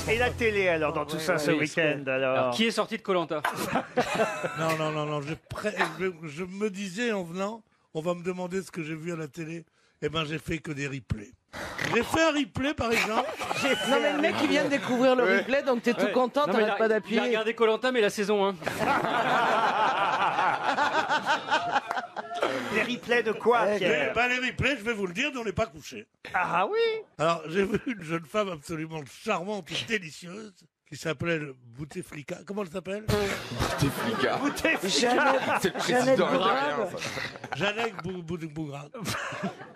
Et la télé, alors, dans tout ça, ce week-end, alors Qui est sorti de Koh-Lanta? Non. Je me disais en venant, on va me demander ce que j'ai vu à la télé. Eh ben, j'ai fait que des replays. J'ai fait un replay, par exemple. Non, mais le mec, il vient de découvrir le replay, donc t'es tout content, Non, mais t'arrêtes pas il a d'appuyer. regardé Koh-Lanta, mais la saison 1. Les replays de quoi, Pierre? Les replays, je vais vous le dire, on n'est pas couché. Ah oui. Alors, j'ai vu une jeune femme absolument charmante et délicieuse qui s'appelle Bouteflika. Comment elle s'appelle? Bouteflika. C'est le Jeannette président Bougrade. algérien, ça. Jeannette Bougrade.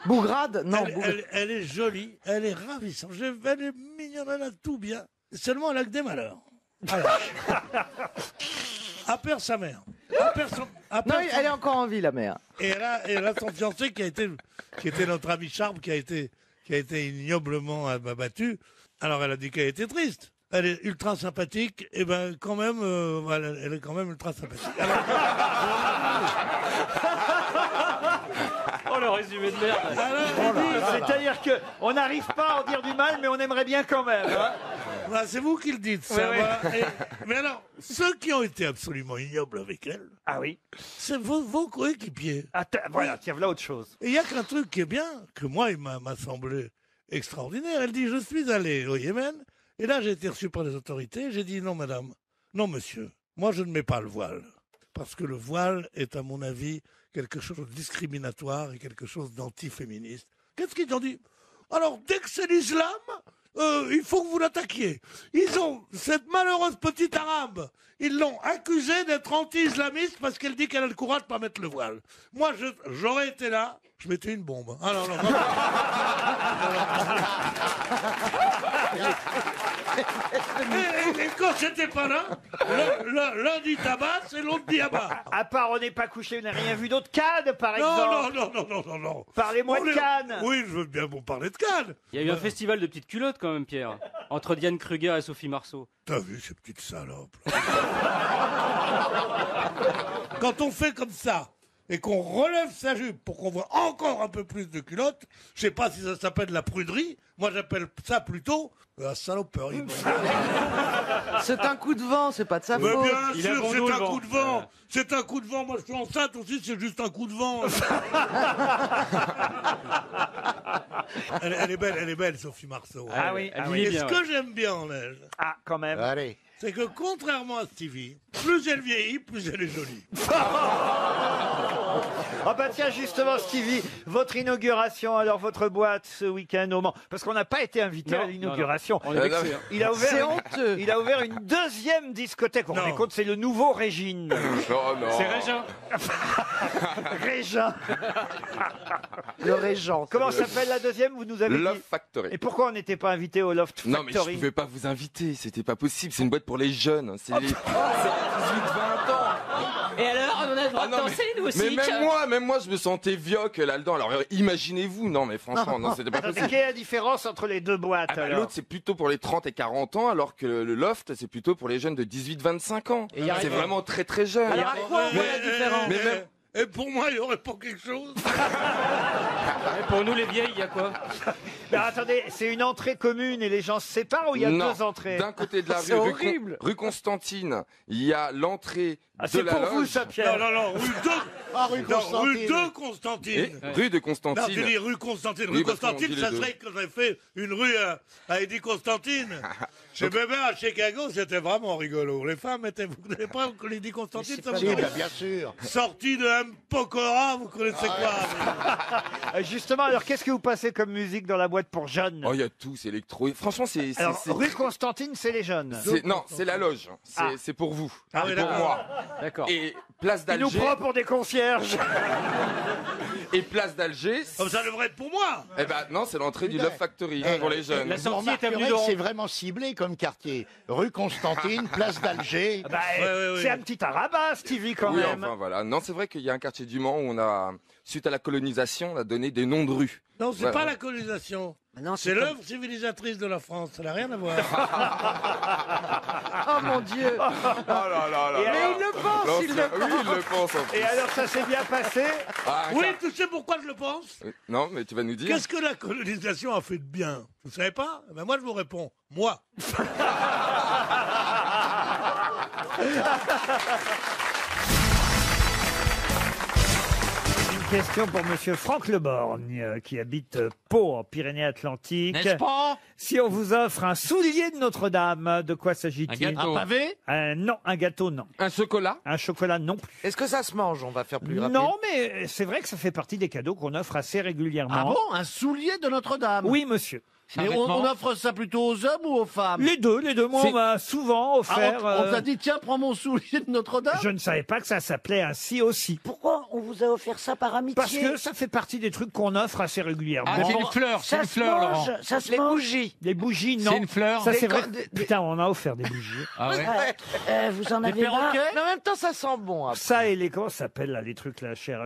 Bougrade? Non, Elle est jolie, elle est ravissante, elle est mignonne, elle a tout bien. Seulement, elle a que des malheurs. Alors, elle perd sa mère. non, elle est encore en vie, la mère. Et elle a son fiancé qui était notre ami Charme, qui a été ignoblement abattu. Alors, elle a dit qu'elle était triste. Elle est ultra sympathique, et ben quand même, elle est quand même ultra sympathique. Alors, Oh, le résumé de merde. C'est-à-dire que on n'arrive pas à en dire du mal, mais on aimerait bien quand même. Hein. bah, c'est vous qui le dites, ça. Oui. Voilà. Mais alors, ceux qui ont été absolument ignobles avec elle, Ah oui. c'est vos coéquipiers. Voilà, tiens, voilà autre chose. Et il y a qu'un truc qui est bien, que moi, il m'a semblé extraordinaire. Elle dit, je suis allé au Yémen, et là, j'ai été reçu par les autorités. J'ai dit, non, madame, non, monsieur, moi, je ne mets pas le voile. Parce que le voile est, à mon avis, quelque chose de discriminatoire et quelque chose d'antiféministe. Qu'est-ce qu'ils ont dit? Alors, dès que c'est l'islam, il faut que vous l'attaquiez. Ils ont, cette malheureuse petite arabe, ils l'ont accusée d'être anti-islamiste parce qu'elle dit qu'elle a le courage de pas mettre le voile. Moi, j'aurais été là, je mettais une bombe. Ah non, non, non. Et quand j'étais pas là, l'un dit tabac et l'autre dit abat. À part on n'est pas couché, vous n'avez rien vu d'autre? Cannes, par exemple. Non. Parlez-moi de Cannes. Oui, je veux bien vous parler de Cannes. Il y a eu un festival de petites culottes quand même, Pierre. Entre Diane Kruger et Sophie Marceau. T'as vu ces petites salopes là. Quand on fait comme ça et qu'on relève sa jupe pour qu'on voit encore un peu plus de culottes, je sais pas si ça s'appelle la pruderie, moi j'appelle ça plutôt la saloperie. C'est un coup de vent, c'est pas de sa Mais faute. bien Il a sûr, bon c'est dos, le un vent. coup de vent. C'est un coup de vent. Moi, je suis enceinte aussi, c'est juste un coup de vent. Elle est belle, Sophie Marceau. Ah oui, Elle ah vieillit oui. Et ce bien, que j'aime bien en elle, Ah, quand même. Allez. c'est que contrairement à Stevie, plus elle vieillit, plus elle est jolie. Ah bah tiens, justement, Stevie, votre inauguration, alors votre boîte ce week-end au Mans, parce qu'on n'a pas été invité à l'inauguration. On est vexés, hein. Il a ouvert, C'est honteux. il a ouvert une deuxième discothèque. Vous vous rendez Non. compte, c'est le nouveau Régine. Non, non. C'est Régin. Régin. Le régent. Comment s'appelle la deuxième, vous nous avez Love dit? Factory. Et pourquoi on n'était pas invité au Loft Non, mais je Factory? pouvais pas vous inviter, c'était pas possible. C'est une boîte pour les jeunes. C'est les 18-20 ans. Et alors, on a le droit Ah de non, danser, nous aussi. mais même moi, je me sentais vioque là-dedans. Alors imaginez-vous, non, mais franchement, non, c'était pas Attendez, possible. quelle est la différence entre les deux boîtes Ah bah, alors? l'autre, c'est plutôt pour les 30 et 40 ans, alors que le loft, c'est plutôt pour les jeunes de 18-25 ans. Et y a C'est rien. vraiment très très jeune. Alors, à quoi on voit la différence? Mais même- Et pour moi, il n'y aurait pas quelque chose. Et pour nous, les vieilles, il y a quoi? Mais attendez, c'est une entrée commune et les gens se séparent ou il y a Non. deux entrées? D'un côté de la C'est rue, horrible. rue Constantine, il y a l'entrée Ah, de c'est la pour loge. vous ça, Pierre. Non, rue 2. rue Constantine. Rue 2 Et Constantine. rue de Non, Constantine. tu dis rue Constantine. Oui, Rue parce qu'on Constantine, dit les ça deux. serait que j'aurais fait une rue à Eddie Constantine. Chez Bébé à Chicago, c'était vraiment rigolo. Les femmes étaient, vous connaissez pas Eddie Constantine, ça Si, vous bah, bien sûr. sorti de M. Pokora, vous connaissez quoi? Justement, alors qu'est-ce que vous passez comme musique dans la boîte pour jeunes? Oh, il y a tout, c'est électro. Et franchement, c'est. Alors, rue Constantine, c'est les jeunes. Non, c'est la loge. Ah. C'est pour vous. Ah C'est oui, pour d'accord. moi. D'accord. Et place Il nous d'Alger. prend pour des concierges. Et place d'Alger. Comme ça devrait être pour moi. Eh ben non, c'est l'entrée du Love Factory pour les jeunes. La Vous sortie est avenue remarquerez de que c'est vraiment ciblé comme quartier. Rue Constantine, place d'Alger. Bah, ouais. c'est un petit arabat, Stevie, quand Oui, même. enfin voilà. Non, c'est vrai qu'il y a un quartier du Mans où on a, suite à la colonisation, on a donné des noms de rues. Non, c'est Ouais, pas ouais. la colonisation. Non, C'est l'œuvre civilisatrice de la France. Ça n'a rien à voir. Oh mon Dieu. Oh là là là Et là. Mais il le pense, Non, il c'est- le Oui, il le pense. En plus. Et alors, ça s'est bien passé? Ah, Oui, tu sais pourquoi je le pense? Non, mais tu vas nous dire. Qu'est-ce que la colonisation a fait de bien? Vous savez pas? Ben moi, je vous réponds. Moi. Une question pour Monsieur Franck Leborgne, qui habite Pau, en Pyrénées-Atlantiques. N'est-ce pas? Si on vous offre un soulier de Notre-Dame, de quoi s'agit-il? Un gâteau. Un pavé? Non, un gâteau, non. Un chocolat? Un chocolat, non plus. Est-ce que ça se mange? On va faire plus rapide. Non, mais c'est vrai que ça fait partie des cadeaux qu'on offre assez régulièrement. Ah bon? Un soulier de Notre-Dame? Oui, monsieur. C'est un Mais vêtement. on offre ça plutôt aux hommes ou aux femmes? Les deux. Moi, on C'est- m'a souvent Ah, offert. on t'a dit, tiens, prends mon soulier de Notre-Dame? Je ne savais pas que ça s'appelait ainsi aussi. Pourquoi on vous a offert ça par amitié? Parce que ça fait partie des trucs qu'on offre assez régulièrement. Ah, c'est une fleur, c'est ça une se fleur, Laurent. mange, ça se Les mange. bougies. Les bougies, non. C'est une fleur. Ça, c'est Des vrai. co- des- Putain, on a offert des bougies. Ah ouais. Vous en avez marre? Mais en même temps, ça sent bon. après. Ça et les, comment ça s'appelle là, les trucs là, cher,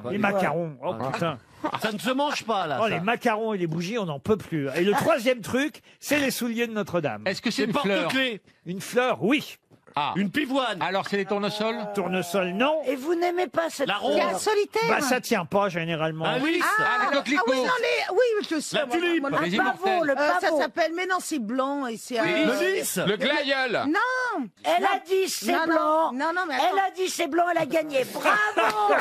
les macarons. Oh putain. Ça ne se mange pas, là. Oh, ça. les macarons et les bougies, on n'en peut plus. Et le troisième truc, c'est les souliers de Notre-Dame. Est-ce que c'est Des une fleur? porte-clés, Une fleur, oui. Ah. une pivoine. Alors c'est les tournesols? Tournesol, non. Et vous n'aimez pas cette La fleur? rose. Solitaire. Bah ça tient pas généralement. Un lys. Ah, les coquelicots. oui, non, oui, je sais. La moi, tulipe. moi, Les Un pavot, immortels. le ça pavot. s'appelle, mais non, c'est blanc et c'est Le lys. Le glaïeul. Non. Elle a dit c'est Non, blanc. non, non, mais Elle attends. a dit c'est blanc, elle a gagné. Bravo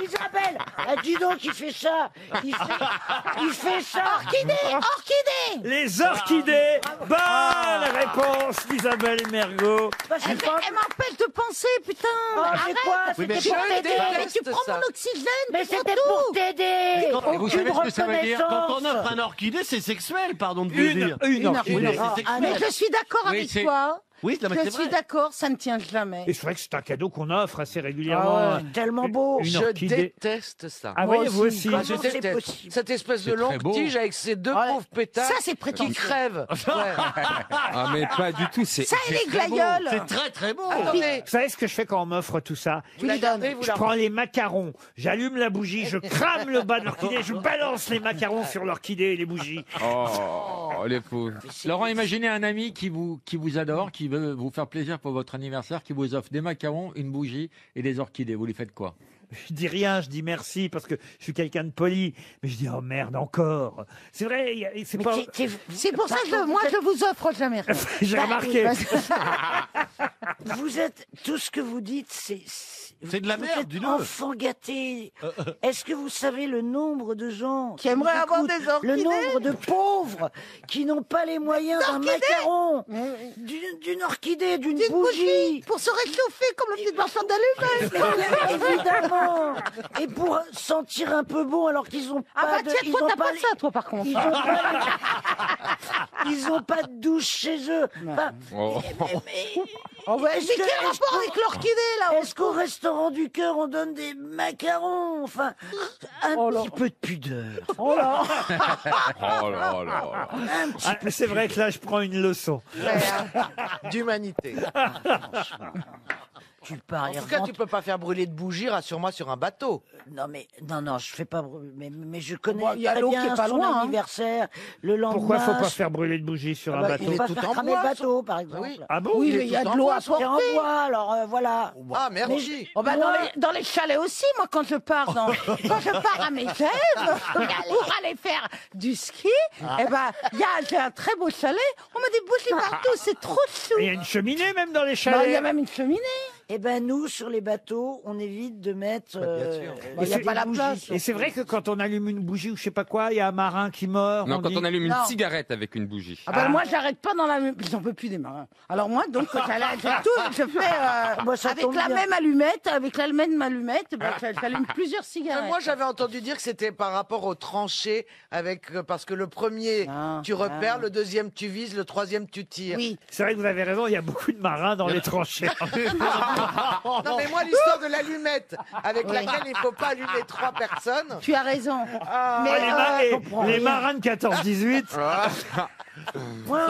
Isabelle. Dis donc, il fait ça. Il fait ça. Orchidée. Les orchidées. Bonne réponse d'Isabelle Mergo. Bah, c'est pas- Elle m'empêche de penser, putain. Oh, c'est Arrête. quoi? Oui, mais C'était pour Mais t'aider. tu prends mon oxygène. Mais c'est c'était tout. pour t'aider. Et vous Aucune savez ce que ça veut dire? Quand on reconnaissance. offre un orchidée, c'est sexuel, pardon de vous le dire. Une orchidée. Oui, non, Ah, c'est ah, sexuel. Mais je suis d'accord Oui, avec c'est- toi. Oui, non, mais Je c'est suis vrai. d'accord, ça ne tient jamais. Et c'est vrai que c'est un cadeau qu'on offre assez régulièrement. C'est tellement beau. Une orchidée. déteste ça. Ah oui, vous aussi. Comment je c'est déteste. possible? Cette espèce de longue tige avec ses deux pauvres pétales. Ça, c'est prétentieux. Qui crèvent. Ah, mais pas du tout. C'est Ça et les glaïeuls. C'est très très beau. Attendez. Vous savez ce que je fais quand on m'offre tout ça? Vous la gardez, vous Je la prends les macarons, j'allume la bougie, je crame le bas de l'orchidée, je balance les macarons sur l'orchidée et les bougies. Oh, les pauvres. Laurent, imaginez un ami qui vous adore, qui veut vous faire plaisir pour votre anniversaire, qui vous offre des macarons, une bougie et des orchidées. Vous lui faites quoi? Je dis rien, je dis merci parce que je suis quelqu'un de poli, mais je dis oh merde encore. C'est vrai, c'est Mais pas. C'est pour ça que moi, je vous offre jamais rien. J'ai remarqué. Vous êtes tout ce que vous dites, C'est de la vous merde, êtes dis-le. enfant gâté. Est-ce que vous savez le nombre de gens Qui aimeraient nous avoir écoutent, des orchidées? le nombre de pauvres qui n'ont pas les moyens d'un macaron, d'une orchidée, d'une bougie. Pour se réchauffer comme le petit marchand d'allumettes. Évidemment. Et pour sentir un peu bon alors qu'ils ont Ah pas bah de, tiens, ils toi, ont t'as pas les- ça, toi, par contre. ils ont pas de douche chez eux. Enfin, Oh. est-ce Mais que- quel rapport avec l'orchidée, là? Est-ce qu'au restaurant du cœur on donne des macarons? Enfin, un petit peu de pudeur. Oh là là. Un petit Ah, c'est vrai que là, je prends une leçon. D'humanité. tu paries. En tout cas, tu peux pas faire brûler de bougies, rassure-moi, sur un bateau. Non mais non, je fais pas. Mais je connais Bon, il y a très l'eau bien qui est pas son loin, hein. anniversaire, le lendemain. Pourquoi faut pas faire brûler de bougies sur un bah, bateau? il faut pas tout faire en cramer bois, le bateau, par exemple. oui. Ah bon? Oui, mais il y a de l'eau à C'est en porter. bois, alors voilà. Ah, Mais merci. je- Oh, bah, moi- dans les chalets aussi, moi, quand je pars quand je pars à mes rêves pour aller faire du ski, eh ben, j'ai un très beau chalet. On met des bougies partout, c'est trop chou. Il y a une cheminée même dans les Bah, il y chalets. a même une cheminée. Eh ben nous, sur les bateaux, on évite de mettre. sûr. Et il y a c'est- pas la place. Et c'est vrai que quand on allume une bougie ou je sais pas quoi, il y a un marin qui meurt. Non, quand dit- on allume une Non. cigarette avec une bougie. Ah bah, moi, j'arrête pas dans la même. J'en peux plus des marins. Alors moi, donc, je fais Moi, ça avec tombe la bien. même allumette, bah, j'allume plusieurs cigarettes. Moi, j'avais entendu dire que c'était par rapport aux tranchées, parce que le premier, Ah, tu repères, le deuxième, tu vises, le troisième, tu tires. Oui. C'est vrai que vous avez raison, il y a beaucoup de marins dans les tranchées. Non, mais moi, l'histoire de l'allumette, avec laquelle il ne faut pas allumer 3 personnes. Tu as raison. Ah, Mais les marins de 14-18. Moi,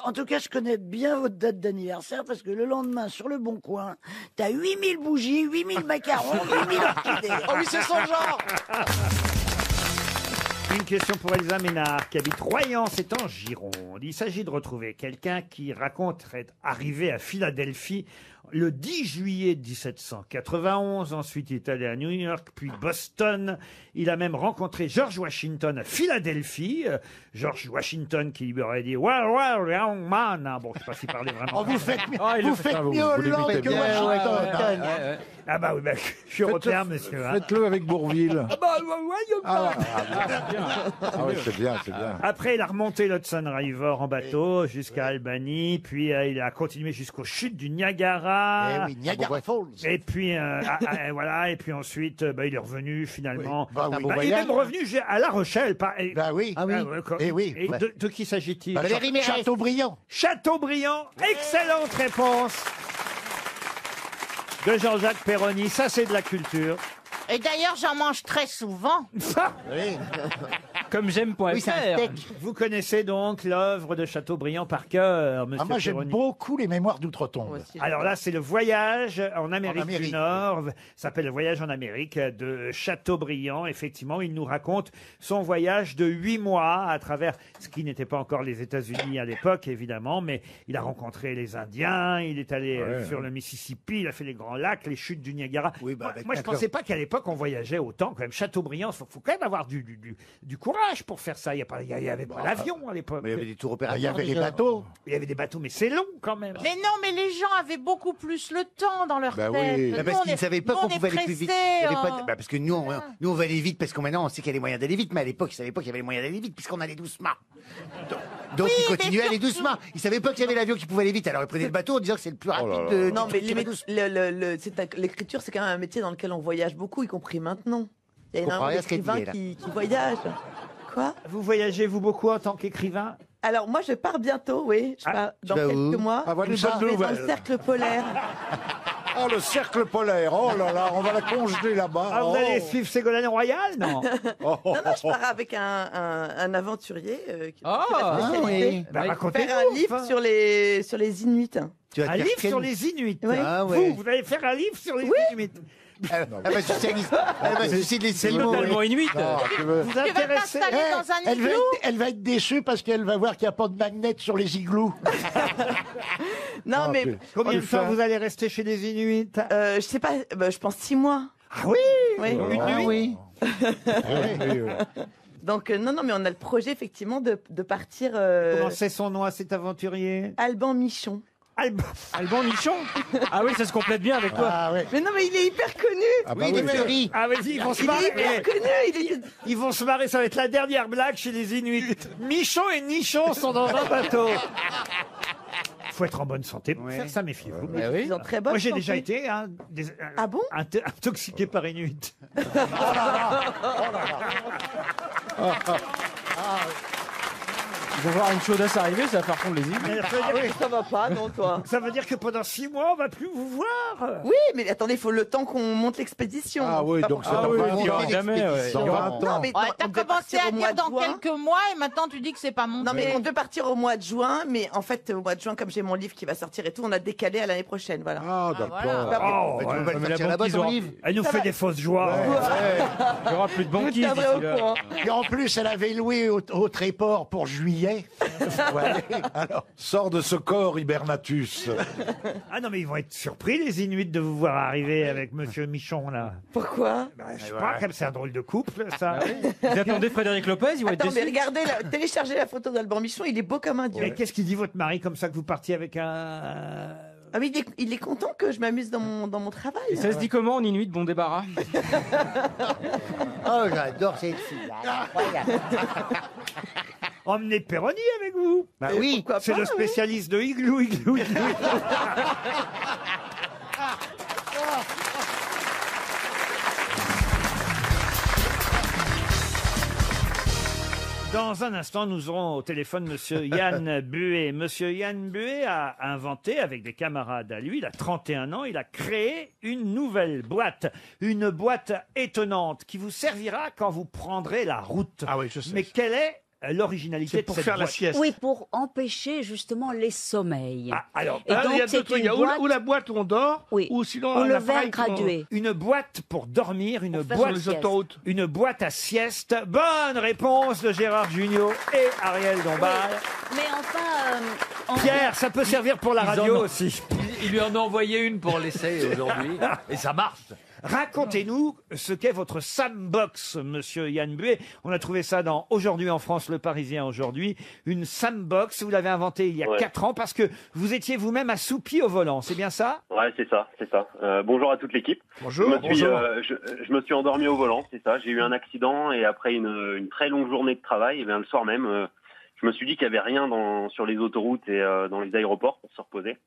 en tout cas, je connais bien votre date d'anniversaire parce que le lendemain, sur le Bon Coin, t'as 8000 bougies, 8000 macarons, 8000 orchidées. Oh oui, c'est son genre. Une question pour Elsa Ménard, qui habite Royan, c'est en Gironde. Il s'agit de retrouver quelqu'un qui raconte être arrivé à Philadelphie le 10 juillet 1791. Ensuite, il est allé à New York, puis Boston. Il a même rencontré George Washington à Philadelphie. George Washington qui lui aurait dit « Well, young man ». Bon, je ne sais pas s'il parlait vraiment. Oh, vous faites vous mieux Hollande l'imitez que bien. Washington. Ah bah oui, bah, je suis européen, monsieur. Hein. Faites-le avec Bourville. Ah bah ouais, Ah oui, c'est bien, c'est bien. Après, il a remonté l'Hudson River en bateau jusqu'à Albany, puis il a continué jusqu'aux chutes du Niagara. Eh oui, Niagara Falls. Et puis voilà, et puis ensuite, il est revenu finalement. Oui. Bah oui. Il est même revenu à La Rochelle. Bah oui. Ah oui. Eh oui. Et de qui s'agit-il? Valérie Mérès. Chateaubriand. Chateaubriand. Excellente réponse de Jean-Jacques Perroni. Ça, c'est de la culture. Et d'ailleurs, j'en mange très souvent. Comme j'aime.fr. Oui, c'est un steak. Vous connaissez donc l'œuvre de Chateaubriand par cœur, monsieur Moi, j'aime Perroni. beaucoup les mémoires d'outre-tombe. Alors là, c'est le voyage en Amérique du Amérique. Nord. Ça s'appelle le voyage en Amérique de Chateaubriand. Effectivement, il nous raconte son voyage de 8 mois à travers ce qui n'était pas encore les États-Unis à l'époque, évidemment, mais il a rencontré les Indiens, il est allé sur le Mississippi, il a fait les Grands Lacs, les chutes du Niagara. Oui, bah, Moi, je pensais pas qu'à l'époque, on voyageait autant. Quand même, Chateaubriand, faut quand même avoir du courage pour faire ça. Il y avait pas l'avion à l'époque. Mais il y avait des tours opérateurs. Il y avait les bateaux. Il y avait des bateaux, mais c'est long quand même. Mais non, mais les gens avaient beaucoup plus le temps dans leur Bah tête. oui. Nous, Parce on qu'ils ne est- savaient pas nous, qu'on on est pouvait aller plus vite. pressés, Il y avait hein. pas- parce que nous, on va aller vite parce que maintenant on sait qu'il y a les moyens d'aller vite, mais à l'époque, ils ne savaient pas qu'il y avait les moyens d'aller vite puisqu'on allait doucement. Donc Oui, ils mais continuaient à aller doucement. Ils ne savaient pas qu'il y avait l'avion qui pouvait aller vite, alors ils prenaient le bateau en disant que c'est le plus rapide. là là. Non, mais qui va doucement. l'écriture, c'est quand même un métier dans lequel on voyage beaucoup, y compris maintenant. Il y a comprends énormément rien à ce qu'elle d'écrivains dit, qui voyagent. Quoi? Vous voyagez, vous, beaucoup en tant qu'écrivain? Alors, moi, je pars bientôt, oui. Je pars dans vas où? quelques mois. Ah, voilà, je une bonne vais dans nouvelle. le cercle polaire. Oh, le cercle polaire. Oh là là, on va la congeler là-bas. Ah, vous Oh. allez suivre Ségolène Royal? Non. Oh, oh, Non, je oh. pars avec un aventurier qui Ah, fait la spécialité. Bah, Faire racontez-nous, un livre enfin. sur les Inuits. Tu vas te Un faire livre quel- sur les Inuits. Oui. Ah ouais. Vous allez faire un livre sur les Inuits. Elle va susciter les c'est mots. totalement inuit. Ah, tu veux- Vous Tu veux intéressez? t'installer dans un Elle va, igloo? elle va être déçue parce qu'elle va voir qu'il n'y a pas de magnet sur les igloos. Non, Ah, mais tu- Combien de tu temps fais- vous allez rester chez les Inuits? je sais pas, je pense 6 mois. Ah oui. Oui. Une Ah nuit. oui. Donc, non, mais on a le projet, effectivement, de partir Comment c'est son nom à cet aventurier? Alban Michon. Alban Michon. Ah oui, ça se complète bien avec toi. Ah ouais. Mais non, mais il est hyper connu. Ah bah Oui, il oui. est fleuri. Ah vas-y, ils vont se Il est marrer. hyper connu. Ils vont se marrer, ça va être la dernière blague chez les Inuits. Michon et Nichon sont dans un bateau. Faut être en bonne santé pour faire ça, méfiez-vous. Ils ont très bonne Moi, j'ai déjà santé. été Ah bon intoxiqué par Inuit. Ils vont voir une chaudasse arriver, ça va faire fondre les îles. Mais ça veut dire Ça va pas, non, toi. ça veut dire que pendant 6 mois, on va plus vous voir. Oui, mais attendez, il faut le temps qu'on monte l'expédition. Ah oui, donc c'est Ah dans oui, 20 il y ans. aura jamais, ouais. Dans 20 ans. Non, mais Ouais, non, t'as on devait commencé partir à au mois dire de dans juin. quelques mois et maintenant tu dis que c'est pas monté. Non, mais on devait partir au mois de juin, mais en fait, au mois de juin, comme j'ai mon livre qui va sortir et tout, on a décalé à l'année prochaine, voilà. Ah, d'accord. voilà. Oh, Tu ouais. peux pas le mais la sortir là-bas, banquise ton aura- livre. Elle nous Ça fait va. des fausses joies. Il y aura plus de Je banquise tiendrai d'ici au là. courant. Et en plus, elle avait loué au Tréport pour juillet. Ouais. Alors, Sors de ce corps, Hibernatus. Ah non, mais ils vont être surpris, les Inuits, de vous voir arriver avec Monsieur Michon, là. Pourquoi? Bah, je sais pas, comme c'est un drôle de couple, ça. Vous attendez Frédéric Lopez, ils vont être Attends, mais déçus. regardez, téléchargez la photo d'Alban Michon, il est beau comme un dieu. Et qu'est-ce qu'il dit, votre mari, comme ça, que vous partiez avec un... Ah oui, il est content que je m'amuse dans mon travail. Et ça se dit comment en inuit, bon débarras? Oh, j'adore cette fille. Incroyable. Emmenez Perroni avec vous. Bah Et oui. pourquoi C'est pas, le oui. spécialiste de Igloo, Igloo, Igloo. Dans un instant, nous aurons au téléphone Monsieur Yann Buet. Monsieur Yann Buet a inventé, avec des camarades à lui, il a 31 ans, il a créé une nouvelle boîte. Une boîte étonnante qui vous servira quand vous prendrez la route. Ah oui, je sais. Mais quelle est l'originalité de pour cette faire la boîte. sieste. Oui, pour empêcher justement les sommeils. Alors, Et donc, il y a deux c'est trucs. Il y a une boîte- ou la boîte où on dort, Oui. ou sinon Ou un le appareil verre gradué. une boîte pour dormir, une faire boîte sur les sieste. autoroutes. Une boîte à sieste. Bonne réponse de Gérard Junior et Ariel Dombal. Mais enfin, Pierre, ça peut servir pour la Ils radio en ont- aussi. Il lui en a envoyé une pour l'essai aujourd'hui. Et ça marche. Racontez-nous ce qu'est votre Sambox, monsieur Yann Buet. On a trouvé ça dans Aujourd'hui en France, Le Parisien aujourd'hui. Une Sambox, vous l'avez inventée il y a 4 ans parce que vous étiez vous-même assoupi au volant, c'est bien ça? Ouais, c'est ça. Bonjour à toute l'équipe. Bonjour. Je me suis endormi au volant, c'est ça. J'ai eu un accident et après une très longue journée de travail, et bien le soir même, je me suis dit qu'il n'y avait rien sur les autoroutes et dans les aéroports pour se reposer.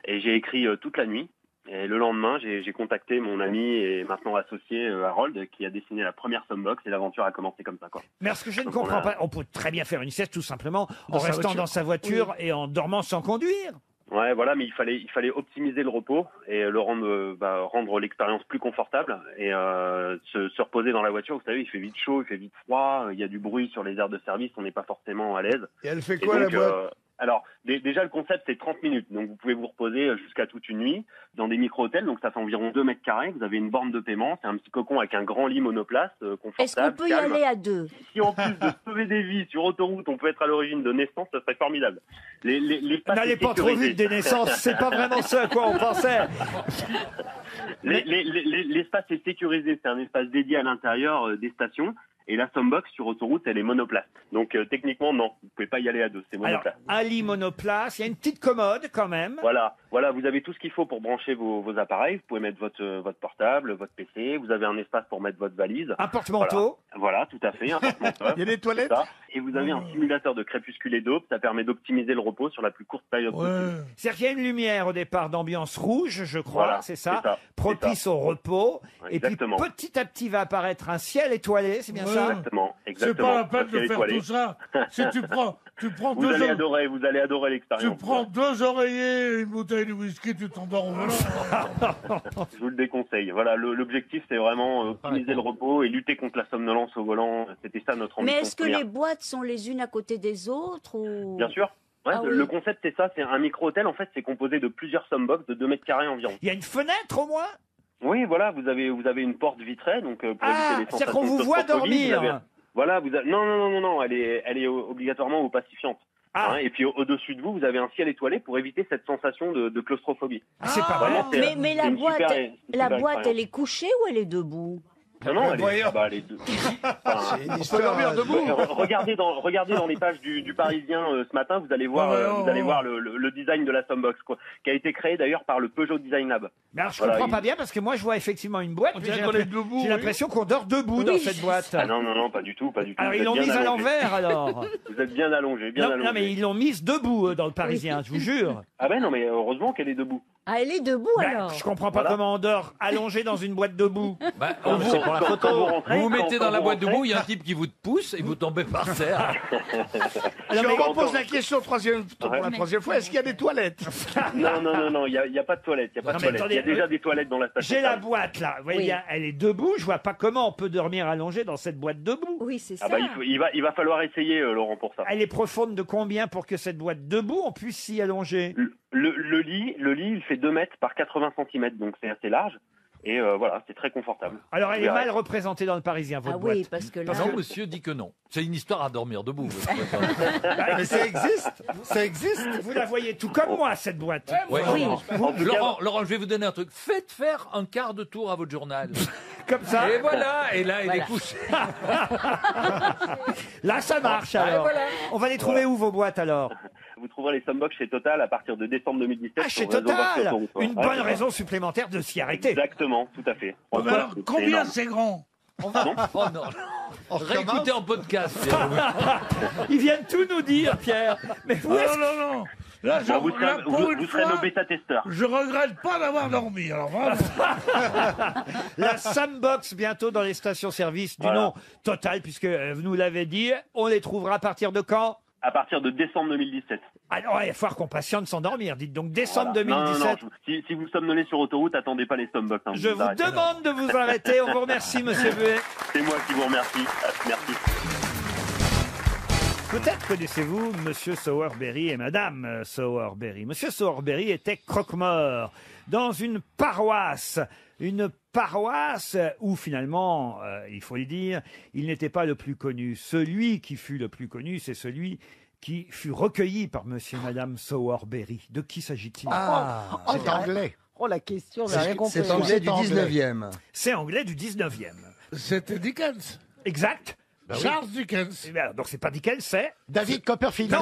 Et j'ai écrit toute la nuit. Et le lendemain, j'ai contacté mon ami et maintenant associé Harold, qui a dessiné la première Sambox, et l'aventure a commencé comme ça, quoi. Mais ce que je ne Donc, comprends pas, on peut très bien faire une sieste tout simplement en sa restant voiture. dans sa voiture et en dormant sans conduire. Ouais, voilà, mais il fallait optimiser le repos et le rendre l'expérience plus confortable et se reposer dans la voiture. Vous savez, il fait vite chaud, il fait vite froid, il y a du bruit sur les aires de service, on n'est pas forcément à l'aise. Et elle fait Et quoi, la donc, boîte alors, déjà, le concept, c'est 30 minutes. Donc, vous pouvez vous reposer jusqu'à toute une nuit dans des micro-hôtels. Donc, ça fait environ 2 mètres carrés. Vous avez une borne de paiement. C'est un petit cocon avec un grand lit monoplace, confortable. est-ce qu'on peut y calme. aller à deux? Si en plus de sauver des vies sur autoroute, on peut être à l'origine de naissance, ça serait formidable. L'espace N'allez est pas trop sécurisé. vite des naissances, c'est pas vraiment ce à quoi on pensait. L'espace est sécurisé, c'est un espace dédié à l'intérieur des stations. Et la Sambox sur autoroute, elle est monoplace. Donc techniquement, non, vous pouvez pas y aller à deux, c'est Alors, monoplace. un lit monoplace, il y a une petite commode quand même. Voilà, vous avez tout ce qu'il faut pour brancher vos appareils. Vous pouvez mettre votre portable, votre PC. Vous avez un espace pour mettre votre valise. Un porte-manteau. Voilà, tout à fait, un porte-manteau. Il y a des toilettes. C'est ça. Et vous avez un simulateur de crépuscule et d'aube. Ça permet d'optimiser le repos sur la plus courte période possible. C'est-à-dire qu'il y a une lumière au départ d'ambiance rouge, je crois, Voilà, c'est ça, c'est ça, propice au repos. Exactement. Et puis petit à petit va apparaître un ciel étoilé, c'est bien ça? Exactement. C'est pas la peine Un de ciel faire étoilé. tout ça. Si tu prends Vous allez adorer tu l'expérience. prends 2 oreillers et une bouteille de whisky, tu t'endors au volant. Je vous le déconseille. Voilà, l'objectif, c'est vraiment optimiser le repos et lutter contre la somnolence au volant. C'était ça notre ambition. Mais est-ce que première. les boîtes sont les unes à côté des autres ou... Bien sûr. Ouais, Ah oui. le concept, c'est ça. C'est un micro-hôtel. En fait, c'est composé de plusieurs Sambox de 2 mètres carrés environ. Il y a une fenêtre au moins? Oui, voilà, vous avez une porte vitrée, donc pour éviter les sensations. c'est-à-dire qu'on vous voit claustrophobie, dormir. Voilà, non, elle est obligatoirement opacifiante. Hein, et puis au-dessus de vous, vous avez un ciel étoilé pour éviter cette sensation de claustrophobie. C'est pas Vraiment, c'est- Mais c'est la une boîte, super- une la super boîte, expérience. elle est couchée ou elle est debout? Non, elle est, les deux. Enfin, une histoire, regardez dans les pages du Parisien ce matin, vous allez voir, le design de la Sambox, quoi, qui a été créé d'ailleurs par le Peugeot Design Lab. Mais alors je Voilà, comprends pas bien parce que moi je vois effectivement une boîte, On mais dirait j'ai qu'on est l'impr- debout, j'ai oui. l'impression qu'on dort debout dans cette boîte. Ah non, pas du tout. Alors Vous ils êtes l'ont bien mise à allongé. l'envers alors. Vous êtes bien allongé, bien allongé. Non mais ils l'ont mise debout dans le Parisien, je vous jure. Ah ben non, mais heureusement qu'elle est debout. Ah, elle est debout alors? Je comprends pas comment on dort allongé dans une boîte debout. C'est pour la photo. Quand vous rentrez, Vous vous mettez quand dans la vous boîte rentrez- debout, il y a un type qui vous pousse et vous tombez par terre. Si mais- on repose la question pour la troisième fois, est-ce qu'il y a des toilettes? Non, il y a pas de toilette, il y a pas de Non, mais toilette. attendez, Il y a déjà des toilettes dans la station. J'ai la service. boîte là, vous voyez Oui. bien, elle est debout, je vois pas comment on peut dormir allongé dans cette boîte debout. Oui, c'est ça. Ah bah il va falloir essayer Laurent pour ça. Elle est profonde de combien pour que cette boîte debout on puisse s'y allonger? Le lit, il fait 2 mètres par 80 cm, donc c'est assez large. Et voilà, c'est très confortable. Alors elle Vous est verrez. mal représentée dans le Parisien, votre Ah oui, boîte. parce que là... Non, monsieur dit que non. C'est une histoire à dormir debout. Mais ça existe. Ça existe. Vous la voyez tout comme moi cette boîte. Ouais. Oui. En tout cas, Laurent, je vais vous donner un truc. Faites faire un quart de tour à votre journal. Comme ça. Et voilà. Et là, il Voilà. est couché. Là ça marche Et alors. voilà. On va les trouver où vos boîtes alors? vous trouverez les Sambox chez Total à partir de décembre 2017. Ah, chez sur le réseau Box Total. Autoroute, ouais. Une Ouais, bonne c'est ça. raison supplémentaire de s'y arrêter. Exactement, tout à fait. Mais alors, C'est combien énorme. c'est grand? Pardon Oh non. Réécoutez en podcast. Ils viennent tout nous dire, Pierre. Mais où est-ce Non. Là, Bon, vous serez, là, pour vous une serez nos fois, bêta-testeurs. je regrette pas d'avoir dormi. Alors vraiment. la Sambox bientôt dans les stations-service du Voilà. nom Total, puisque vous nous l'avez dit. On les trouvera à partir de quand? À partir de décembre 2017. Alors, il va falloir qu'on patiente sans dormir. Dites donc décembre Voilà. 2017. Non, si vous somnolez sur autoroute, attendez pas les Sambox. Hein, Je vous arrêtez. demande de vous arrêter. On vous remercie, monsieur Buet. C'est moi qui vous remercie. Merci. Peut-être connaissez-vous Monsieur Sowerberry et Madame Sowerberry. Monsieur Sowerberry était croque-mort dans une paroisse où finalement, il faut le dire, il n'était pas le plus connu. Celui qui fut le plus connu, c'est celui qui fut recueilli par Monsieur et Madame Sowerberry. De qui s'agit-il? C'est anglais. Oh, la question, j'ai rien compris. C'est anglais du 19e. C'est anglais du 19e. C'était Dickens. Exact. Charles Dickens. Eh bien, donc c'est pas Dickens, c'est David Copperfield.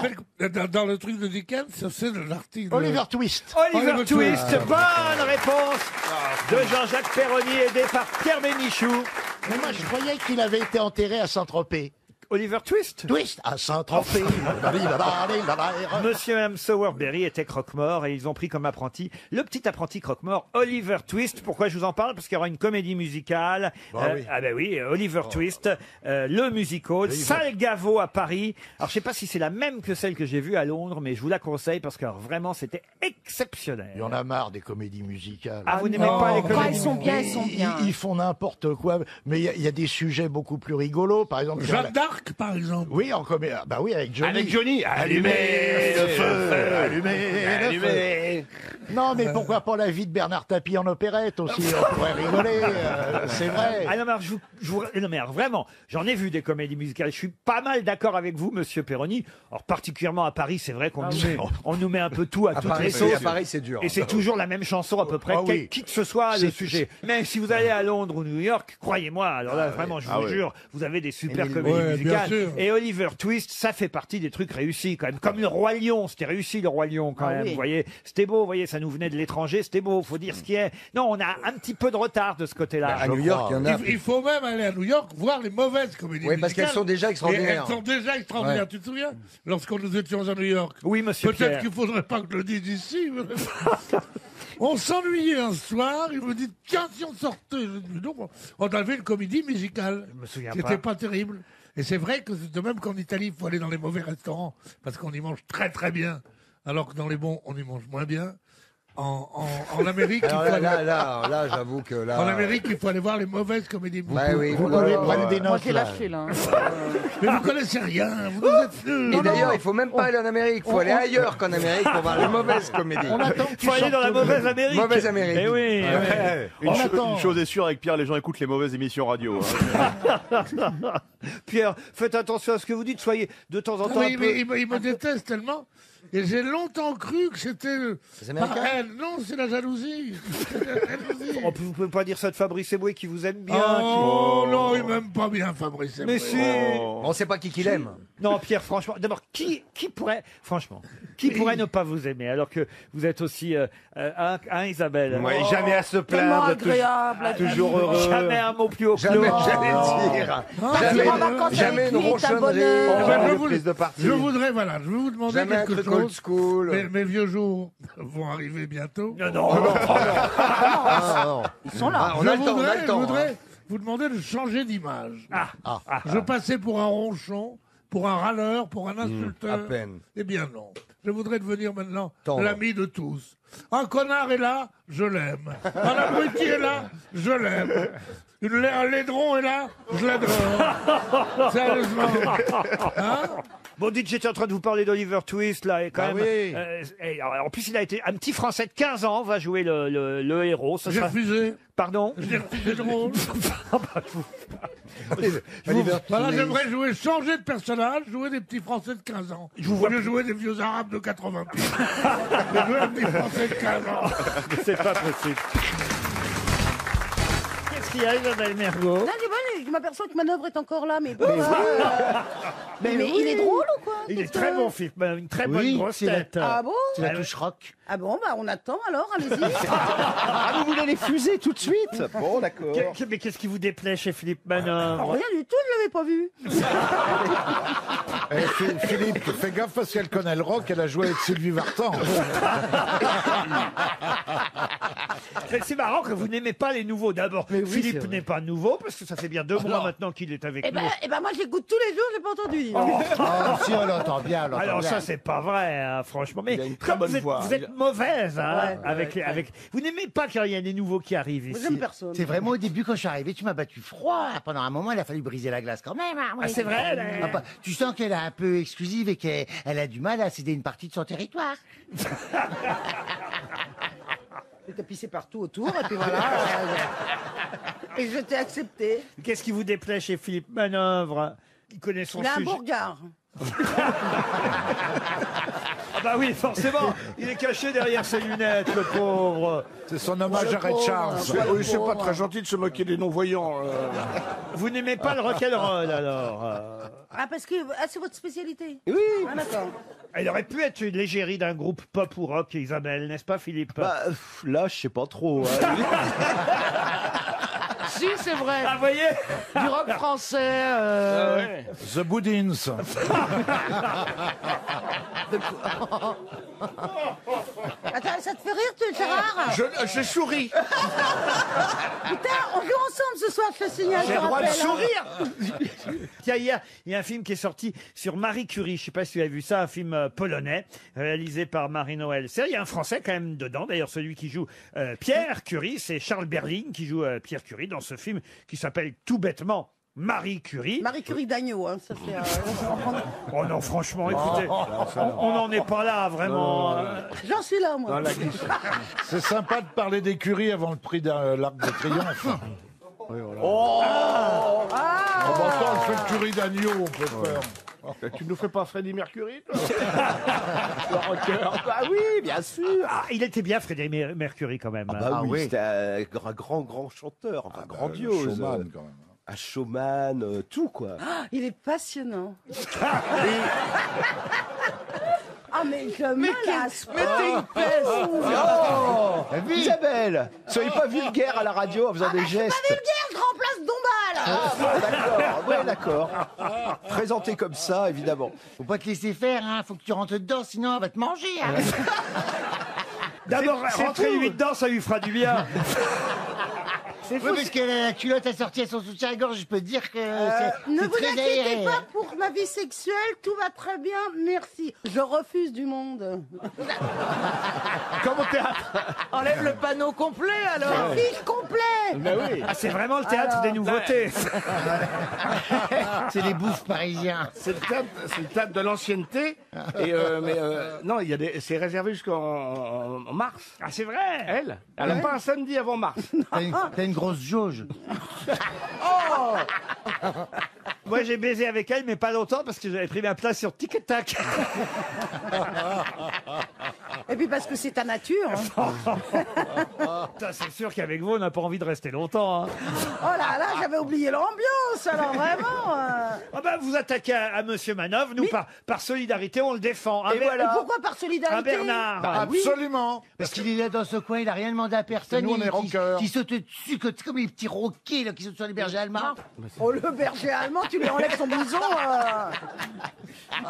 Dans le truc de Dickens, c'est l'article. Oliver Twist. Oliver Twist. Bonne réponse de Jean-Jacques Perroni, aidé par Pierre Bénichou. Mais moi, je croyais qu'il avait été enterré à Saint-Tropez. Oliver Twist. Twist à Saint-Tropez. Monsieur et Mme Sowerberry étaient croque-morts et ils ont pris comme apprenti le petit apprenti croque-mort Oliver Twist. Pourquoi je vous en parle? Parce qu'il y aura une comédie musicale. Oui. Ah ben oui, Oliver Twist, le musical, Salle Gaveau à Paris. Alors je sais pas si c'est la même que celle que j'ai vue à Londres, mais je vous la conseille parce que alors, vraiment c'était exceptionnel. Il y en a marre des comédies musicales. Ah, vous n'aimez pas les comédies Elles sont bien, elles sont bien. Ils font n'importe quoi, mais il y a des sujets beaucoup plus rigolos. Par exemple, Jeanne d'Arc, par exemple. oui, en comédie. Bah oui, avec Johnny. Avec Johnny, allumez le feu, allumez le feu. Non, mais pourquoi pas la vie de Bernard Tapie en opérette aussi? On pourrait rigoler, c'est vrai. Ah non, mais alors, non, mais alors, vraiment, j'en ai vu des comédies musicales. Je suis pas mal d'accord avec vous, Monsieur Perroni. Alors, particulièrement à Paris, c'est vrai qu'on on nous met un peu tout à toutes les sauces. À Paris, c'est dur. Et c'est toujours la même chanson à peu près, qui que ce soit le sujet. Mais si vous allez à Londres ou New York, croyez-moi, alors là, vraiment, je vous jure, vous avez des super comédies musicales. Et Oliver Twist, ça fait partie des trucs réussis quand même. Comme le Roi Lion, c'était réussi le Roi Lion quand même. Vous voyez, c'était beau, vous voyez, ça nous venait de l'étranger, c'était beau, faut dire ce qui est. Non, on a un petit peu de retard de ce côté-là. À New York, il y en a. Il faut même aller à New York voir les mauvaises comédies musicales. Oui, parce qu'elles sont déjà extraordinaires. Elles sont déjà extraordinaires. Tu te souviens? Lorsqu'on nous étions à New York. Oui, monsieur Pierre. Peut-être qu'il faudrait pas que je le dise ici. On s'ennuyait un soir, il me dit, tiens, si on sortait. Donc, on avait une comédie musicale. Je me souviens qui n'était pas terrible. Et c'est vrai que c'est de même qu'en Italie, il faut aller dans les mauvais restaurants, parce qu'on y mange très très bien, alors que dans les bons, on y mange moins bien. En Amérique, là, j'avoue que là. En Amérique, il faut aller voir les mauvaises comédies musicales. Bah oui, Moi, j'ai lâché, là. Mais vous connaissez rien, vous êtes nuls. Et d'ailleurs, il faut même pas aller en Amérique, il faut aller ailleurs qu'en Amérique pour voir les mauvaises comédies. Il faut aller dans la mauvaise Amérique. Mauvaise Amérique. Eh oui. Une chose est sûre, avec Pierre, les gens écoutent les mauvaises émissions radio. Pierre, faites attention à ce que vous dites, soyez de temps en temps un peu... Il me déteste tellement. Et j'ai longtemps cru que c'était... par elle. Non, c'est la jalousie. Oh, vous pouvez pas dire ça de Fabrice Eboué qui vous aime bien. Oh non, il m'aime pas bien, Fabrice Eboué. Mais si. On sait pas qui l'aime. Non, Pierre, franchement, d'abord, qui pourrait, franchement, pourrait ne pas vous aimer alors que vous êtes aussi, Isabelle. Ouais, jamais à se Tellement plaindre, agréable. toujours heureux. Jamais un mot plus haut que Jamais, l'autre. j'allais dire. Jamais une ronchonnerie. Je voudrais, voilà, je vais vous demander Jamais un quelque truc chose. old school. Mes vieux jours vont arriver bientôt. Non. Ils sont là. On a le temps, on a le temps. Je voudrais vous demander de changer d'image. Ah. Je passais pour un ronchon, pour un râleur, pour un insulteur. à peine. Eh bien non. Je voudrais devenir maintenant Tendre. l'ami de tous. Un connard est là, je l'aime. Un abruti est là, je l'aime. Un laidron est là, je l'adore. Sérieusement. Hein? Bon, dites, j'étais en train de vous parler d'Oliver Twist, là, et quand même. oui. En plus, il a été un petit Français de 15 ans, va jouer le héros. Ce J'ai sera- refusé. Pardon J'ai refusé le rôle. Voilà, j'aimerais changer de personnage, jouer des petits Français de 15 ans. Je vous vois Au lieu de jouer des vieux Arabes de 80 pieds. Je jouer un petit Français de 15 ans. C'est pas possible. Qu'est-ce qu'il y a, Isabelle Mergo? Non, je m'aperçois que Manœuvre est encore là, mais bon. Mais il est drôle ou quoi? Il est très bon film, une très bonne grosse tête. Ah bon? C'est la touche rock. Ah bon, bah on attend alors, allez-y. Ah, vous voulez les fusées tout de suite? Bon, d'accord. Mais qu'est-ce qui vous déplaît chez Philippe Manœuvre? Rien du tout, je l'avais pas vu. Philippe, fais gaffe parce qu'elle connaît le rock, elle a joué avec Sylvie Vartan. Mais c'est marrant que vous n'aimez pas les nouveaux. D'abord, Mais oui, Philippe c'est vrai. n'est pas nouveau parce que ça fait bien 2 mois maintenant qu'il est avec nous. Eh ben moi j'écoute tous les jours, j'ai pas entendu dire. aussi. Oh, si, on l'entend bien, on l'entend alors bien. ça, c'est pas vrai, hein, franchement. Mais une très comme bonne vous êtes, voix. vous êtes mauvaise, hein, Ouais. avec. Vous n'aimez pas quand il y a des nouveaux qui arrivent ici. J'aime personne. C'est vraiment au début, quand je suis arrivé, tu m'as battu froid. Pendant un moment, il a fallu briser la glace quand même. Hein, oui. Ah, c'est vrai, là. Ah, bah, tu sens qu'elle est un peu exclusive et qu'elle a du mal à céder une partie de son territoire. T'as pissé partout autour, et puis voilà. Et je t'ai accepté. Qu'est-ce qui vous déplaît chez Philippe Manœuvre? Il connaît son Il a un sujet. beau regard. Ah bah oui, forcément. Il est caché derrière ses lunettes, le pauvre. C'est son hommage à Ray Charles. Oui, c'est pas très gentil de se moquer des non-voyants. Vous n'aimez pas le rock'n'roll, alors Ah, parce que c'est votre spécialité. Oui. Ah, d'accord. Elle aurait pu être une l'égérie d'un groupe pop ou rock, Isabelle, n'est-ce pas, Philippe? Bah, là, je sais pas trop. Si, c'est vrai. Ah, vous voyez? Du rock français. The Boudins. Attends, ça te fait rire, tu Gérard? Je souris. Putain, on joue ensemble ce soir, je te signale. J'ai je le droit de rappelle, hein. sourire. Tiens, il y a un film qui est sorti sur Marie Curie. Je sais pas si vous avez vu ça, un film polonais réalisé par Marie-Noël Serre. Il y a un Français quand même dedans. D'ailleurs, celui qui joue Pierre Curie, c'est Charles Berling qui joue Pierre Curie dans ce film qui s'appelle tout bêtement Marie Curie. Marie Curie d'agneau, hein, ça fait. Oh non, franchement, écoutez, on n'en est pas là, vraiment. J'en suis là, moi. C'est sympa de parler d'écurie avant le prix de l'Arc de Triomphe. Oh Ah bah attends, on fait le curry d'agneau, on peut faire. Tu nous fais pas Freddie Mercury, toi? Ah oui, bien sûr. Ah, il était bien, Frédéric Mercury, quand même. Bah oui, c'était un grand chanteur, enfin grandiose. Showman, quand même. Un showman, tout quoi. Ah, il est passionnant. Ah, mais je me lasse pas. Mettez une pèse. Oh, Isabelle, soyez pas vulgaire à la radio en faisant des Je suis gestes. pas vulgaire, je remplace Dombal. Ah, bon, d'accord, ouais, d'accord. Présenté comme ça, évidemment. Faut pas te laisser faire, hein. Faut que tu rentres dedans, sinon elle va te manger. Hein. D'abord, rentrer lui dedans, ça lui fera du bien. C'est fou, parce que la culotte a sorti à son soutien-gorge, je peux te dire que Ne c'est vous très inquiétez aéré. pas pour ma vie sexuelle, tout va très bien, merci. Je refuse du monde. Comme au théâtre. Enlève le panneau complet, alors. J'affiche complet. Ben oui. Ah, c'est vraiment le théâtre Alors, des nouveautés. C'est les bouffes parisiens. C'est le théâtre de l'ancienneté. Et non, c'est réservé jusqu'en mars. Ah, c'est vrai. Elle n'a pas un samedi avant mars. T'as une grosse jauge. Oh. Moi, j'ai baisé avec elle, mais pas longtemps, parce que j'avais pris ma place sur Tic Tac. Et puis parce que c'est ta nature. Hein. Putain, c'est sûr qu'avec vous, on n'a pas envie de rester longtemps. Hein. Oh là là, j'avais oublié l'ambiance, alors vraiment. Ah bah, vous attaquez à Monsieur Manœuvre, nous, par solidarité, on le défend. Et pourquoi par solidarité? Un Bernard. Bah, Absolument. Parce qu'il est là dans ce coin, il a rien demandé à personne. Nous, on est rockers. Qui saute dessus, comme les petits roquets là, qui sautent sur les bergers allemands. Oh, le berger allemand, tu lui enlèves son blouson.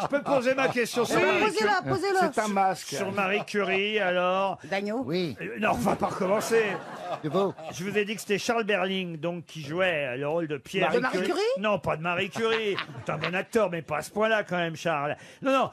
Je peux poser ma question sur Marie Curie. Posez-la. C'est un masque. Sur Marie Curie, alors. D'agneau. Oui. Non, on va pas recommencer. C'est beau. Je vous ai dit que c'était Charles Berling, donc, qui jouait le rôle de Pierre. De Marie Curie? Non, pas de Marie Curie. C'est un bon acteur, mais pas à ce point-là, quand même, Charles. Non,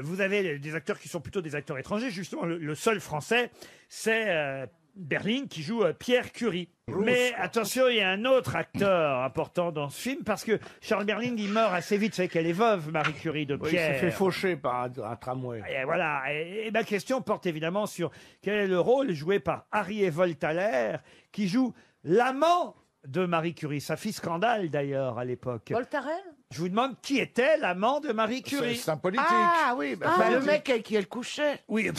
vous avez des acteurs qui sont plutôt des acteurs étrangers. Justement, le seul français, c'est Berling qui joue Pierre Curie. Mais attention, il y a un autre acteur important dans ce film, parce que Charles Berling, il meurt assez vite. Vous savez qu'elle est veuve, Marie Curie, de Oui, il Pierre. s'est fait faucher par un tramway. Et voilà. Et ma question porte évidemment sur quel est le rôle joué par Harry Voltaler, qui joue l'amant de Marie Curie. Ça fit scandale d'ailleurs à l'époque. Voltarel? Je vous demande qui était l'amant de Marie Curie. C'est un politique. Ah oui, le mec avec qui elle couchait. Oui.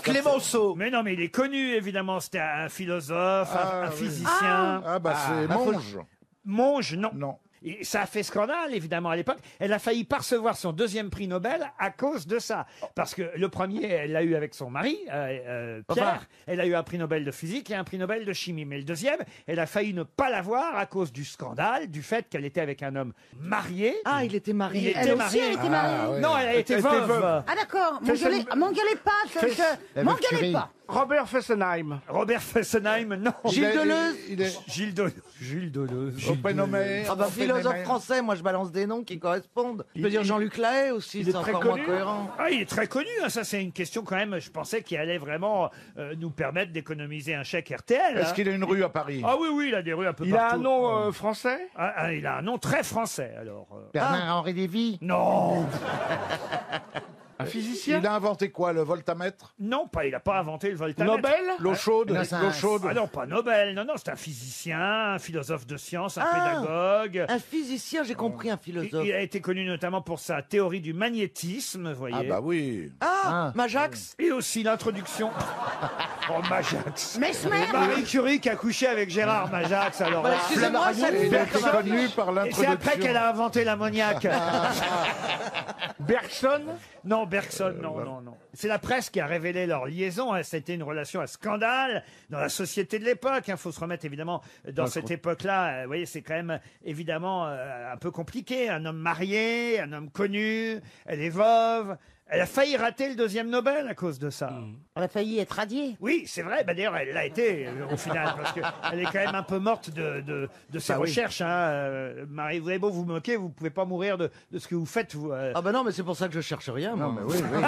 Clémenceau. Mais non, mais il est connu évidemment. C'était un philosophe, un physicien. Ah bah c'est Monge. Monge, non. Non. Et ça a fait scandale, évidemment, à l'époque. Elle a failli pas recevoir son deuxième prix Nobel à cause de ça. Parce que le premier, elle l'a eu avec son mari, Pierre. Elle a eu un prix Nobel de physique et un prix Nobel de chimie. Mais le deuxième, elle a failli ne pas l'avoir à cause du scandale, du fait qu'elle était avec un homme marié. Ah, il était marié. Il était Elle aussi, marié. elle était mariée. Non, elle a été veuve. Ah d'accord, m'engueulez pas, m'engueulez pas. Robert Fessenheim. Robert Fessenheim, non. Gilles Deleuze. Gilles Deleuze. Ah bah, philosophe français, moi je balance des noms qui correspondent. Je peux dire Jean-Luc Lahaye aussi, c'est encore moins cohérent. Ah, il est très connu, hein. Ça c'est une question quand même, je pensais qu'il allait vraiment nous permettre d'économiser un chèque RTL. Est-ce hein. qu'il a une rue à Paris? Ah oui, oui, il a des rues un peu Il a partout. un nom français? Il a un nom très français, alors. Bernard-Henri Lévy? Non. Un physicien? Il a inventé quoi, le voltamètre? Non, il n'a pas inventé le voltamètre. Nobel? L'eau chaude? L'eau chaude? Ah non, pas Nobel. Non, c'est un physicien, un philosophe de science, un pédagogue. Un physicien, j'ai compris, un philosophe. Il a été connu notamment pour sa théorie du magnétisme, vous voyez. Ah bah oui. Majax? Et aussi l'introduction. Oh, Majax. Mesmer. Et Marie Curie qui a couché avec Gérard Majax. Alors, Bah, excusez-moi, ça Il a été connu par et c'est après qu'elle l'introduction. a inventé l'ammoniac. Bergson? Non, Bergson, non. C'est la presse qui a révélé leur liaison. Hein. C'était une relation à scandale dans la société de l'époque. Il faut se remettre évidemment dans cette époque-là. Vous voyez, c'est quand même évidemment un peu compliqué. Un homme marié, un homme connu, elle est veuve. Elle a failli rater le 2e Nobel à cause de ça. Elle a failli être radiée. Oui, c'est vrai. Bah, d'ailleurs, elle l'a été au final, parce qu'elle est quand même un peu morte de ses Bah oui. recherches. Hein. Marie, vous avez beau vous moquer, vous pouvez pas mourir de ce que vous faites. Vous, Ah bah non, mais c'est pour ça que je cherche rien, moi. Non, mais oui, oui.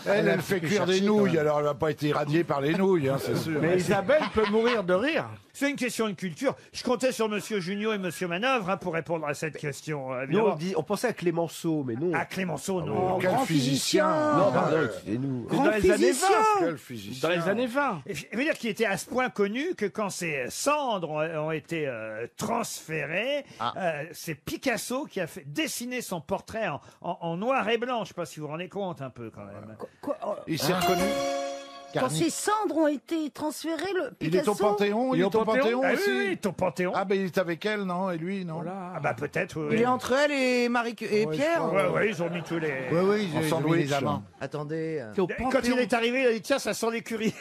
Elle fait cuire des nouilles, alors elle va pas être irradiée par les nouilles, hein, c'est sûr. Mais Isabelle peut mourir de rire. C'est une question de culture. Je comptais sur Monsieur Junio et Monsieur Manœuvre hein, pour répondre à cette question. Nous, évidemment. on pensait à Clémenceau, mais non. À Clémenceau, non. Quel physicien! Non, pardon, excusez-nous. Dans les années 20. Quel physicien! Dans les années 20. Et je veux dire qu'il était à ce point connu que quand ces cendres ont été transférées, c'est Picasso qui a fait dessiner son portrait en noir et blanc. Je ne sais pas si vous vous rendez compte un peu quand même. Il s'est reconnu. Quand ces cendres ont été transférées, le Il est au Picasso... Panthéon, il est au Panthéon Ah oui, aussi. oui, il est au Panthéon. Ah ben il est avec elle, non? Et lui, non? Ah bah peut-être, oui. Il est entre elle et et Pierre. Ouais, ils ont mis tous les... Oui, oui, En ils ont mis sandwich. les amants. Attendez. Quand il est arrivé, il a dit tiens, ça sent l'écurie.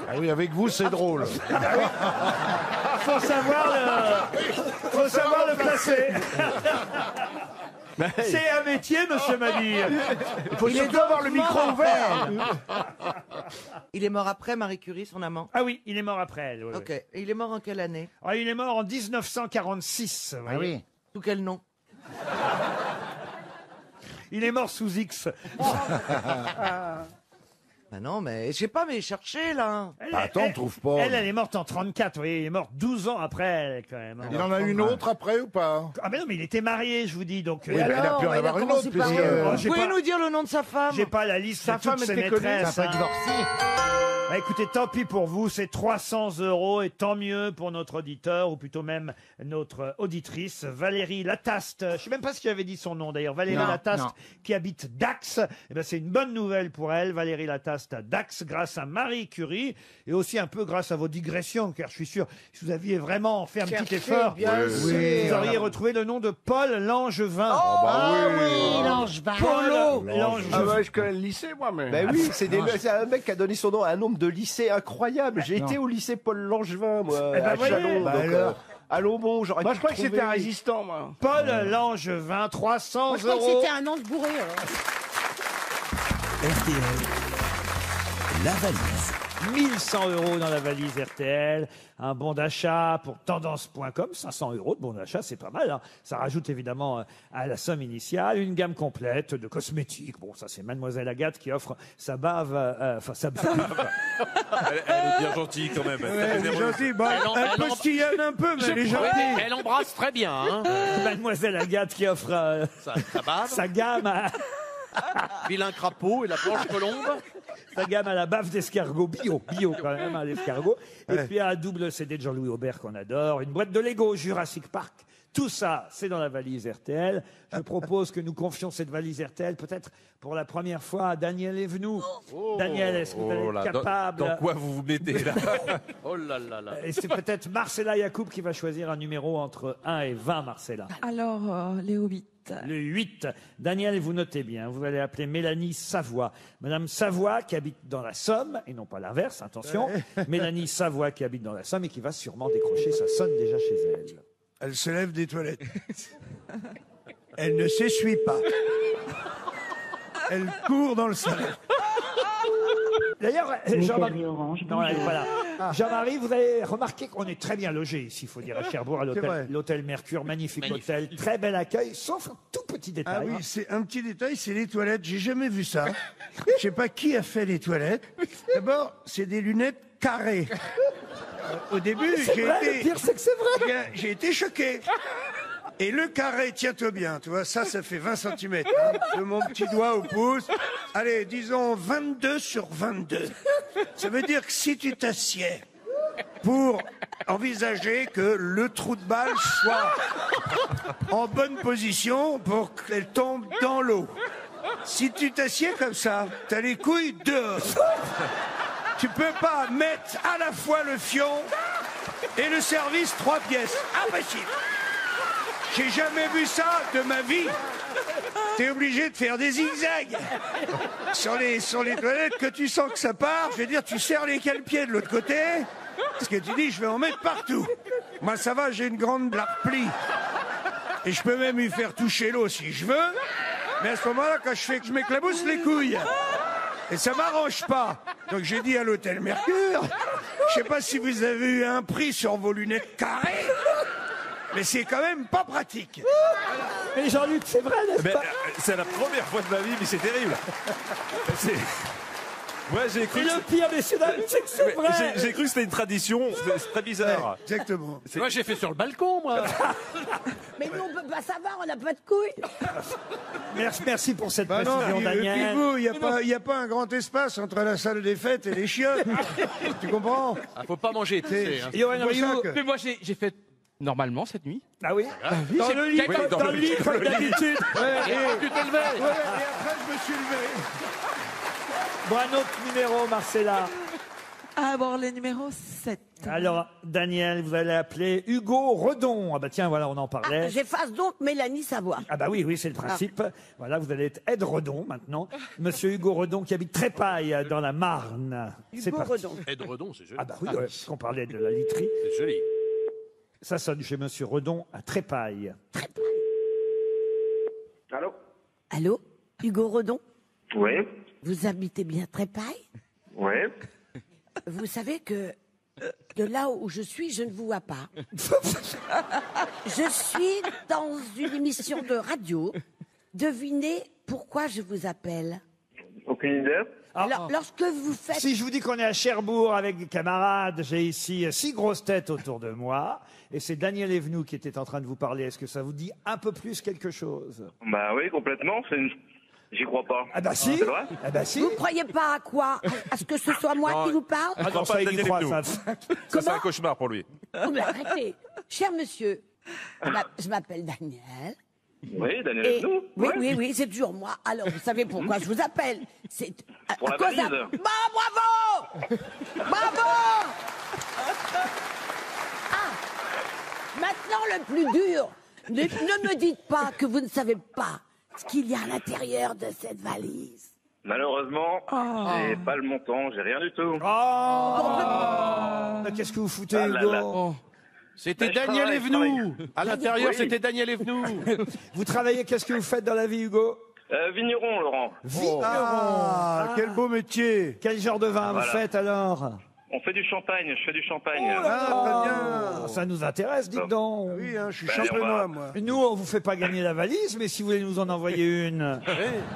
Ah oui, avec vous, c'est drôle. Faut savoir le placer. C'est un métier, monsieur Mabille. Il faut surtout avoir le micro ouvert. Il est mort après Marie Curie, son amant. Ah oui, il est mort après elle. Ok. Et il est mort en quelle année? Ah, il est mort en 1946. vous Ah voyez. oui. Sous quel nom? Il est mort sous X. Bah non, mais je sais pas, mais cherchez là. Bah, attends, on trouve pas. Elle est morte en 34. Vous voyez, il est mort 12 ans après elle, quand même. Il en a une autre après ou pas? Ah mais non, mais il était marié, je vous dis. Donc, Oui, il a pu en avoir une autre, puisque... Vous pouvez nous dire le nom de sa femme? J'ai pas la liste Sa de toutes femme ses était connue, maîtresses. Ça n'a pas hein. divorcé. Bah, écoutez, tant pis pour vous, c'est 300 € et tant mieux pour notre auditeur, ou plutôt même notre auditrice, Valérie Lataste. Je sais même pas si j'avais dit son nom d'ailleurs. Valérie Non, Lataste, non. qui habite Dax. Eh ben, c'est une bonne nouvelle pour elle, Valérie Lataste à Dax, grâce à Marie Curie, et aussi un peu grâce à vos digressions, car je suis sûr, si vous aviez vraiment fait un petit effort, vous auriez retrouvé le nom de Paul Langevin. Oui, Langevin. Polo Langevin. Ah ouais, je connais le lycée, moi, mais... Ben oui, c'est un mec qui a donné son nom à un nombre de lycées incroyable. J'ai été au lycée Paul Langevin, moi, Eh ben, à voyez. Chalon. Bah donc, alors. à Lomont, j'aurais Moi, pu je crois que c'était un trouver. résistant, moi. Paul Langevin, 300 Moi, je crois que €. c'était un ange bourré. RTL, la valise. 1100 € dans la valise RTL, un bon d'achat pour tendance.com, 500 € de bon d'achat, c'est pas mal. Hein. Ça rajoute évidemment à la somme initiale une gamme complète de cosmétiques. Bon, ça c'est Mademoiselle Agathe qui offre sa bave, enfin sa bave. Elle est bien gentille quand même. Elle est gentille, bon, elle postillonne un peu, mais elle est gentille. Elle embrasse très bien. Hein. Mademoiselle Agathe qui offre sa gamme à... Vilain crapaud et la blanche colombe. Sa gamme à la bave d'escargot, bio quand même, à l'escargot. Et puis un double CD de Jean-Louis Aubert qu'on adore, une boîte de Lego Jurassic Park. Tout ça, c'est dans la valise RTL. Je propose que nous confions cette valise RTL, peut-être pour la première fois, à Daniel Evenou. Daniel, est-ce que vous allez être capable... Dans quoi vous vous mettez là? Oh là là là. Et c'est peut-être Marcella Yacoub qui va choisir un numéro entre 1 et 20, Marcella. Alors, les 8. Le 8. Daniel, vous notez bien, vous allez appeler Mélanie Savoie. Madame Savoie qui habite dans la Somme, et non pas l'inverse, attention. Mélanie Savoie qui habite dans la Somme et qui va sûrement décrocher, ça sonne déjà chez elle. Elle se lève des toilettes. Elle ne s'essuie pas. Elle court dans le salon. D'ailleurs, Jean-Marie, Messagerie Orange, non, bonjour. voilà. Jean-Marie, vous avez remarqué qu'on est très bien logé ici, il faut dire, à Cherbourg, à C'est vrai. l'hôtel Mercure, magnifique hôtel, très bel accueil, sauf un tout petit détail. Ah oui, c'est un petit détail, c'est les toilettes. J'ai jamais vu ça. Je sais pas qui a fait les toilettes. D'abord, c'est des lunettes carrées. Au début, C'est vrai, le pire, c'est que c'est vrai. J'ai été choqué. Et le carré, tiens-toi bien, tu vois, ça fait 20 cm. De mon petit doigt au pouce. Allez, disons 22 sur 22. Ça veut dire que si tu t'assieds pour envisager que le trou de balle soit en bonne position pour qu'elle tombe dans l'eau. Si tu t'assieds comme ça, t'as les couilles dehors. Tu peux pas mettre à la fois le fion et le service 3 pièces. Impossible. J'ai jamais vu ça de ma vie. T'es obligé de faire des zigzags sur les toilettes, que tu sens que ça part. Je veux dire, tu serres les cale-pieds de l'autre côté, parce que tu dis, je vais en mettre partout. Moi, ça va, j'ai une grande plie. Et je peux même lui faire toucher l'eau si je veux. Mais à ce moment-là, quand je fais que je m'éclabousse les couilles, et ça m'arrange pas. Donc j'ai dit à l'hôtel Mercure, je sais pas si vous avez eu un prix sur vos lunettes carrées, mais c'est quand même pas pratique. Mais Jean-Luc, c'est vrai, n'est-ce pas? C'est la première fois de ma vie, mais c'est terrible. Ouais, j'ai cru. Et le pire, messieurs, dames, c'est que c'est vrai. J'ai cru que c'était une tradition. C'est très bizarre. Exactement. Moi, j'ai fait sur le balcon, moi. Mais nous, on peut pas savoir, on n'a pas de couilles. Merci pour cette Bah non, précision, puis, Daniel. vous, il n'y a pas un grand espace entre la salle des fêtes et les chiottes. Tu comprends? Faut pas manger. tu sais, hein. Johan pour Rioux, ça que- Mais moi, j'ai fait normalement cette nuit. Ah oui? Oui, Dans j'ai- le lit, Oui, comme- dans dans le le lit, lit. comme d'habitude. Tu t'es levé. Ouais, et après, je me suis levé. Bon, un autre numéro, Marcella. Ah bon, le numéro 7. Alors, Daniel, vous allez appeler Hugo Redon. Ah bah tiens, voilà, on en parlait. J'efface donc Mélanie Savoie. Ah bah oui, c'est le principe. Voilà, vous allez être Ed Redon maintenant. Monsieur Hugo Redon qui habite Trépaille dans la Marne. C'est Hugo parti. Redon. Ed Redon, c'est joli. Ah bah oui, parce qu'on parlait de la literie. C'est joli. Ça sonne chez Monsieur Redon à Trépaille. Allô? Allô, Hugo Redon? Oui, Vous habitez bien Trépaille? oui. Vous savez que de là où je suis, je ne vous vois pas. Je suis dans une émission de radio. Devinez pourquoi je vous appelle. Aucune idée. Alors, lorsque vous faites... Si je vous dis qu'on est à Cherbourg avec des camarades, j'ai ici 6 grosses têtes autour de moi. Et c'est Daniel Evenou qui était en train de vous parler. Est-ce que ça vous dit un peu plus quelque chose? Bah oui, complètement. J'y crois pas. Ah bah si. C'est vrai? Ah bah si. Vous croyez pas à quoi? À ce que ce soit moi Non. qui vous parle? Ah non, ça, il y croit, ça. Ça, c'est un cauchemar pour lui. Oh, mais arrêtez. Cher monsieur, je m'appelle Daniel. Oui, Daniel Et- Evenou. oui, Ouais. oui, oui, c'est toujours moi. Alors, vous savez pourquoi je vous appelle? C'est Pour la cause valise. Bah, bravo! Bravo! Ah! Maintenant, le plus dur. Ne me dites pas que vous ne savez pas ce qu'il y a à l'intérieur de cette valise. Malheureusement, j'ai pas le montant, j'ai rien du tout. Oh, qu'est-ce que vous foutez, Ah là Hugo là. C'était Bah, je Daniel travaille, Evenou. À l'intérieur, Oui. c'était Daniel Evenou. Vous travaillez, qu'est-ce que vous faites dans la vie, Hugo? Vigneron, Laurent. Vigneron. Ah, quel beau métier. Quel genre de vin Voilà. vous faites alors? On fait du champagne, je fais du champagne. Ah, très bien. Ça nous intéresse, dites donc. Oui, hein, je suis Ben, champenois, on va- moi. Nous, on vous fait pas gagner la valise, mais si vous voulez nous en envoyer une.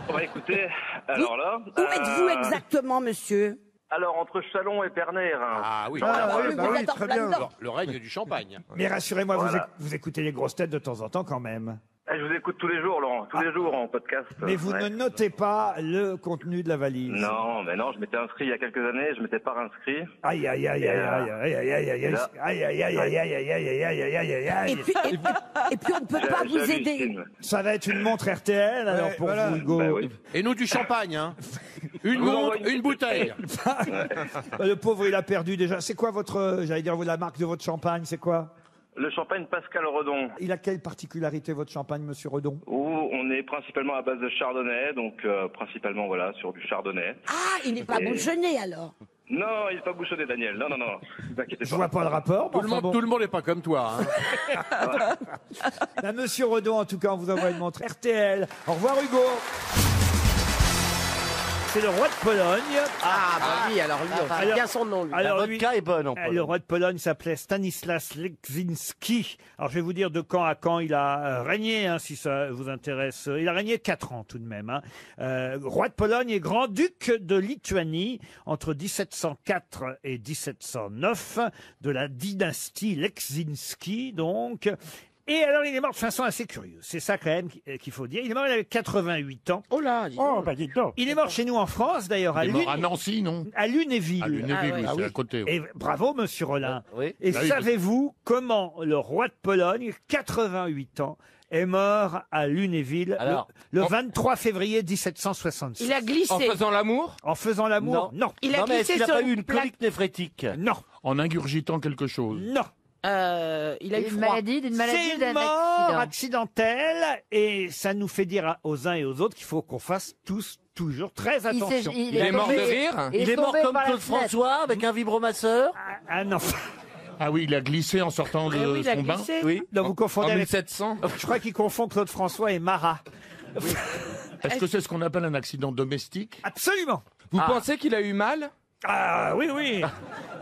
Bon, bah écoutez, alors là... Où êtes-vous exactement, monsieur? Alors, entre Chalon et Pernay. Ah oui. Ah, oui, oui, bah vous oui, êtes en très plein bien. dedans. Le règne du champagne. Mais rassurez-moi, Voilà. vous écoutez les grosses têtes de temps en temps quand même. Je vous écoute tous les jours, Laurent, tous les jours en podcast. Mais vous Ouais. ne notez pas le contenu de la valise. Non, mais non, je m'étais inscrit il y a quelques années, je m'étais pas inscrit. Aïe, aïe, aïe, aïe, aïe, aïe, aïe, aïe, aïe, Et là- aïe, aïe, aïe, aïe, aïe, aïe, aïe, aïe, aïe, aïe, aïe, aïe. Et puis, on ne peut pas vous aider. Ça va être une montre RTL, alors, pour voilà. vous, Hugo. Bah oui. Et nous du champagne, hein. Une Vous montre, envoyez une bouteille. Le pauvre, il a perdu déjà. C'est quoi votre, j'allais dire, la marque de votre champagne, c'est quoi? Le champagne Pascal Redon, Il a quelle particularité, votre champagne, monsieur Redon? où on est principalement à base de chardonnay, donc principalement voilà sur du chardonnay. Ah, il n'est pas Et- bouchonné, alors. Non, il n'est pas bouchonné, Daniel. Non, non, non. Vous inquiétez Je vois pas le rapport. Tout le monde, tout le monde n'est pas comme toi. Hein. Monsieur Redon, en tout cas, on vous envoie une montre RTL. Au revoir, Hugo. c'est le roi de Pologne. Ah, bah oui, alors lui, on sait bien son nom. Lui. Alors, La lui, vodka est bonne en le Pologne. roi de Pologne s'appelait Stanislas Leczinski. Alors, je vais vous dire de quand à quand il a régné, hein, si ça vous intéresse. Il a régné 4 ans tout de même. Hein. Roi de Pologne et grand-duc de Lituanie entre 1704 et 1709 de la dynastie Leczinski, donc. Et alors, il est mort de façon assez curieuse. C'est ça, quand même, qu'il faut dire. Il est mort, il avait 88 ans. Oh là, dites donc. Il est mort chez nous en France, d'ailleurs, Il est mort à Nancy, non à Lunéville. À Lunéville, oui, Ah c'est à côté. oui. Et bravo, monsieur Rollin. Oui. Et Ah oui, savez-vous comment le roi de Pologne, 88 ans, est mort à Lunéville Alors, le 23 février 1766 Il a glissé. En faisant l'amour? En faisant l'amour? Non. Il a Non, mais est-ce glissé qu'il n'a sur pas eu une une plaque. colique néphrétique? Non. En ingurgitant quelque chose. Non. Il a eu Une froid. maladie, d'une maladie C'est ou une d'un mort accident. accidentelle et ça nous fait dire aux uns et aux autres qu'il faut qu'on fasse tous toujours très attention. Il est mort de rire? Il est mort tombé comme par la Claude fenêtre. François avec un vibromasseur? Ah non. Ah oui, il a glissé en sortant de oui, il a son bain. glissé. Oui. Non, vous confondez En avec... 1700? Je crois qu'il confond Claude François et Marat. Est-ce que c'est ce qu'on appelle un accident domestique? Absolument. Vous pensez qu'il a eu mal? Ah oui, oui.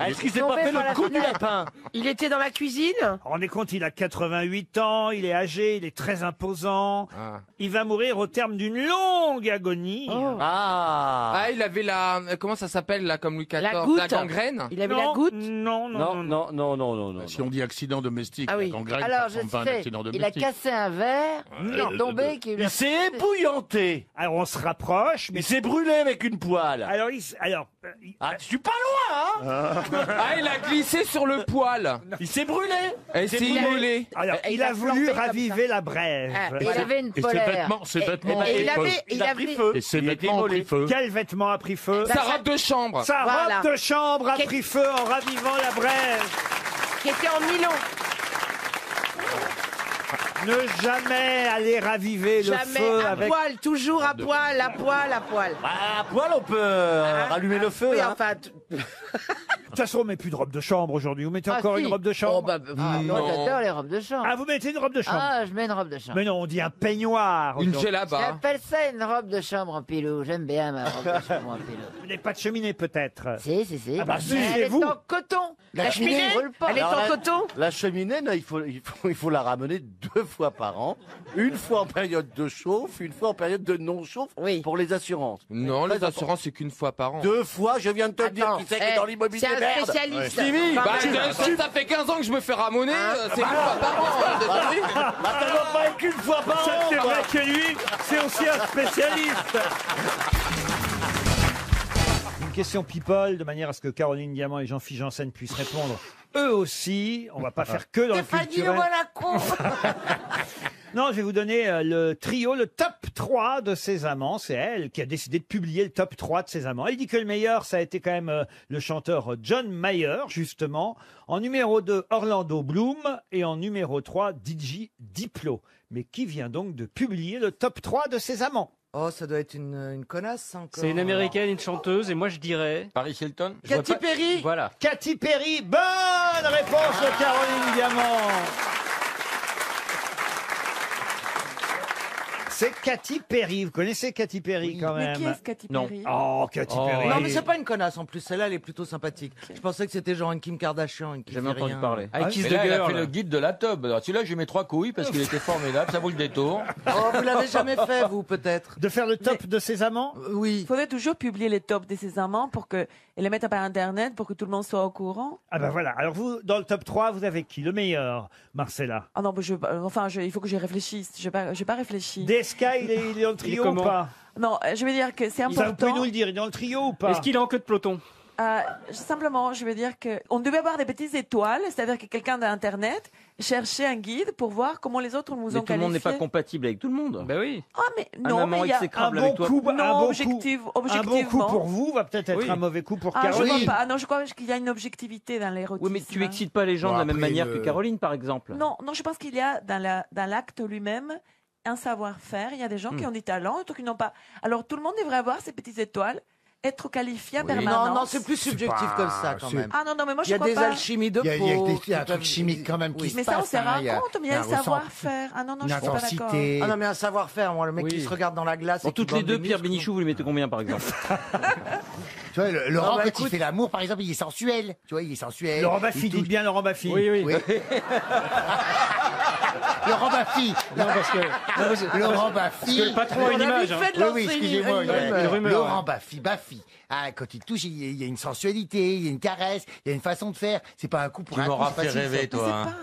Est-ce qu'il s'est tombé pas fait par le la coup du fenêtre. lapin? Il était dans la cuisine. Rendez compte, il a 88 ans, il est âgé, il est très imposant. Ah. Il va mourir au terme d'une longue agonie. Ah, il avait la... Comment ça s'appelle, là, comme Louis XIV? La goutte. La gangrène? Il avait Non, la goutte. Non, non. Si on dit accident domestique, Ah oui. la gangrène, Alors, ça je ressemble pas à un sais, accident il a domestique. cassé un verre, il est tombé, qu'il Il s'est ébouillanté. Alors on se rapproche, mais Il s'est brûlé avec une poêle. alors Ah, je suis pas loin, hein? Ah, il a glissé sur le poêle. Il s'est brûlé. Et c'est immolé. alors, Et il il a a voulu flambé comme raviver la brève. Ah, il avait une Et ses polaire. vêtements, ses vêtements Et il ont pris avait, feu. il avait feu. Et ses Il a été vêtements ont immolé. pris feu. Quel vêtement a pris feu? Sa robe de chambre. Sa Voilà. robe de chambre a Qu'est- pris feu en ravivant la brève. qui était en Milan. Ne jamais aller raviver le Jamais feu à avec... poil, toujours à poil, à poil, à poil. Bah, à poil, on peut rallumer le feu. Oui, hein. enfin, De toute façon, on met plus de robe de chambre aujourd'hui. Vous mettez Ah, encore si. une robe de chambre? oh, bah, Ah, moi, j'adore les robes de chambre. Ah, vous mettez une robe de chambre? Ah, je mets une robe de chambre. Mais non, on dit un peignoir. Une aujourd'hui. djellaba. J'appelle ça une robe de chambre en pilou. J'aime bien ma robe de chambre en pilou. Vous n'avez pas de cheminée, peut-être? Si. Ah bah si, Mais chez elle vous. est en coton. La cheminée, brûle pas. elle est Alors, en coton. La cheminée, là, il faut la ramener 2 fois par an. Une fois en période de chauffe, une fois en période de non-chauffe pour les assurances. Non, les assurances, c'est qu'une fois par an. 2 fois, je viens de te dire qui c'est qui est dans l'immobilier. c'est un merde. spécialiste. Stevie, Bah, ça fait 15 ans que je me fais ramoner, c'est une fois par an. Bah, ça doit pas être qu'une fois par an. C'est quoi. vrai que lui, c'est aussi un spécialiste. Une question people, de manière à ce que Caroline Diamant et Jean-Philippe Janssen puissent répondre eux aussi. On va pas faire que dans le culturel. voilà con. Non, je vais vous donner le trio, le top 3 de ses amants. C'est elle qui a décidé de publier le top 3 de ses amants. Elle dit que le meilleur, ça a été quand même le chanteur John Mayer, justement. En numéro 2, Orlando Bloom. Et en numéro 3, DJ Diplo. Mais qui vient donc de publier le top 3 de ses amants? Oh, ça doit être une connasse encore. C'est une américaine, une chanteuse, et moi je dirais. Paris Hilton. Katy Perry. Voilà. Katy Perry, bonne réponse de Caroline Diamant. C'est Katy Perry. Vous connaissez Katy Perry quand Mais même? qui est-ce Katy Non. Perry? Oh, Katy Perry. Non, mais c'est pas une connasse en plus. Celle-là, elle est plutôt sympathique. Je pensais que c'était genre une Kim Kardashian. J'ai Jamais entendu parler. Avec Kiss Mais the là, elle a Girl. fait le guide de la tub. Alors, celui-là, j'ai mis 3 couilles parce qu'il était formidable. Ça vaut le détour. Oh, vous l'avez jamais fait, vous, peut-être. De faire le top de ses amants? Oui. Il faudrait toujours publier les tops de ses amants pour que et les mettre par Internet pour que tout le monde soit au courant. Ah ben voilà. Alors vous, dans le top 3, vous avez qui? Le meilleur, Marcella? Ah non, il faut que je réfléchisse. Je n'ai pas réfléchi. DSK, il est dans le trio ou comment? pas? Non, je veux dire que c'est Ça, vous pouvez important. nous le dire, il est dans le trio ou pas? Est-ce qu'il est en queue de peloton? Simplement, je veux dire qu'on devait avoir des petites étoiles, c'est-à-dire que quelqu'un d'Internet cherchait un guide pour voir comment les autres nous Mais ont tout le monde n'est pas qualifiés. compatible avec tout le monde. Ben oui. Ah, mais Un non, amant mais il y a exécrable un avec bon toi. coup, Non, un bon objectivement. coup pour vous va peut-être être Oui. un mauvais coup pour Ah, je Caroline. crois pas. Non, je crois qu'il y a une objectivité dans l'érotisme. Oui, mais tu excites pas les gens Bon, de la même après, manière que Caroline, par exemple. Non, je pense qu'il y a dans l'acte lui-même un savoir-faire. Il y a des gens qui ont des talents, d'autres qui n'ont pas. Alors tout le monde devrait avoir ces petites étoiles être qualifié en Oui. permanence. Non, non, c'est plus subjectif pas- comme ça, quand c'est- même. Ah non, non, mais moi Il je y a crois des pas. alchimies de peau. Il y a qui un truc peuvent- chimique quand même qui Oui. se Mais passe. ça, on se rend il y a- compte, mais il y a un un ressenti- savoir-faire. Ah non, non, une je suis pas d'accord. intensité. Ah non, mais un savoir-faire, moi, le mec Oui. qui se regarde dans la glace. Bon, et qui toutes les bande deux, des Pierre muscles. Bénichou, vous lui mettez combien par exemple? Tu vois, Laurent, Ah bah, quand écoute- il fait l'amour, par exemple, il est sensuel. Tu vois, il est sensuel. Laurent Il Baffy, touche- dites bien Laurent Baffy. Oui, oui. Oui. Laurent Baffy. Non, parce que Laurent parce Baffy. que le patron a une On a image. vite hein. fait de Oui, lancer oui, excusez-moi. une rumeur, Laurent ouais. Baffy. Ah, quand il touche, il y a une sensualité, il y a une caresse, il y a une façon de faire. C'est pas un coup pour Tu un coup. m'auras c'est fait facile, rêver, ça. toi. hein.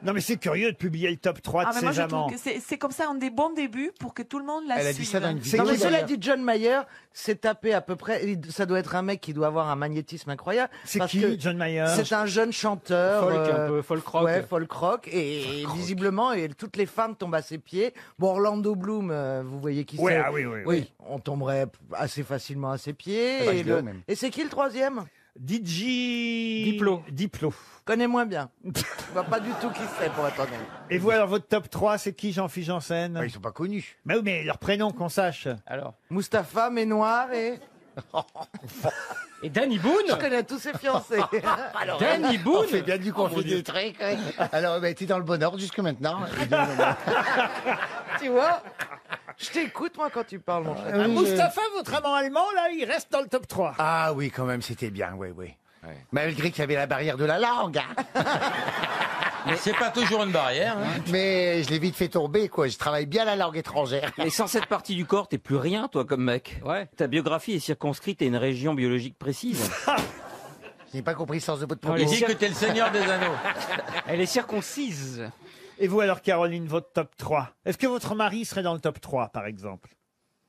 Non, mais c'est curieux de publier le top 3 Ah, de mais moi, ses je trouve amants. que c'est comme ça un des bons débuts pour que tout le monde la Elle a suive. dit ça dans une C'est Non, vidéo. mais cela d'ailleurs. dit, John Mayer s'est tapé à peu près. Ça doit être un mec qui doit avoir un magnétisme incroyable. C'est parce qui, que John Mayer? C'est un jeune chanteur. Folk, un peu folk rock. Ouais, folk rock. Et visiblement, toutes les femmes tombent à ses pieds. Bon, Orlando Bloom, vous voyez qui Ouais, c'est. ah oui. On tomberait assez facilement à ses pieds. Bah, Et, je dirais même. et c'est qui le troisième? Diplo. Connais moins bien. Je vois pas du tout qui c'est, pour être honnête. Et vous, alors, votre top 3, c'est qui, Jean-Philippe Janssen? Ah, ils sont pas connus. Mais oui, mais leur prénom, qu'on sache. Alors. Mustapha, Ménoir et. Et Danny Boone. Je connais tous ses fiancés. Alors, Danny on Boone. fait bien du conflit des trucs. ouais. Alors, t'es dans le bon ordre jusque maintenant. Tu vois? Je t'écoute, moi, quand tu parles, mon frère. Ah, Mustapha, votre amant allemand, là, il reste dans le top 3. Ah oui, quand même, c'était bien, oui. Malgré qu'il y avait la barrière de la langue. hein. Mais c'est pas toujours une barrière. hein. Mais je l'ai vite fait tomber, quoi. Je travaille bien la langue étrangère. Mais sans cette partie du corps, t'es plus rien, toi, comme mec. Ouais. Ta biographie est circonscrite à une région biologique précise. Je n'ai pas compris le sens de votre Non, Il propos. dit que t'es le seigneur des anneaux. Elle est circoncise. Et vous, alors, Caroline, votre top 3? Est-ce que votre mari serait dans le top 3, par exemple?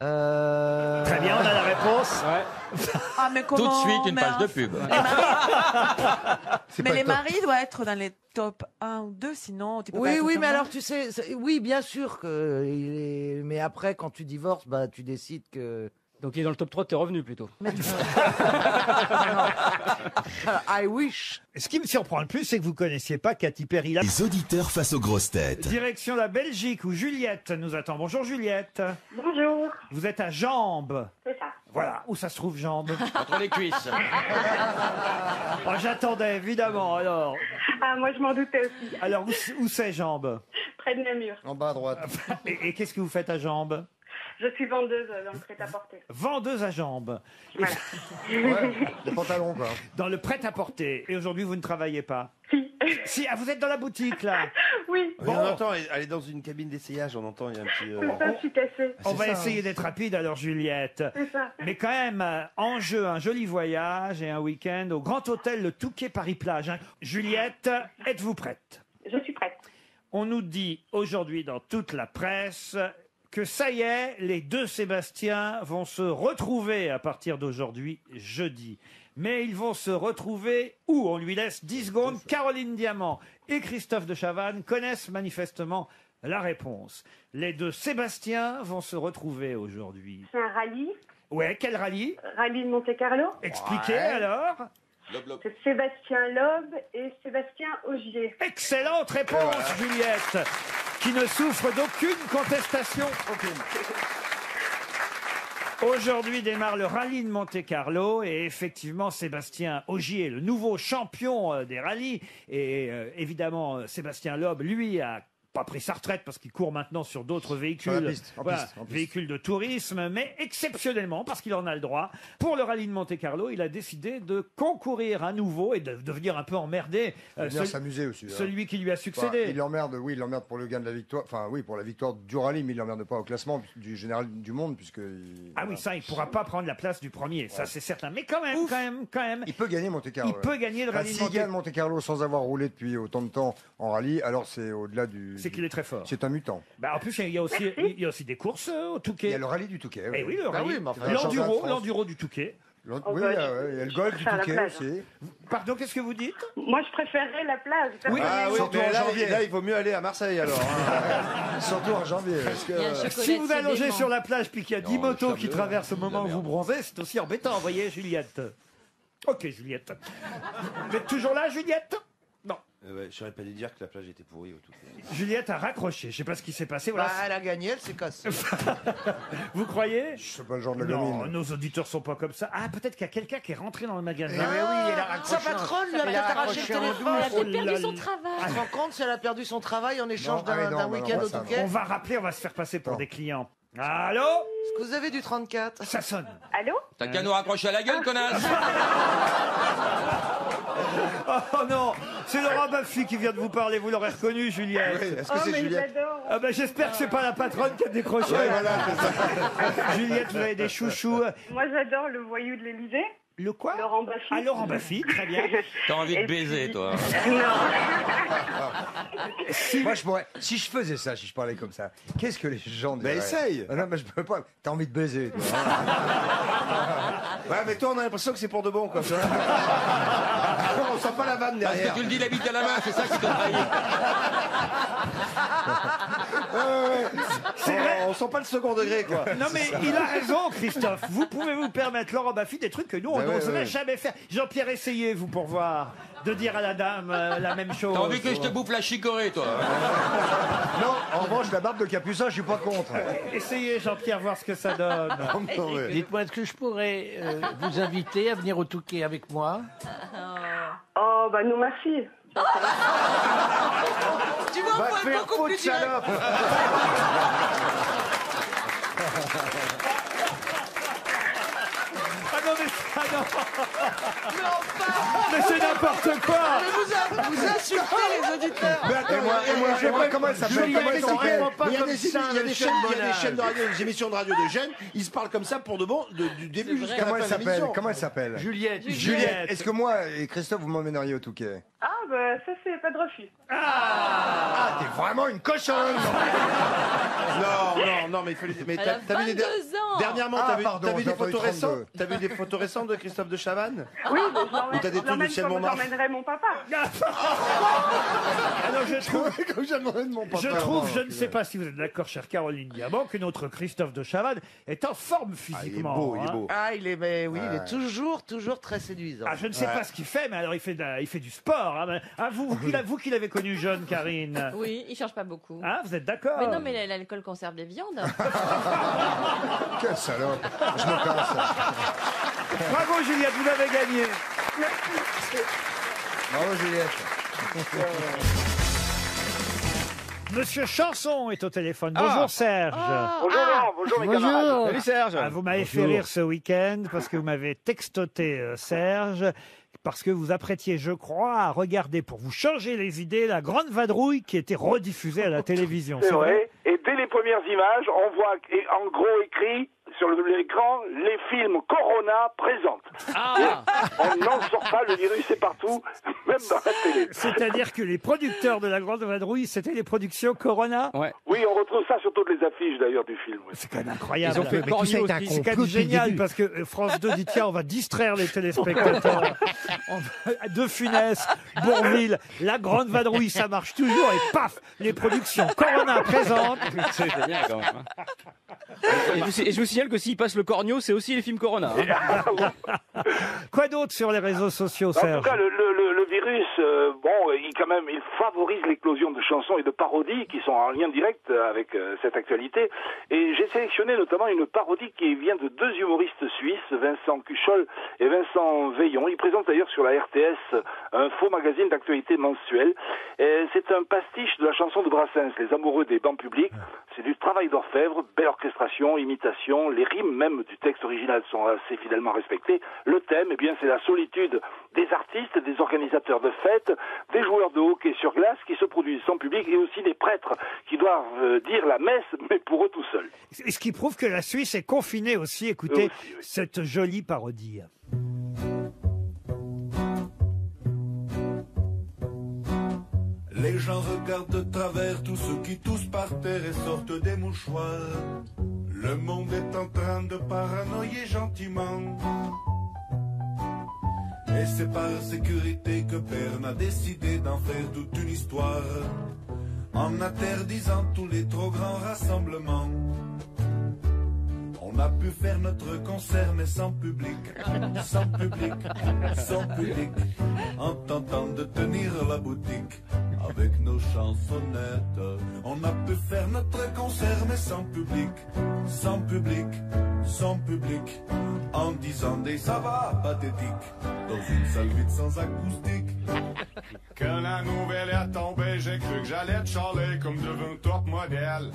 Très bien, on a la réponse. Ah, mais Tout comment de suite, une mais page de un- pub. C'est Mais pas les le top. maris doivent être dans les top 1 ou 2, sinon tu peux pas Oui, être oui, top mais un. alors tu sais, oui, bien sûr que mais après, quand tu divorces, bah, tu décides que. Donc il est dans le top 3 de tes revenus plutôt. I wish. Ce qui me surprend le plus, c'est que vous connaissiez pas Katy Perry. La Les auditeurs face aux grosses têtes. direction la Belgique, où Juliette nous attend. Bonjour Juliette. Bonjour, Vous êtes à Jambes. c'est ça. Voilà, où ça se trouve Jambes? Entre les cuisses. Oh, j'attendais, évidemment, alors. Ah, moi je m'en doutais aussi. Alors, où c'est Jambes? Près de Namur. En bas à droite. Et qu'est-ce que vous faites à Jambes? Je suis vendeuse dans le prêt-à-porter. Vendeuse à Jambes. Et- Les pantalons, quoi. Dans le prêt-à-porter. Et aujourd'hui, vous ne travaillez pas? Si, ah, vous êtes dans la boutique, là. Oui, Oui, on entend, elle est dans une cabine d'essayage, on entend, il y a un petit... c'est ça, je suis cassée. On va ça, essayer d'être rapide, alors, Juliette. C'est ça. Mais quand même, en jeu, un joli voyage et un week-end au Grand Hôtel Le Touquet Paris-Plage. hein. Juliette, êtes-vous prête? Je suis prête. On nous dit aujourd'hui dans toute la presse que ça y est, les deux Sébastien vont se retrouver à partir d'aujourd'hui, jeudi. Mais ils vont se retrouver où? On lui laisse 10 secondes. Caroline Diamant et Christophe de Chavannes connaissent manifestement la réponse. Les deux Sébastien vont se retrouver aujourd'hui. C'est un rallye. Ouais, quel rallye? Rallye de Monte-Carlo. Expliquez alors. C'est Sébastien Loeb et Sébastien Ogier. Excellente réponse, Juliette, qui ne souffre d'aucune contestation. Aujourd'hui démarre le rallye de Monte-Carlo et effectivement Sébastien Ogier, le nouveau champion des rallyes, et évidemment Sébastien Loeb, lui, a pas pris sa retraite parce qu'il court maintenant sur d'autres véhicules, Sur la piste, en Voilà, piste, en piste. véhicules de tourisme, mais exceptionnellement, parce qu'il en a le droit, pour le rallye de Monte-Carlo, il a décidé de concourir à nouveau et de devenir un peu emmerdé. Il vient s'amuser aussi. hein. Celui qui lui a Enfin, succédé. il l'emmerde, oui, il l'emmerde pour le gain de la victoire. Enfin, oui, pour la victoire du rallye, mais il l'emmerde pas au classement du général du monde, puisque. Ah oui, ça, il pourra pas prendre la place du premier, ça c'est certain. Mais quand même. Il peut gagner Monte-Carlo. Il peut gagner le Enfin, rallye de s'il Monte- gagne Monte-Carlo sans avoir roulé depuis autant de temps en rallye, alors c'est au-delà du. C'est qu'il est très fort. C'est un mutant. Bah, en plus, il y a aussi des courses au Touquet. Il y a le rallye du Touquet. Eh oui, le Ah rallye. oui, mais enfin, le championnat de France. L'enduro du Touquet. Oui, il y a le golf du faire la Touquet plage. aussi. Pardon, qu'est-ce que vous dites? Moi, je préférerais la plage. Oui, surtout mais en janvier. là, il vaut mieux aller à Marseille, alors. hein. Surtout en janvier. Parce que, Si vous allongez sur la plage puis qu'il y a 10 Non, motos le qui sable, traversent au moment où merde. vous bronzez, c'est aussi embêtant, voyez, Juliette. Ok, Juliette. Vous êtes toujours là, Juliette? Non. Ouais, j'aurais pas dû dire que la plage était pourrie au tout. Juliette a raccroché. Je sais pas ce qui s'est passé. Voilà. Bah, elle a gagné, elle s'est cassée. Vous croyez? C'est pas le genre de la Non, gamine. nos auditeurs sont pas comme ça. Ah, peut-être qu'il y a quelqu'un qui est rentré dans le magasin. Mais oui, elle a raccroché. Sa patronne lui a peut-être arraché le téléphone. Elle a peut-être perdu son travail. Tu te rends compte si elle a perdu son travail en échange d'un week-end au Touquet? On va rappeler, on va se faire passer pour des clients. Allô? Est-ce que vous avez du 34? Ça sonne. Allô? T'as qu'à nous raccrocher à la gueule, connasse. Oh non, c'est Laurent Baffy qui vient de vous parler, vous l'aurez reconnu, Juliette. Oui, est-ce que c'est Juliette? Ah ben, j'espère que c'est pas la patronne qui a décroché. Ouais, voilà, c'est ça. Juliette, vous avez des chouchous. Moi, j'adore le voyou de l'Élysée. Le quoi? Laurent Baffy. Ah, Laurent Baffy, très bien. T'as envie de baiser, toi. Moi, je pourrais. Si je faisais ça, si je parlais comme ça, qu'est-ce que les gens diraient? essaye. Ah non, mais je peux pas. T'as envie de baiser, toi. Ouais, mais toi, on a l'impression que c'est pour de bon, quoi. On sent pas la vanne Parce derrière. que tu le dis la bite à la main, c'est ça qui te trahit. C'est vrai. On sent pas le second degré, quoi. Non mais il a raison, Christophe. Vous pouvez vous permettre, Laurent Baffy, des trucs que nous, on Ben ouais, n'oserait ouais. jamais faire. Jean-Pierre, essayez, vous, pour voir, de dire à la dame la même chose. T'as envie que je te bouffe la chicorée, toi. Non, en revanche, la barbe de Capucin, je suis pas contre. Essayez, Jean-Pierre, voir ce que ça donne. Dites-moi, est-ce que je pourrais vous inviter à venir au Touquet avec moi? Oh, bah non, merci. Tu vois, Va faut être faire beaucoup foutre, plus direct. salope. Ah non, mais ça, non. Mais enfin, Mais c'est n'importe quoi. mais vous insultez les auditeurs. Mais attends, et moi, comment elle s'appelle? Juliette, Comment elle c'est s'appelle? vraiment pas Mais il y a comme des ça, il y a des monsieur chaînes Bonnard. de radio, des émissions de radio de jeunes, ils se parlent comme ça pour de bon, du début jusqu'à la Comment elle fin de s'appelle? l'émission. Comment elle s'appelle? Juliette. Juliette. Est-ce que moi et Christophe, vous m'emmèneriez au Touquet? Ah, bah ça, c'est pas de refus. Ah, t'es vraiment une cochonne! Non, mais il fallait. Mais Elle a t'as vu 22 ans. Dernièrement, Ah, t'as vu, pardon, t'as vu j'ai des entendu photos 32. récentes? T'as vu des photos récentes de Christophe de Chavannes? Oui, mais Ou t'as des trucs de Ciel Montmartre? j'emmènerai mon papa. Alors, je trouve, Comme j'aimerais de mon papa. je ne sais pas si vous êtes d'accord, chère Caroline Diamant, que notre Christophe de Chavannes est en forme physiquement. Il est beau. Ah, il est toujours très séduisant. Ah, je ne sais pas ce qu'il fait, mais alors il fait du sport. Hein. Ah, vous qui l'avez connu jeune, Karine. Oui, il change pas beaucoup. Ah, vous êtes d'accord? Mais non, mais l'alcool conserve les viandes. Quelle salope! Je me casse. Bravo, Juliette, vous l'avez gagné. Bravo, Juliette. Monsieur Chanson est au téléphone. Bonjour, Serge. Bonjour Laurent, bonjour mes camarades. Salut Serge. Ah, vous m'avez fait rire ce week-end parce que vous m'avez textoté, Serge, parce que vous apprêtiez, je crois, à regarder pour vous changer les idées la Grande Vadrouille qui était rediffusée à la télévision. C'est vrai. Et dès les premières images, on voit en gros écrit sur l'écran les films Corona présentent. Ah. On n'en sort pas, le virus est partout, même dans la télé. C'est-à-dire que les producteurs de la Grande Vadrouille, c'était les productions Corona. Oui, on retrouve ça sur toutes les affiches d'ailleurs du film. C'est quand même incroyable. Ils ont fait Mais tout ça est un Cornio aussi. complot C'est quand même depuis le génial début. parce que France 2 dit tiens, on va distraire les téléspectateurs. De Funès, Bourville, la Grande Vadrouille, ça marche toujours et paf, les productions Corona présentent. C'est bien quand même. hein. Et je vous signale que s'il passe le cornio, c'est aussi les films Corona. hein. Quoi d'autre sur les réseaux sociaux, En Serge? tout cas, le virus, il favorise l'éclosion de chansons et de parodies qui sont en lien direct avec cette actualité. Et j'ai sélectionné notamment une parodie qui vient de deux humoristes suisses, Vincent Cuchol et Vincent Veillon. Ils présentent d'ailleurs sur la RTS un faux magazine d'actualité mensuel. C'est un pastiche de la chanson de Brassens, Les Amoureux des bancs publics. C'est du travail d'orfèvre, belle orchestration, imitation, les rimes même du texte original sont assez fidèlement respectées. Le thème, eh bien, c'est la solitude des artistes, des organisateurs de fêtes, des joueurs de hockey sur glace qui se produisent sans public et aussi des prêtres qui doivent dire la messe, mais pour eux tout seuls. Ce qui prouve que la Suisse est confinée aussi. Écoutez cette jolie parodie. Les gens regardent de travers tous ceux qui toussent par terre et sortent des mouchoirs. Le monde est en train de paranoïer gentiment. Et c'est par sécurité que Berne a décidé d'en faire toute une histoire, en interdisant tous les trop grands rassemblements. On a pu faire notre concert mais sans public, sans public, sans public, en tentant de tenir la boutique avec nos chansonnettes. On a pu faire notre concert mais sans public, sans public, sans public, en disant des ça va pathétiques dans une salle vide sans acoustique. Quand la nouvelle est tombée, j'ai cru que j'allais te chialer comme devant un top modèle.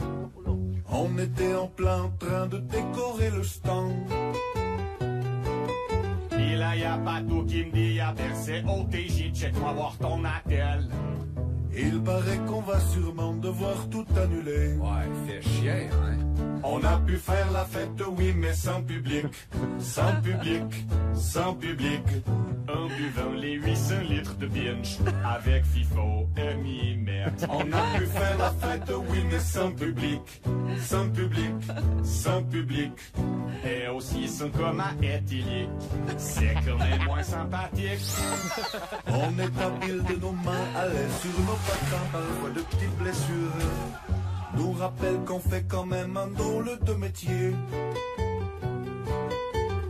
On était en plein train de décorer le stand. Et là y'a pas tout qui me dit y'a versé OTJ, check-moi voir ton attel. Il paraît qu'on va sûrement devoir tout annuler. Ouais, fait chier, hein. On a pu faire la fête, oui, mais sans public. Sans public, sans public. En buvant les 800 litres de binge avec FIFO et Mimette. On a pu faire la fête, oui, mais sans public. Sans public, sans public. Et aussi sans coma éthylique. C'est quand même moins sympathique. On est habile de nos mains à l'aise sur nos patins, parfois de petites blessures nous rappelle qu'on fait quand même un drôle de métier.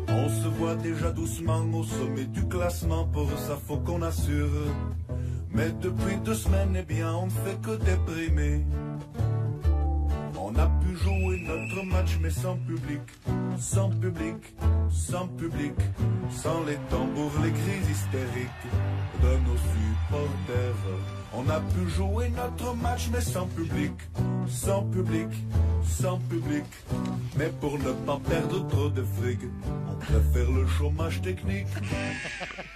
On se voit déjà doucement au sommet du classement, pour ça faut qu'on assure. Mais depuis 2 semaines, eh bien on ne fait que déprimer. On a pu jouer notre match mais sans public, sans public, sans public, sans les tambours, les cris hystériques de nos supporters. On a pu jouer notre match mais sans public, sans public, sans public. Mais pour ne pas perdre trop de fric, on préfère le chômage technique.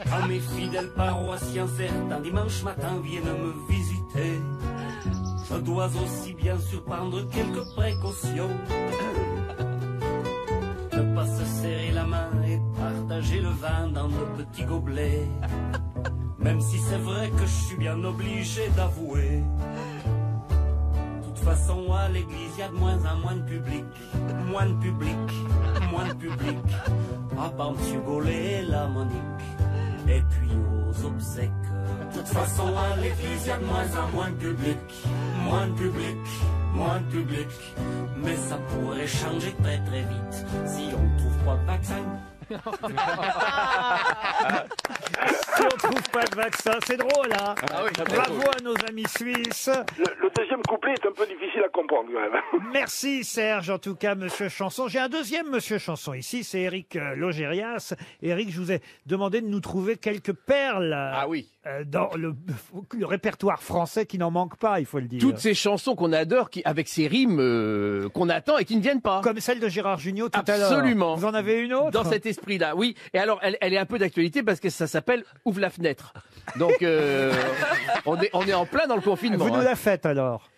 Quand mes fidèles paroissiens certains dimanche matin viennent me visiter, je dois aussi bien sûr prendre quelques précautions. Ne pas se serrer la main et partager le vin dans nos petits gobelets. Même si c'est vrai que je suis bien obligé d'avouer. De toute façon, à l'église, y a de moins en moins de public. Moins de public, moins de public. À part Monsieur Gaulet et la Monique. Et puis aux obsèques. De toute façon, à l'église, y a de moins en moins de public. Moins de public, moins de public. Mais ça pourrait changer très très vite si on ne trouve pas de vaccin. Si on trouve pas de vaccin, c'est drôle, hein. Ah oui, Bravo à nos amis suisses. Le deuxième couplet est un peu difficile à comprendre quand même. Merci Serge, en tout cas, Monsieur Chanson. J'ai un deuxième Monsieur Chanson ici, c'est Éric Logérias. Éric, je vous ai demandé de nous trouver quelques perles. Ah oui. Dans le répertoire français qui n'en manque pas, il faut le dire. Toutes ces chansons qu'on adore, avec ces rimes qu'on attend et qui ne viennent pas. Comme celle de Gérard Jugnot tout à l'heure. Absolument. Vous en avez une autre? Dans cet esprit-là, oui. Et alors, elle est un peu d'actualité parce que ça s'appelle Ouvre la fenêtre. Donc, on est en plein dans le confinement. Vous nous la faites alors.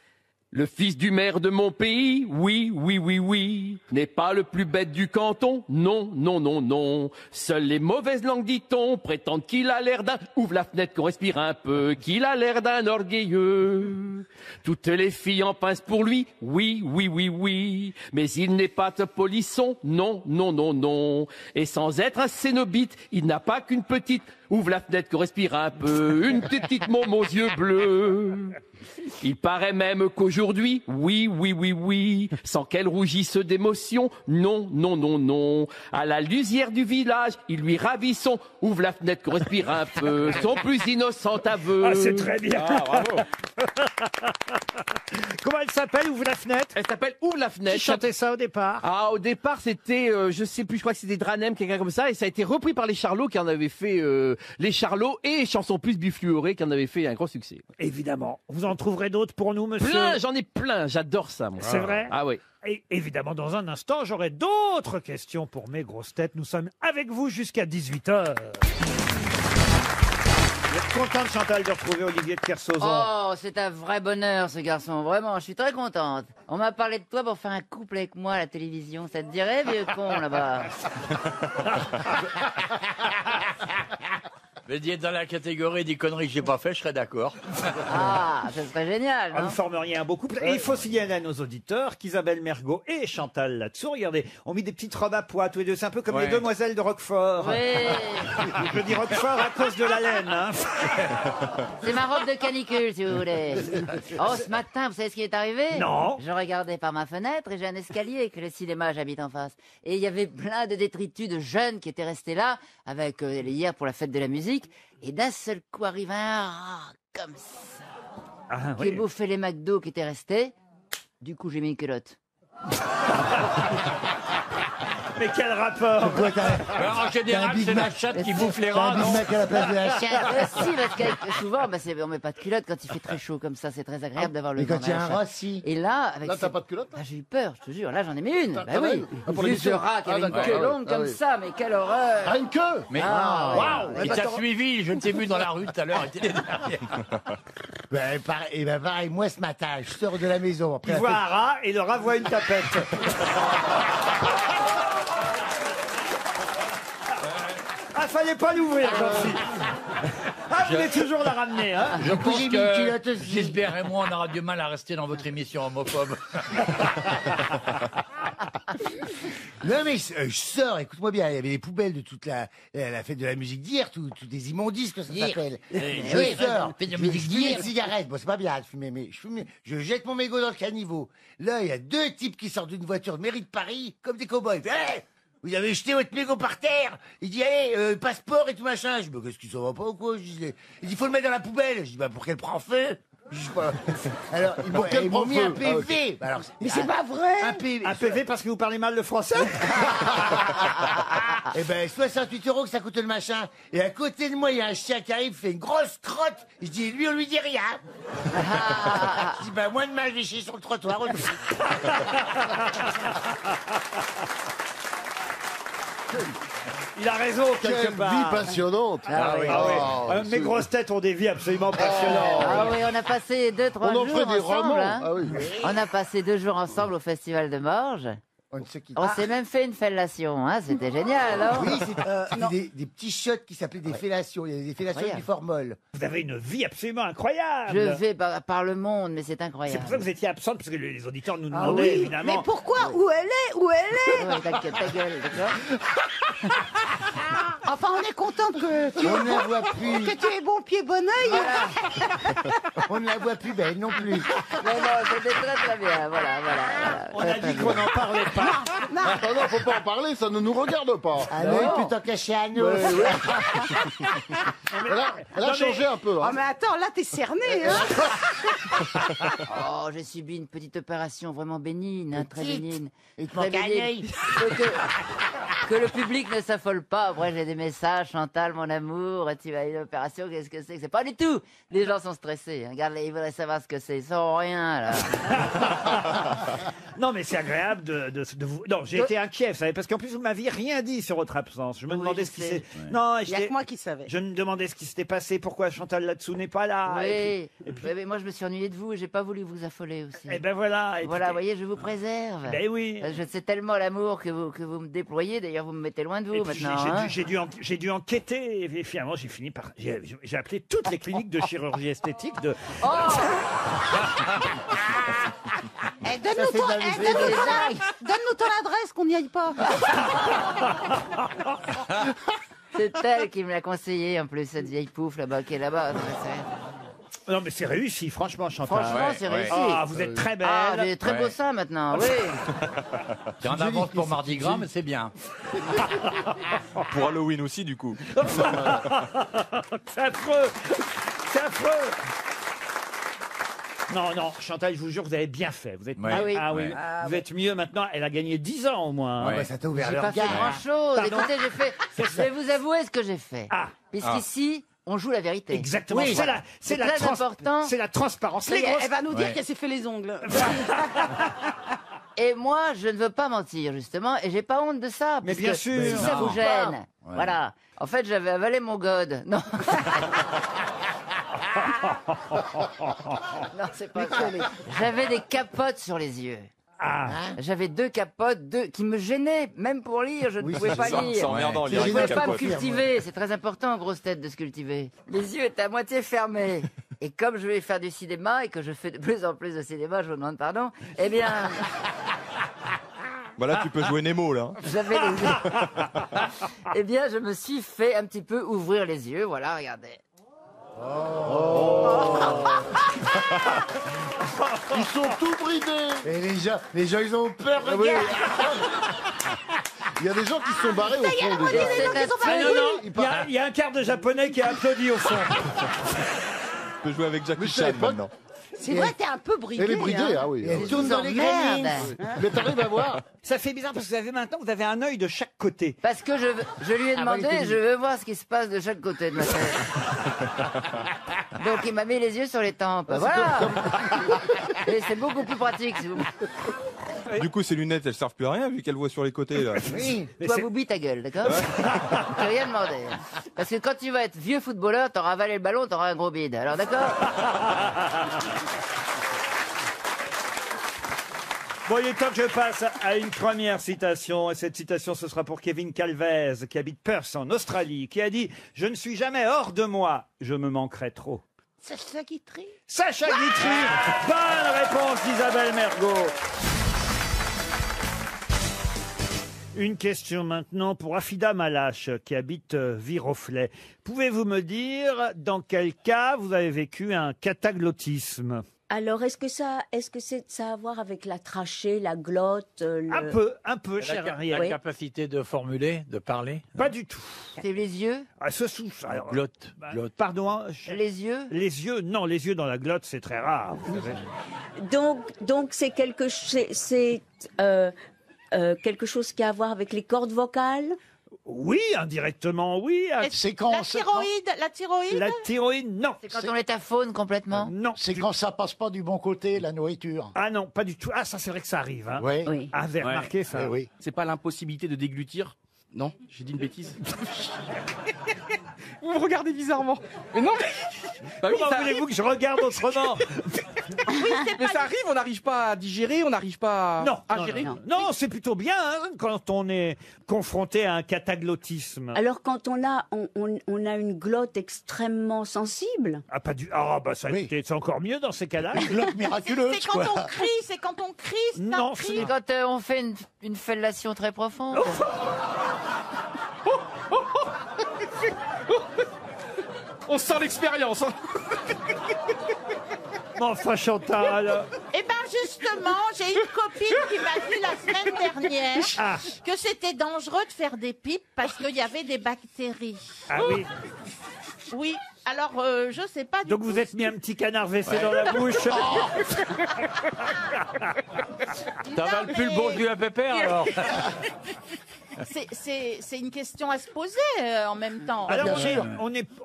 Le fils du maire de mon pays, oui, oui, oui, oui, n'est pas le plus bête du canton, non, non, non, non. Seules les mauvaises langues, dit-on, prétendent qu'il a l'air d'un... Ouvre la fenêtre qu'on respire un peu, qu'il a l'air d'un orgueilleux. Toutes les filles en pincent pour lui, oui, oui, oui, oui. Mais il n'est pas un polisson, non, non, non, non. Et sans être un cénobite, il n'a pas qu'une petite... Ouvre la fenêtre qu'on respire un peu, une petite môme aux yeux bleus. Il paraît même qu'aujourd'hui, oui, oui, oui, oui, sans qu'elle rougisse d'émotion, non, non, non, non. À la lusière du village, il lui ravit son ouvre la fenêtre qu'on respire un peu, son plus innocent aveu. Ah, c'est très bien. Ah, bravo. Comment elle s'appelle, Ouvre la fenêtre? Elle s'appelle Ouvre la fenêtre. Qui chantait ça au départ? Ah, au départ, c'était, je sais plus, je crois que c'était Dranem, quelqu'un comme ça, et ça a été repris par les Charlots qui en avaient fait, les Charlots et Chansons Plus Bifluorées qui en avaient fait un gros succès. Évidemment. Vous en trouverez d'autres pour nous, monsieur? Plein, j'en ai plein, j'adore ça, moi. C'est vrai? Ah oui. Et évidemment, dans un instant, j'aurai d'autres questions pour mes grosses têtes. Nous sommes avec vous jusqu'à 18h. Vous êtes contente, Chantal, de retrouver Olivier de Kersauzon? Oh, c'est un vrai bonheur, ce garçon. Vraiment, je suis très contente. On m'a parlé de toi pour faire un couple avec moi à la télévision. Ça te dirait, vieux con, là-bas? Mais d'être dans la catégorie des conneries que j'ai pas fait, je serais d'accord. Ah, ça serait génial, Ah, non vous formeriez un beau couple. Et il faut signaler à nos auditeurs qu'Isabelle Mergo et Chantal là-dessous, regardez, ont mis des petites robes à pois tous les deux. C'est un peu comme les demoiselles de Roquefort. Oui. Je dis Roquefort à cause de la laine. Hein. C'est ma robe de canicule, si vous voulez. Oh, ce matin, vous savez ce qui est arrivé? Non. Je regardais par ma fenêtre et j'ai un escalier avec le cinéma, j'habite en face. Et il y avait plein de détritus de jeunes qui étaient restés là, avec hier pour la fête de la musique. Et d'un seul coup arrive un rat, comme ça, qui bouffait les McDo qui étaient restés. Du coup, j'ai mis une culotte. Mais quel rapport? En général, c'est la chatte qui bouffe les rats, non? Si, parce que souvent, on met pas de culotte quand il fait très chaud comme ça. C'est très agréable d'avoir le Mais vent quand il y a dans la un chatte. rat, si. Et là, avec t'as pas de culotte? J'ai eu peur, je te jure. Là, j'en ai mis une. Bah oui. pour Vu l'émission. ce rat qui avait une d'accord. queue Ah ouais. longue Ah comme oui. ça, mais quelle horreur. Ah, une queue? Mais Ah, waouh! ouais. Il t'a suivi, je t'ai vu dans la rue tout à l'heure, il était derrière. Pareil, moi ce matin, je sors de la maison. Après Il voit un rat et le rat voit une tapette. Ah, fallait pas l'ouvrir comme si. Ah, vous voulez toujours la ramener, hein? Je pense j'ai mis une culotte que aussi. Gisbert et moi, on aura du mal à rester dans votre émission homophobe. Non mais je sors, écoute-moi bien, il y avait les poubelles de toute la fête de la musique d'hier, tous des immondices que ça s'appelle. Je sors, fête de la je musique fume d'hier. une cigarette, bon c'est pas bien de fumer, mais je jette mon mégot dans le caniveau. Là il y a deux types qui sortent d'une voiture de mairie de Paris, comme des cow-boys. Hey, vous avez jeté votre mégot par terre. Il dit allez, passeport et tout machin. Je dis bah qu'est-ce qu'il s'en va pas ou quoi? Il dit faut le mettre dans la poubelle. Je dis bah pour qu'elle prend feu. Je sais pas. Alors, ils m'ont mis un PV. Alors, Mais c'est pas vrai. Un PV. Un PV parce que vous parlez mal le français? Eh ben, 68 € que ça coûte le machin. Et à côté de moi, il y a un chien qui arrive, fait une grosse crotte. Je dis, lui, on lui dit rien. Je dis, bah, moins de mal, je vais chier sur le trottoir. Il a raison, quelque Quelle part. vie passionnante. Ah oui, ah oui. Mes grosses têtes ont des vies absolument passionnantes. Ah oui, on a passé 2-3 On en jours ferait des ensemble. romans. Hein. Ah oui. On a passé 2 jours ensemble au Festival de Morges. On s'est même fait une fellation, hein. C'était génial, alors. Oui, c'était des petits shots qui s'appelaient des fellations. Il y avait des fellations Incroyable. du formol. Vous avez une vie absolument incroyable. Je vais par le monde, mais c'est C'est incroyable. pour ça que vous étiez absente, parce que les auditeurs nous Ah demandaient, oui. évidemment. Mais pourquoi? Où elle est? Où elle est? Ouais, ta gueule, d'accord. Enfin, on est content que tu On ne la voit plus. que tu aies bon pied, bon oeil. On ne la voit plus belle non plus. Non, c'était très très bien, voilà. On a dit qu'on n'en parlait pas. Non. Ah non, faut pas en parler, ça ne nous regarde pas. Ah non, il peut t'en cacher un autre. Elle a changé un peu. Oh, Hein. mais attends, là, t'es cerné, hein. Oh, j'ai subi une petite opération vraiment bénigne, hein, très Petite. bénigne. Il te Très manque un bénigne. œil. Que le public ne s'affole pas. Après, j'ai des messages, Chantal, mon amour, tu as une opération, qu'est-ce que c'est? C'est pas du tout. Les gens sont stressés. Hein. Regarde, ils voudraient savoir ce que c'est. Ils sauront rien, là. Non, mais c'est agréable de vous. Non, j'ai été inquiet, vous savez, parce qu'en plus, vous m'aviez rien dit sur votre absence. Je me demandais je ce qui sais. s'est. Non, Il y a que moi qui savais. je me demandais ce qui s'était passé, pourquoi Chantal là-dessous n'est pas là. Oui. Et puis- Oui, mais moi, je me suis ennuyé de vous. J'ai pas voulu vous affoler aussi. Eh ben voilà. Et Voilà, puis- vous voyez, je vous préserve. Ben oui. Je sais tellement l'amour que vous me déployez. D'ailleurs, vous me mettez loin de vous Et puis, maintenant. hein. j'ai dû enquêter et finalement j'ai fini par j'ai appelé toutes les cliniques de chirurgie esthétique de. Oh Eh, donne-nous ton, Ça, c'est de la donne-nous ton adresse, qu'on n'y aille pas. C'est elle qui me l'a conseillé en plus, cette vieille pouffe là-bas qui est là-bas. Non mais c'est réussi, franchement, Chantal. Franchement, c'est réussi. Ah, vous êtes très belle. Ah, j'ai très beau sein maintenant, oui. C'est en avance pour Mardi Gras, mais c'est bien. Pour Halloween aussi, du coup. C'est affreux. C'est affreux. Non, non, Chantal, je vous jure, vous avez bien fait. Vous êtes Ouais. mieux. Ah oui. Ah oui. Ouais. Vous êtes mieux maintenant. Elle a gagné 10 ans au moins. Ouais. Bah, ça t'a ouvert J'ai le pas fait regard. grand-chose. Pardon. Écoutez, je vais vous avouer ce que j'ai fait. Ah. Puisqu'ici, on joue la vérité. Exactement. Oui, C'est voilà. c'est la très important. C'est la transparence. Ça y Les est, grosses- elle va nous dire Ouais. qu'elle s'est fait les ongles. Et moi, je ne veux pas mentir, justement, et j'ai pas honte de ça. Mais puisque bien sûr. Si ça Non. vous gêne. Ouais. Voilà. En fait, j'avais avalé mon god. Non. Non, c'est pas ça. J'avais des capotes sur les yeux. J'avais 2 capotes, qui me gênaient, même pour lire, je ne pouvais pas lire. C'est emmerdant, Je ne pouvais pas me cultiver, c'est très important, grosse tête, de se cultiver. Les yeux étaient à moitié fermés. Et comme je vais faire du cinéma et que je fais de plus en plus de cinéma, je vous demande pardon, eh bien... Voilà, tu peux jouer Nemo, là. J'avais les yeux. Eh bien, je me suis fait un petit peu ouvrir les yeux, voilà, regardez. Ils sont tout bridés. Et les gens, ils ont peur, regarde. Il y a des gens qui se sont barrés au fond déjà. Il y a un quart de Japonais qui a applaudi au fond. Tu peux jouer avec Jackie Chan maintenant. C'est vrai, t'es un peu bridé. Elle est bridée, hein, oui. Elle tourne dans les granines. Mais t'arrives à voir. Ça fait bizarre parce que vous avez un œil de chaque côté. Parce que je lui ai demandé, je veux voir ce qui se passe de chaque côté de ma tête. Donc il m'a mis les yeux sur les tempes. Voilà. Et c'est beaucoup plus pratique, si vous Du coup, ces lunettes, elles servent plus à rien vu qu'elles voient sur les côtés. Là. Oui, toi, Boubi, ta gueule, d'accord? T'as rien demandé. Parce que quand tu vas être vieux footballeur, t'auras avalé le ballon, t'auras un gros bide. Alors, d'accord? Bon, il est temps que je passe à une première citation. Et cette citation, ce sera pour Kevin Calvez, qui habite Perth, en Australie, qui a dit « Je ne suis jamais hors de moi, je me manquerai trop ». Sacha Guitry. Sacha Guitry. Bonne réponse d'Isabelle Mergo. Une question maintenant pour Afida Malache, qui habite Viroflay. Pouvez-vous me dire dans quel cas vous avez vécu un cataglottisme? Alors, est-ce que ça a à voir avec la trachée, la glotte Un peu, cher Ariel. La capacité de formuler, de parler. Pas du tout. C'est les yeux? Alors, glotte. Pardon. Les yeux? Les yeux, non, les yeux dans la glotte, c'est très rare. Vous savez. Donc c'est quelque chose qui a à voir avec les cordes vocales? Oui, indirectement, oui. C'est quand la thyroïde? La thyroïde, non. C'est quand on est aphone complètement? Non. C'est quand ça passe pas du bon côté, la nourriture. Ah non, pas du tout. Ah, ça c'est vrai que ça arrive. Hein. Oui. Ah, vous avez remarqué ça? Oui. C'est pas l'impossibilité de déglutir? Non, j'ai dit une bêtise. Vous me regardez bizarrement. Mais non, mais... Bah oui, comment voulez-vous que je regarde autrement? Mais ça arrive, on n'arrive pas à digérer, on n'arrive pas à gérer. Non, c'est plutôt bien hein, quand on est confronté à un cataglottisme. Alors quand on a une glotte extrêmement sensible. Ah pas du. Ah bah ça, c'est encore mieux dans ces cas-là. Une glotte miraculeuse. C'est quand on crie, c'est quand on crie. Non, c'est quand on fait une fellation très profonde. On sent l'expérience. Hein. Enfin, Chantal. Eh ben justement, j'ai une copine qui m'a dit la semaine dernière que c'était dangereux de faire des pipes parce qu'il y avait des bactéries. Ah oui. Oui. Alors, je sais pas du Donc tout. vous êtes mis un petit canard WC dans la bouche. T'avales plus le bourgeois à pépère alors. C'est une question à se poser en même temps. Alors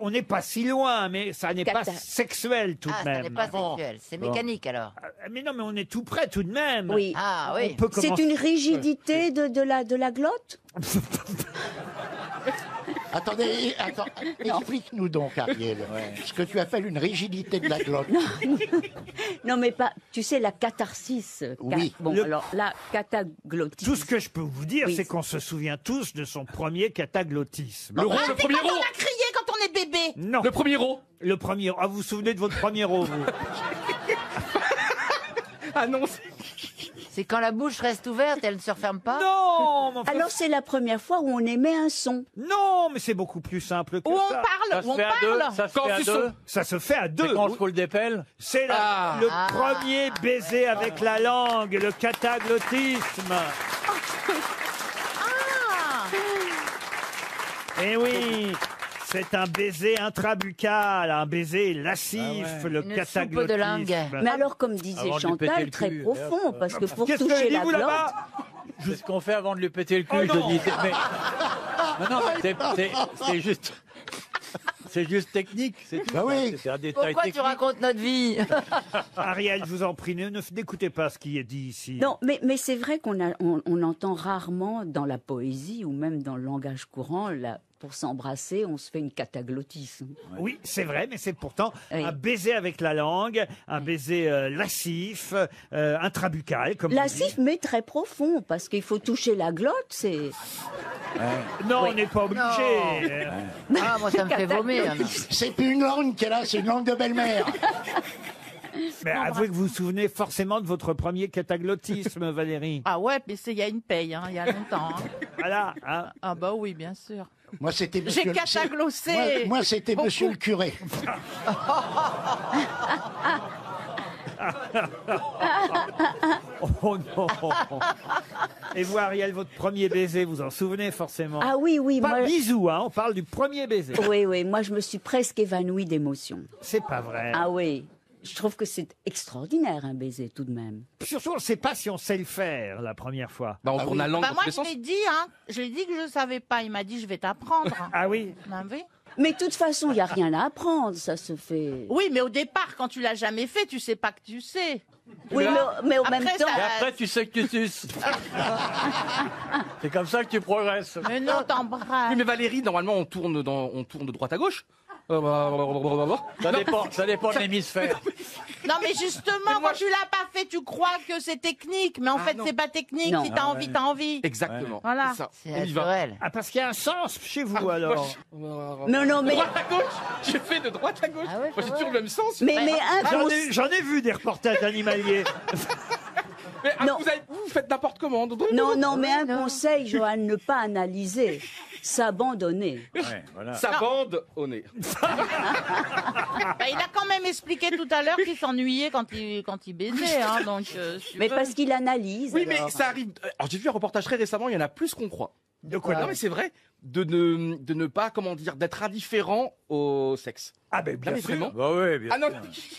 on n'est pas si loin, mais ça n'est pas sexuel tout de même. Ça n'est pas sexuel, c'est mécanique alors. Mais non, mais on est tout près tout de même. Oui. Ah oui. C'est une rigidité de la glotte? Attendez, explique-nous donc, Ariel, ce que tu appelles une rigidité de la glotte. Non, mais pas, tu sais, la catharsis. Oui. Bon, alors, la cataglottisme. Tout ce que je peux vous dire, c'est qu'on se souvient tous de son premier cataglottisme. Le premier quand rot. on a crié quand on est bébé. Non. Le premier rot. Le premier. Ah, vous vous souvenez de votre premier rot, vous? Ah non. C'est quand la bouche reste ouverte, elle ne se referme pas? Non. Mais enfin... Alors c'est la première fois où on émet un son. Non, mais c'est beaucoup plus simple que Où on ça. parle, où on parle. Ça se fait à deux. Ça se fait à deux. C'est quand je le dépelle. C'est le premier baiser avec la langue, le cataglottisme. Eh oui, c'est un baiser intrabuccal, un baiser lascif, le Une cataglottisme. soupe de langue. Mais alors, comme disait Avant de lui péter Chantal, le très cul, profond, parce que pour Qu'est-ce que toucher dites-vous la glotte... là-bas? C'est ce qu'on fait avant de lui péter le cul. Oh je non. dis, non, c'est juste... C'est juste technique, c'est tout. Bah oui. C'est un détail Pourquoi technique. tu racontes notre vie? Ariel, je vous en prie, n'écoutez pas ce qui est dit ici. Non, mais c'est vrai qu'on entend rarement dans la poésie ou même dans le langage courant pour s'embrasser, on se fait une cataglottis. Oui, c'est vrai, mais c'est pourtant un baiser avec la langue, un baiser lascif, intrabuccal, comme vous Lascif, dites. mais très profond, parce qu'il faut toucher la glotte, c'est... Non, Oui. on n'est pas obligé. Ah, moi, ça me fait vomir. non. C'est plus une langue qu'elle a, c'est une langue de belle-mère. Mais avouez que vous vous souvenez forcément de votre premier cataglottisme, Valérie. Ah ouais, mais c'est il y a une paye, hein, il y a longtemps. hein. Voilà. Hein. Ah bah oui, bien sûr. Moi, c'était J'ai monsieur. cataglossé. Moi, c'était beaucoup. monsieur le curé. Oh non. Et vous, Ariel, votre premier baiser, vous en souvenez forcément. Ah oui, oui. Pas moi... bisous, hein, on parle du premier baiser. Oui, oui, moi je me suis presque évanouie d'émotion. C'est pas vrai. Ah oui, je trouve que c'est extraordinaire un baiser tout de même. Surtout, on ne sait pas si on sait le faire la première fois. Bah, on tourne la langue Bah dans moi, tous les je sens. l'ai dit, hein. Je l'ai dit que je savais pas. Il m'a dit, je vais t'apprendre. Ah oui. Bah oui. Mais de toute façon, il n'y a rien à apprendre, ça se fait. Oui, mais au départ, quand tu l'as jamais fait, tu sais pas que tu sais. Oui, mais en Après, même temps. ça- Et après, tu sais que tu suces. C'est comme ça que tu progresses. Mais non, t'embrasses. Oui, mais Valérie, normalement, on tourne de droite à gauche. Ça dépend de l'hémisphère. Non, mais justement, quand tu l'as pas fait, tu crois que c'est technique. Mais en fait, non. c'est pas technique. Non. Si t'as envie, t'as envie. Exactement. Voilà. C'est ça. C'est On y va. naturel. Ah, parce qu'il y a un sens chez vous alors. Non, non, mais. Droite à gauche. J'ai fait de droite à gauche. Ah ouais, Moi, j'ai c'est toujours le même sens. Mais un J'en ai vu des reportages animaliers. Mais, Non. vous faites n'importe comment. Non, non, mais un non. conseil, Johan, ne pas analyser, s'abandonner. Ouais, voilà. Sa bande au nez. Bah, il a quand même expliqué tout à l'heure qu'il s'ennuyait quand il baisait. Hein, donc, si tu Mais veux. parce qu'il analyse. Oui, alors. mais ça arrive. Alors, j'ai vu un reportage très récemment, il y en a plus qu'on croit. De quoi Non, mais c'est vrai, de ne pas, comment dire, d'être indifférent au sexe. Ah ben bien Non, mais sûr. vraiment. Bah oui, bien Ah non, sûr.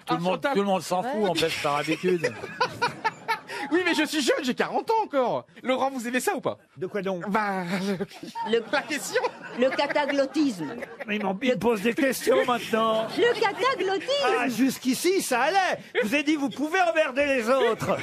Tout le monde s'en fout, en fait, par habitude. oui, mais je suis jeune, j'ai 40 ans encore. Laurent, vous aimez ça ou pas? De quoi donc? Bah, la question. Le cataglottisme. Il me pose des questions maintenant. Le cataglottisme. Ah, jusqu'ici, ça allait. Je vous ai dit, vous pouvez emmerder les autres.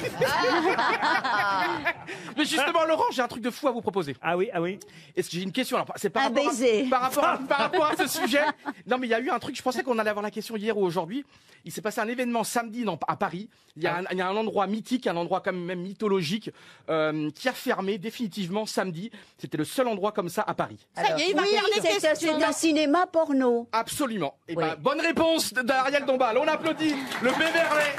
Mais justement, Laurent, j'ai un truc de fou à vous proposer. Ah oui, ah oui. Est-ce que j'ai une question? Alors, c'est par Un rapport baiser. par rapport à ce sujet. Non, mais il y a eu un truc. Je pensais qu'on allait avoir la question hier ou aujourd'hui. Il s'est passé un événement samedi à Paris. Il y a un endroit mythique, un endroit quand même mythologique, qui a fermé définitivement samedi. C'était le seul endroit comme ça à Paris. Ça y est, il va Oui, faire des c'est questions. un cinéma porno. Absolument. Et Oui. bonne réponse d'Ariel Dombal. On applaudit le Béverlet.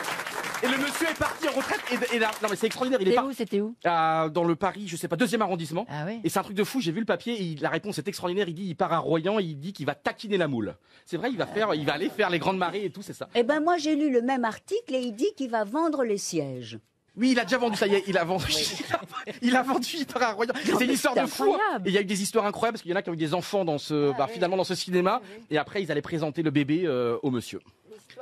Et le monsieur est parti en retraite. Et là, non mais c'est extraordinaire. Il est C'était où dans le Paris, je sais pas, 2e arrondissement. Ah oui. Et c'est un truc de fou. J'ai vu le papier. Et la réponse est extraordinaire. Il dit, il part à Royan. Et il dit qu'il va taquiner la moule. C'est vrai. Il va aller faire les grandes marées et tout. C'est ça. Eh ben moi, j'ai lu le même article et il dit qu'il va vendre les sièges. Oui, il a déjà vendu ça. Il a vendu. Il a vendu. Il part à Royan. C'est une histoire c'est de fou. Hein. incroyable. Et il y a eu des histoires incroyables parce qu'il y en a qui ont eu des enfants dans finalement dans ce cinéma. Et après, ils allaient présenter le bébé au monsieur.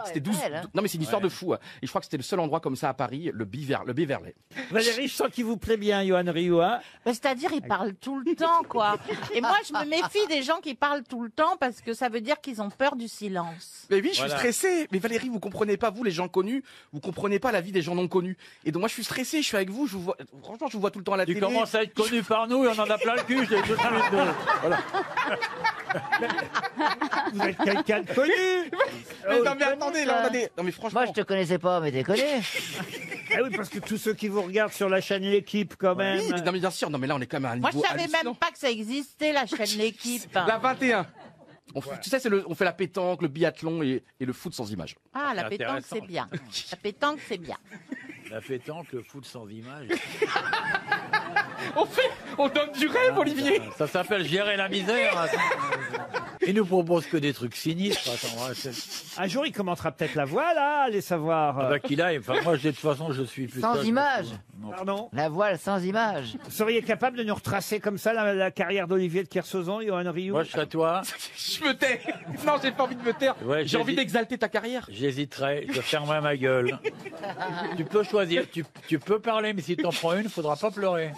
C'était 12. Non, mais c'est une histoire de fou. Hein. Et je crois que c'était le seul endroit comme ça à Paris, le Béverlet. Valérie, je sens qu'il vous plaît bien, Johan Rioux. Hein. Bah, c'est-à-dire, il parle tout le temps, quoi. Et moi, je me méfie des gens qui parlent tout le temps parce que ça veut dire qu'ils ont peur du silence. Mais oui, je suis Voilà. stressé. Mais Valérie, vous comprenez pas, vous, les gens connus, vous comprenez pas la vie des gens non connus. Et donc moi, je suis stressé, je suis avec vous, franchement, je vous vois tout le temps à la Tu télé. commences à être connu par nous et on en a plein le cul. Je l'ai tout de suite. Voilà. Vous êtes quelqu'un de connu. Mais non, mais attendez, là, on a des... Non, mais franchement... Moi, je te connaissais pas, mais t'es connu. Ah oui, parce que tous ceux qui vous regardent sur la chaîne L'équipe, quand même. Oui, mais non, mais bien sûr, non, mais là, on est quand même à un Moi, niveau je savais hallucinant. même pas que ça existait, la chaîne L'équipe. La 21. Tu sais, on fait la pétanque, le biathlon et le foot sans image. Ah, la C'est pétanque, intéressant. c'est bien. La pétanque, c'est bien. La pétanque, le foot sans image. On donne du rêve, Olivier. Ça s'appelle gérer la misère. Il nous propose que des trucs sinistres. Attends, ouais, Un jour, il commentera peut-être la voix, là, allez savoir. bah, qu'il aille. Enfin, moi, de toute façon, je suis plus. Sans image. Pardon. La voile sans image. Vous seriez capable de nous retracer comme ça la carrière d'Olivier de Kersauzon, Johan Rioux? Moi, je serais toi. Je me tais. Non, j'ai pas envie de me taire. Ouais, J'ai envie j'hésite. d'exalter ta carrière. J'hésiterais. Je fermerai ma gueule. Tu peux choisir. Tu peux parler, mais si t'en prends une, faudra pas pleurer.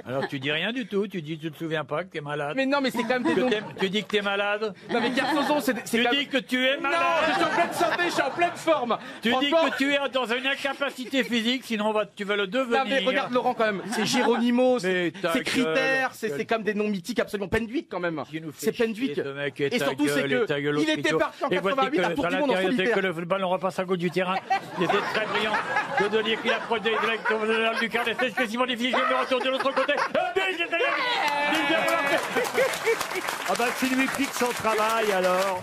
Alors tu dis rien du tout, tu dis tu te souviens pas que t'es malade. Mais non, mais c'est quand même des noms. Tu dis que t'es malade. Non, mais Kersozon, c'est Tu quand dis même- que tu es malade. Non, je suis en pleine santé, je suis en pleine forme. Tu dis Franchement- que tu es dans une incapacité physique, sinon tu vas le devenir. Non, mais regarde Laurent quand même, c'est Géronimo, Mais ta c'est Critères, gueule. c'est comme des noms mythiques absolument. Pendwick quand même. C'est Pendwick. Ce mec, Et surtout, c'est que il était parti en 88 à Tour du Monde en solitaire. que le ballon repasse à gauche du terrain. Il était très brillant de dire qu'il approche des directions du quart d'essai, spécialement difficile de retour de l'autre côté. Ah bah, s'il lui pique son travail, alors.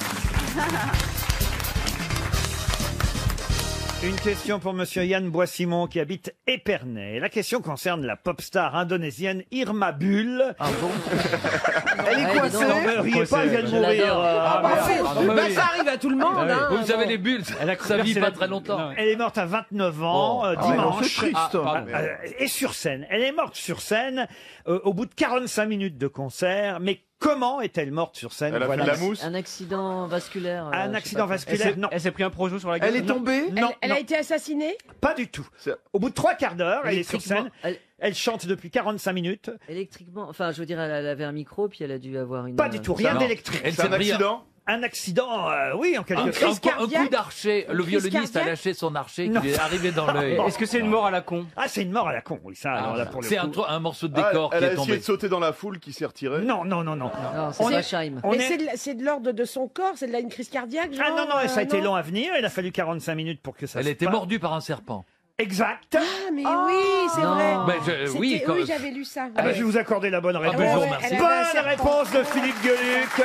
Une question pour monsieur Yann Boissimon qui habite Épernay. La question concerne la pop star indonésienne Irma Bull. Ah bon? Elle est coincée. Non, mais riez pas, elle vient de mourir. Ça arrive à tout le monde. hein. Vous savez, les bulles, ça vit pas très longtemps. Elle est morte à 29 ans, dimanche. c'est triste. Et sur scène. Elle est morte sur scène au bout de 45 minutes de concert. Mais comment est-elle morte sur scène? Elle a fait de la mousse. Un accident vasculaire. Un accident vasculaire, non. Elle s'est pris un projo sur la gueule. Elle est tombée. Non, Elle non, a été assassinée? pas du tout. Au bout de 3/4 d'heure, elle est sur scène. Électriquement, Elle chante depuis 45 minutes. électriquement, enfin, je veux dire, elle avait un micro, puis elle a dû avoir une. Pas du tout, rien Non. d'électrique. Elle C'est s'est un pris accident. Un accident, oui, en quelque un sorte. coup d'archer. Le crise violoniste a cardiaque lâché son archer Non. qui lui est arrivé dans l'œil. Est-ce que c'est une mort à la con? Ah, c'est une mort à la con, oui, ça, alors là, pour le C'est coup. un morceau de Ah, décor elle qui a est essayé tombé. de sauter dans la foule qui s'est retirée. Non, non, non, non. Non, c'est On est- Scheim. on Mais est- c'est de l'ordre de son corps, c'est de une crise cardiaque, genre, Ah non, non, ça a été non long à venir. Il a fallu 45 minutes pour que ça Elle se était passe. mordue par un serpent. Exact. Ah, mais oui, c'est non. vrai. Ben, oui, C'était- quand- oui, j'avais lu ça. Ah bah, je vais vous accorder la bonne réponse. ben, je vous remercie. Elle avait un Bonne serpent. réponse de Philippe Gueluc.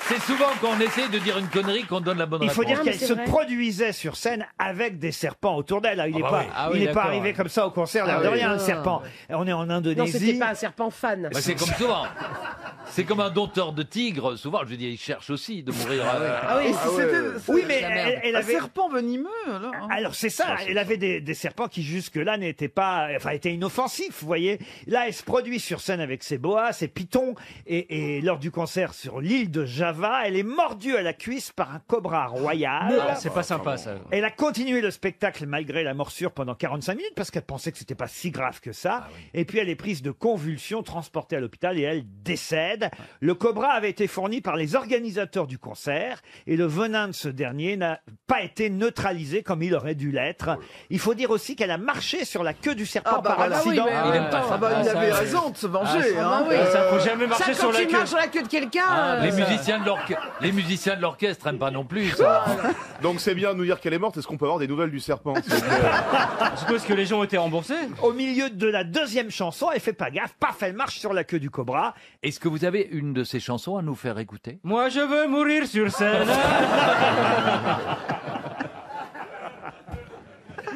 C'est souvent quand on essaie de dire une connerie qu'on donne la bonne Il faut réponse. dire mais qu'elle c'est se vrai. produisait sur scène avec des serpents autour d'elle. Il n'est bah pas, oui. Ah oui, il est pas d'accord, arrivé ouais. comme ça au concert, l'air Ah de oui. rien, un Ah. serpent. On est en Non, Indonésie. c'était pas un serpent fan. Bah, c'est comme souvent. C'est comme un dompteur de tigre. Souvent, je veux dire, il cherche aussi de mourir. Ah oui, si c'était Oui, mais la merde. elle un avait. serpent venimeux, alors. hein. Alors c'est ça, elle avait des serpents qui jusque-là n'étaient pas, enfin étaient inoffensifs, vous voyez. Là, elle se produit sur scène avec ses boas, ses pitons, et lors du concert sur l'île de Java, elle est mordue à la cuisse par un cobra royal. Ah, c'est pas sympa ça. Elle a continué le spectacle malgré la morsure pendant 45 minutes parce qu'elle pensait que c'était pas si grave que ça. Et puis elle est prise de convulsions, transportée à l'hôpital et elle décède. Le cobra avait été fourni par les organisateurs du concert et le venin de ce dernier n'a pas été neutralisé comme il aurait dû l'être. Il faut dire aussi qu'elle a marché sur la queue du serpent Ah bah par voilà. accident. Ah oui, mais- Il aime pas ça. Ah bah, il avait raison de se venger. hein. oui. Ça, faut jamais marcher Ça, sur quand la tu queue. marches sur la queue de quelqu'un. Les musiciens de l'orchestre n'aiment pas non plus ça. Donc c'est bien de nous dire qu'elle est morte. Est-ce qu'on peut avoir des nouvelles du serpent Surtout, est-ce que les gens ont été remboursés? Au milieu de la deuxième chanson, elle fait pas gaffe, paf, elle marche sur la queue du cobra. Est-ce que vous avez une de ces chansons à nous faire écouter? Moi, je veux mourir sur scène.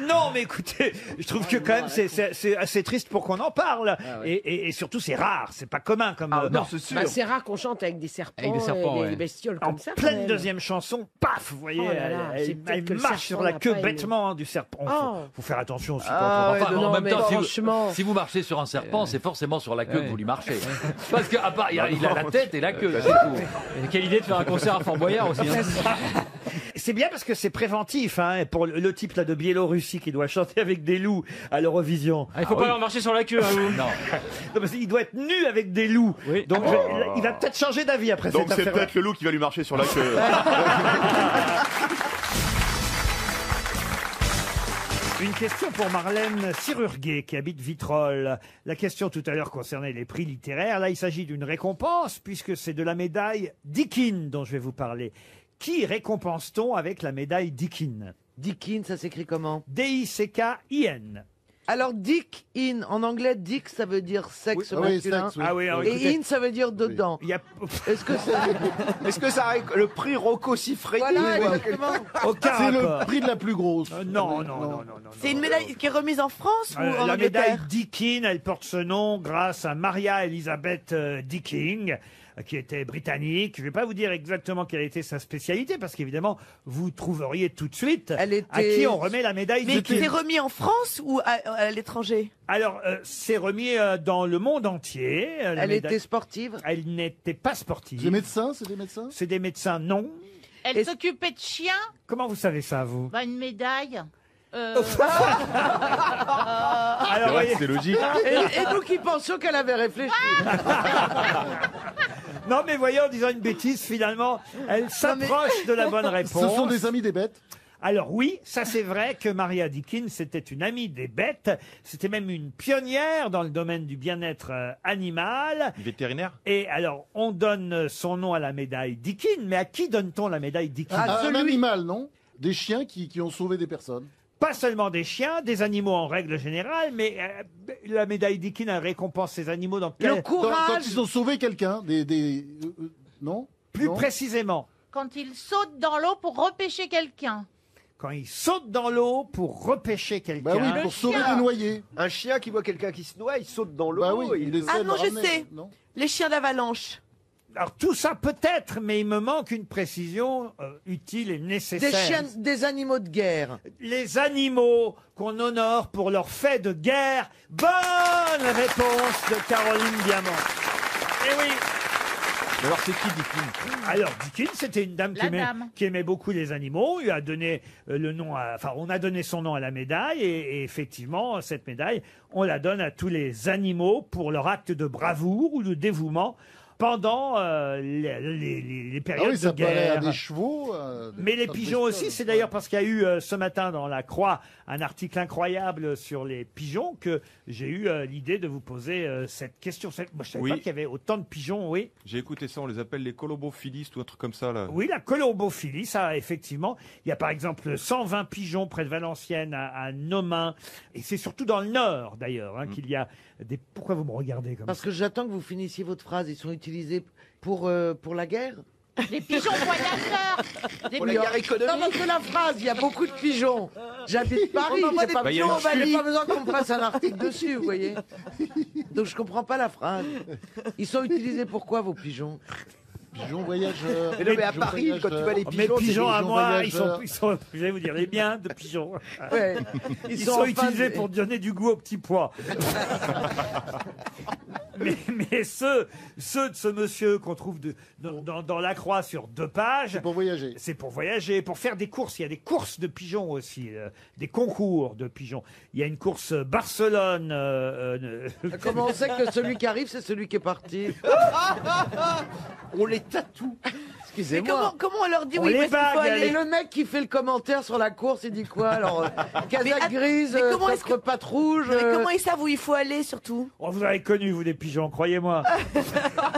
Non, mais écoutez, je trouve que quand même c'est assez triste pour qu'on en parle. Et surtout, c'est rare, c'est pas commun comme. Non, c'est sûr. Bah, c'est rare qu'on chante avec des serpents, Avec des serpents, et ouais. des bestioles En comme ça. quand pleine même. deuxième chanson, paf, vous voyez, Oh là là, c'est elle peut-être que le marche sur la serpent queue n'a pas aimé. bêtement du serpent. Oh. Faut faire attention aussi. Ah, quand Enfin, non, en même mais temps, franchement. si vous marchez sur un serpent, c'est forcément sur la queue que vous lui marchez. Parce qu'à part, il a la tête et la queue. c'est tout. Et quelle idée de faire un concert à Fort Boyard aussi. hein. C'est bien parce que c'est préventif, hein, et pour le type là de Biélorussie qui doit chanter avec des loups à l'Eurovision. Il faut pas leur marcher sur la queue, hein, vous. Non. Non, parce qu'il doit être nu avec des loups. Oui. Donc il va peut-être changer d'avis après Donc cette c'est affaire. peut-être le loup qui va lui marcher sur la queue. Une question pour Marlène Sirurguet qui habite Vitrolles. La question tout à l'heure concernait les prix littéraires. Là, il s'agit d'une récompense puisque c'est de la médaille Dickin dont je vais vous parler. Qui récompense-t-on avec la médaille Dickin? Dickin, ça s'écrit comment? D-I-C-K-I-N. Alors, dick in, en anglais, dick, ça veut dire sexe Oui, oui, masculin. sexe, oui. Ah oui, alors, Et écoutez, in, ça veut dire dedans. il y a Est-ce que c'est... Est-ce que ça le prix Rocco Siffredi Voilà, exactement. aucun C'est rapport. le prix de la plus grosse. Non. C'est une médaille qui est remise en France ou en La médaille Angleterre? Dickin, elle porte ce nom grâce à Maria Elizabeth Dicking, qui était britannique. Je ne vais pas vous dire exactement quelle était sa spécialité, parce qu'évidemment, vous trouveriez tout de suite Elle à était- qui on remet la médaille Mais Dickin. c'est remis en France ou à l'étranger? Alors, c'est remis dans le monde entier. La Elle médaille. était sportive? Elle n'était pas sportive. C'est des médecins, c'est des médecins. C'est des médecins, non. Elle s'occupait de chiens. Comment vous savez ça, vous? Bah, une médaille. Alors, voyez- c'est logique. Et nous qui pensions qu'elle avait réfléchi. Non, mais voyez, en disant une bêtise, finalement, elle s'approche de la bonne réponse. Ce sont des amis des bêtes. Alors oui, ça c'est vrai que Maria Dickens était une amie des bêtes. C'était même une pionnière dans le domaine du bien-être animal. Vétérinaire. Et alors, on donne son nom à la médaille Dickens, mais à qui donne-t-on la médaille Dickens? Un animal, non? Des chiens qui ont sauvé des personnes. Pas seulement des chiens, des animaux en règle générale, mais la médaille Dickens elle récompense ces animaux dans quel... Quand ils ont sauvé quelqu'un, non? Plus Non. précisément, Quand il saute dans l'eau pour repêcher quelqu'un. quand ils sautent dans l'eau pour repêcher quelqu'un. Bah oui, pour sauver des noyés. Un chien qui voit quelqu'un qui se noie, il saute dans l'eau. Bah oui, il essaie Ah de non, je ramener, sais. non. Les chiens d'avalanche. Alors tout ça peut-être, mais il me manque une précision utile et nécessaire. Des chiens, des animaux de guerre. Les animaux qu'on honore pour leurs faits de guerre. Bonne réponse de Caroline Diamant. Eh oui. Alors c'est qui Dickens? Alors Dickens, c'était une dame La dame. qui aimait beaucoup les animaux. On lui a donné le nom, on a donné son nom à la médaille et effectivement cette médaille, on la donne à tous les animaux pour leur acte de bravoure ou de dévouement pendant les périodes Ah oui, ça de peut aller à guerre. des chevaux. Mais les pigeons aussi, c'est d'ailleurs parce qu'il y a eu ce matin dans la Croix un article incroyable sur les pigeons que j'ai eu l'idée de vous poser cette question. Moi, je savais Oui. pas qu'il y avait autant de pigeons, oui. J'ai écouté ça, on les appelle les colobophilistes ou un truc comme ça là. Oui, la colombophilie, ça, effectivement. Il y a par exemple 120 pigeons près de Valenciennes, à Nomain. Et c'est surtout dans le Nord, d'ailleurs, qu'il y a des... Pourquoi vous me regardez comme Parce ça que j'attends que vous finissiez votre phrase. Ils sont utilisés pour la guerre. Les pigeons voyageurs. Des Oui, non, parce que la phrase, il y a beaucoup de pigeons. J'habite Paris, On envoie j'ai des pas, pigeons au j'ai Bali. pas besoin qu'on me fasse un article dessus, vous voyez. Donc je comprends pas la phrase. Ils sont utilisés pour quoi, vos pigeons? Pigeons voyageurs. Mais non, mais à Paris, quand tu vois les Mes pigeons, pigeons à moi, voyageurs. ils sont, je vais vous dire, les biens de pigeons. Ouais. Ils sont sont en fin utilisés de- pour donner du goût aux petits pois. mais ceux de ce monsieur qu'on trouve dans la Croix sur 2 pages. C'est pour voyager. C'est pour voyager, pour faire des courses. Il y a des courses de pigeons aussi, des concours de pigeons. Il y a une course Barcelone. Comment on sait que celui qui arrive, c'est celui qui est parti? On les tatoue. Mais Excusez-moi. comment on leur dit On oui, les où est-ce qu'il faut bague, aller Et le mec qui fait le commentaire sur la course, il dit quoi alors? Casaque grise, mais comment est-ce coffre patte rouge. Mais comment ils savent où il faut aller surtout? Oh, vous avez connu, vous, des pigeons, croyez-moi.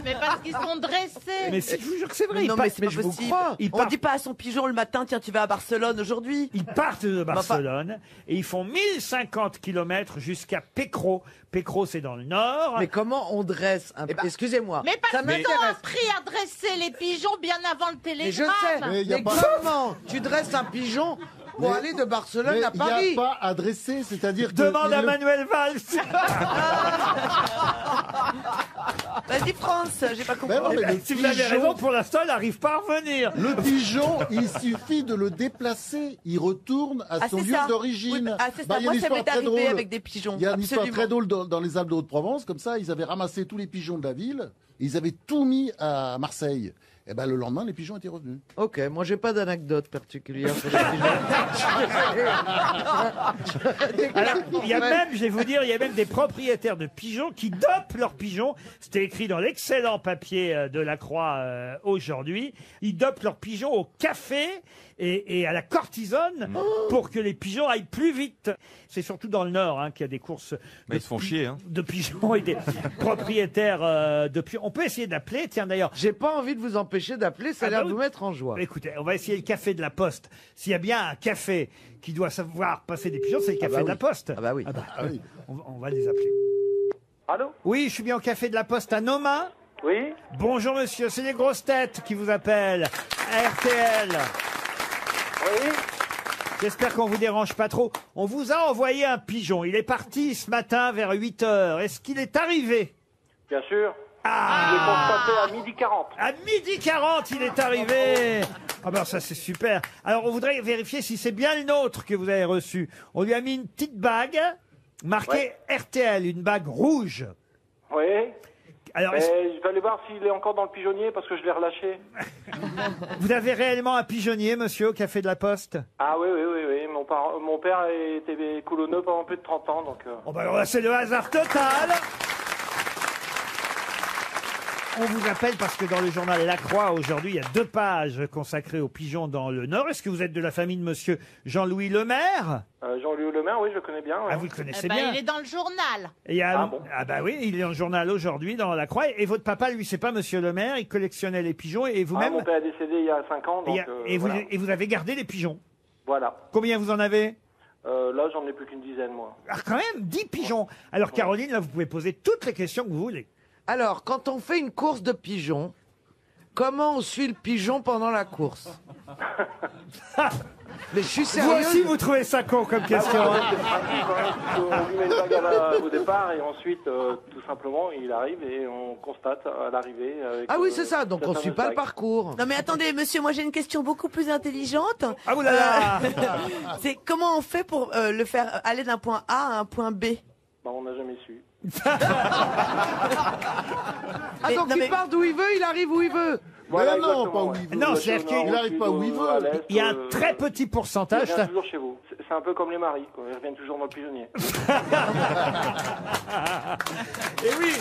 Mais parce qu'ils sont dressés. Mais si, je vous jure que c'est vrai. Mais ils non, partent- mais c'est pas je vous possible. crois. Ils On partent- dit pas à son pigeon le matin, tiens, tu vas à Barcelone aujourd'hui. Ils partent de Barcelone et ils font 1050 km jusqu'à Pécro. Pécro, c'est dans le nord. Mais comment on dresse un... Excusez-moi. Mais parce ça qu'ils ont m'intéresse. appris à dresser les pigeons bien avant le Mais je télégramme. sais. Mais y a Mais pas- comment tu dresses un pigeon pour Mais- aller de Barcelone Mais à il n'y a Paris? pas à dresser, c'est-à-dire que... Demande à le- Manuel Valls. Vas-y France, j'ai pas compris. Ben non, mais le Si vous avez pigeon- raison, pour l'instant, il n'arrive pas à revenir. Le pigeon, il suffit de le déplacer, il retourne à Ah, son c'est lieu ça. Oui, d'origine. bah, ah, c'est ça. Il y a Moi, une ça histoire m'est très arrivé drôle. avec des pigeons. Il y a une histoire Absolument. très drôle dans les Alpes de Haute-Provence, comme ça, ils avaient ramassé tous les pigeons de la ville, et ils avaient tout mis à Marseille. Et ben le lendemain, les pigeons étaient revenus. Ok, moi j'ai pas d'anecdote particulière sur les pigeons. Alors, il y a même, je vais vous dire, il y a même des propriétaires de pigeons qui dopent leurs pigeons. C'était écrit dans l'excellent papier de la Croix aujourd'hui. Ils dopent leurs pigeons au café et à la cortisone pour que les pigeons aillent plus vite. C'est surtout dans le Nord qu'il y a des courses Ils se font chier, hein. de pigeons et des propriétaires de pigeons. On peut essayer d'appeler, tiens d'ailleurs. J'ai pas envie de vous empêcher d'appeler, ça a Ah l'air bah de oui. vous mettre en joie. Écoutez, on va essayer le café de la Poste. S'il y a bien un café qui doit savoir passer des pigeons, c'est le café de la Poste. Ah bah oui. oui. On va les appeler. Allô? Oui, je suis bien au café de la Poste à Nomain. Oui? Bonjour monsieur, c'est les grosses têtes qui vous appellent. RTL. Oui? J'espère qu'on vous dérange pas trop. On vous a envoyé un pigeon. Il est parti ce matin vers 8 heures. Est-ce qu'il est arrivé? Bien sûr. Il est constaté à 12h40. À 12h40, il est arrivé. Ah ben ça c'est super. Alors on voudrait vérifier si c'est bien le nôtre que vous avez reçu. On lui a mis une petite bague marquée RTL, une bague rouge. Oui? Alors, je vais aller voir s'il est encore dans le pigeonnier parce que je l'ai relâché. vous avez réellement un pigeonnier, monsieur, au Café de la Poste? Ah oui. Mon père était coulonneux pendant plus de 30 ans, donc... Oh bah alors là, c'est le hasard total. On vous appelle parce que dans le journal La Croix, aujourd'hui, il y a 2 pages consacrées aux pigeons dans le Nord. Est-ce que vous êtes de la famille de monsieur Jean-Louis Lemaire? Jean-Louis Lemaire, oui, je le connais bien. Ouais. Ah, vous le connaissez Eh ben, bien. il est dans le journal. Et il y a bah oui, il est dans le journal aujourd'hui, dans La Croix. Et votre papa, lui, c'est pas monsieur Lemaire, il collectionnait les pigeons et vous-même... Mon père est décédé il y a 5 ans, donc... voilà. Et vous avez gardé les pigeons? Voilà. Combien vous en avez? Là, j'en ai plus qu'une dizaine, moi. Ah, quand même, 10 pigeons. Alors, Caroline, là, vous pouvez poser toutes les questions que vous voulez. Alors, quand on fait une course de pigeons, comment on suit le pigeon pendant la course? Mais je suis Vous sérieux. aussi, vous trouvez ça con comme question. Ah, hein. c'est pratique, quand même, parce qu'on lui met une bague au départ et ensuite, tout simplement, il arrive et on constate à l'arrivée. Ah oui, c'est ça, donc on suit pas le parcours. Non mais attendez, monsieur, moi j'ai une question beaucoup plus intelligente. Ah oulala C'est comment on fait pour le faire aller d'un point A à un point B? Bah, on n'a jamais su. Ah donc il part d'où il veut, il arrive où il veut. Voilà, non, exactement, pas où ouais. il veut. Non, c'est-à-dire qu'il n'arrive pas où il veut. Il y a un très petit pourcentage. Il revient toujours chez vous. C'est un peu comme les maris, quoi. Ils reviennent toujours dans le pigeonnier. Et oui.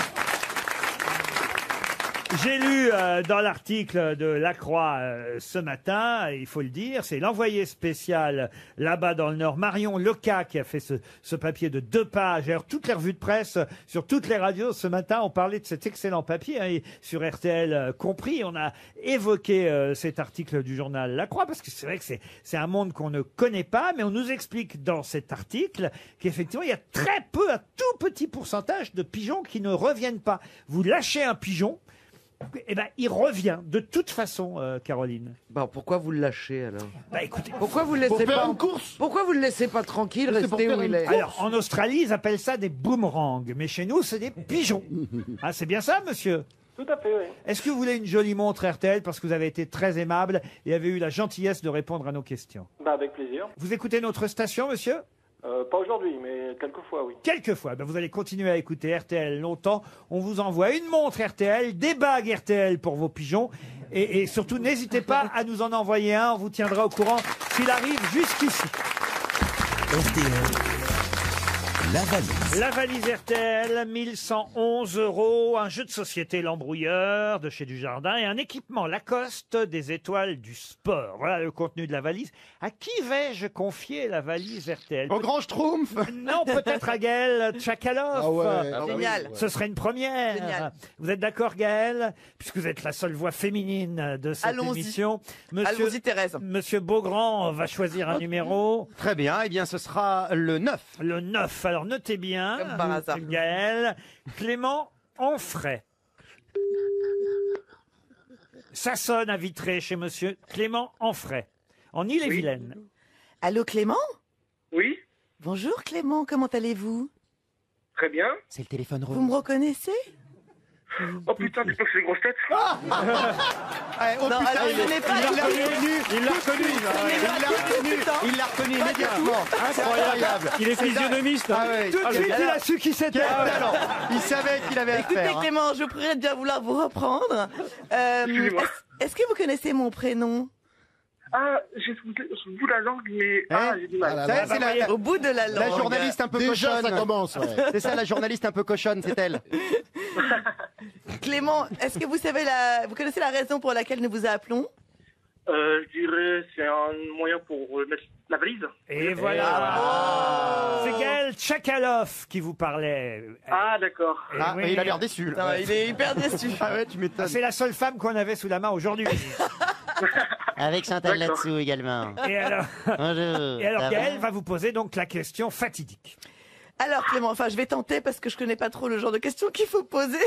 J'ai lu dans l'article de La Croix ce matin, il faut le dire, c'est l'envoyé spécial là-bas dans le Nord, Marion Leca, qui a fait ce papier de 2 pages. Alors, toutes les revues de presse, sur toutes les radios ce matin, on parlait de cet excellent papier, hein, et sur RTL compris. On a évoqué cet article du journal La Croix, parce que c'est vrai que c'est un monde qu'on ne connaît pas, mais on nous explique dans cet article qu'effectivement, il y a très peu, un tout petit pourcentage de pigeons qui ne reviennent pas. Vous lâchez un pigeon, eh ben, il revient de toute façon, Caroline. Bah pourquoi vous le lâchez alors? Bah écoutez, pourquoi vous le laissez pas en course? Pourquoi vous le laissez pas tranquille, rester où il est? Alors en Australie, ils appellent ça des boomerangs, mais chez nous, c'est des pigeons. Ah, c'est bien ça, monsieur? Tout à fait, oui. Est-ce que vous voulez une jolie montre RTL parce que vous avez été très aimable et avez eu la gentillesse de répondre à nos questions? Bah, avec plaisir. Vous écoutez notre station, monsieur? Pas aujourd'hui, mais quelquefois, oui. Quelquefois. Ben, vous allez continuer à écouter RTL longtemps. On vous envoie une montre RTL, des bagues RTL pour vos pigeons. Et surtout, n'hésitez pas à nous en envoyer un. On vous tiendra au courant s'il arrive jusqu'ici. RTL, la valise. La valise RTL, 1111 €, un jeu de société L'Embrouilleur de chez Dujardin et un équipement Lacoste des étoiles du sport. Voilà le contenu de la valise. À qui vais-je confier la valise RTL? Au grand Schtroumpf? Non, peut-être à Gaël Tchakaloff. Ah ouais. Génial. Ce serait une première. Génial. Vous êtes d'accord, Gaël? Puisque vous êtes la seule voix féminine de cette Allons-y. émission. Allons-y, Thérèse. Monsieur Beaugrand va choisir un numéro. Très bien, eh bien ce sera le 9. Le 9. Alors notez bien, Comme par hasard. Gaël, Clément Enfray. Ça sonne à Vitré chez monsieur Clément Enfray, en Ille-et-Vilaine. Allô, Clément? Oui, Bonjour, Clément, comment allez-vous? très bien. C'est le téléphone Vous me reconnaissez? Oh putain, dis pas que c'est les grosses têtes. Non, alors, ce n'est pas Il l'a reconnu, il l'a reconnu immédiatement. Incroyable. Il est physionomiste. Ah ouais. Tout de suite, il a su qui c'était. Quel talent. Il savait qu'il avait Écoutez, affaire. Clément, je pourrais bien vouloir vous reprendre. Excusez-moi. Est-ce que vous connaissez mon prénom? Ah, j'ai sous le bout de la langue, mais... Ah, j'ai du mal. Ah, Ça, c'est la, Au bout de la langue. la journaliste un peu Déjà, cochonne. ça commence. Ouais. C'est ça, la journaliste un peu cochonne, c'est elle. Clément, est-ce que vous savez vous connaissez la raison pour laquelle nous vous appelons? Je dirais c'est un moyen pour mettre la valise. Et voilà. C'est Gaël Tchakaloff qui vous parlait. Ah, d'accord. Et Ah, oui. il a l'air déçu. Non, il est hyper déçu. Ah ouais, tu m'étonnes. C'est la seule femme qu'on avait sous la main aujourd'hui. Avec Chantal D'accord. là-dessous également. Et alors, Bonjour. et alors ça va Gaël va vous poser donc la question fatidique. Alors Clément, enfin je vais tenter parce que je connais pas trop le genre de questions qu'il faut poser.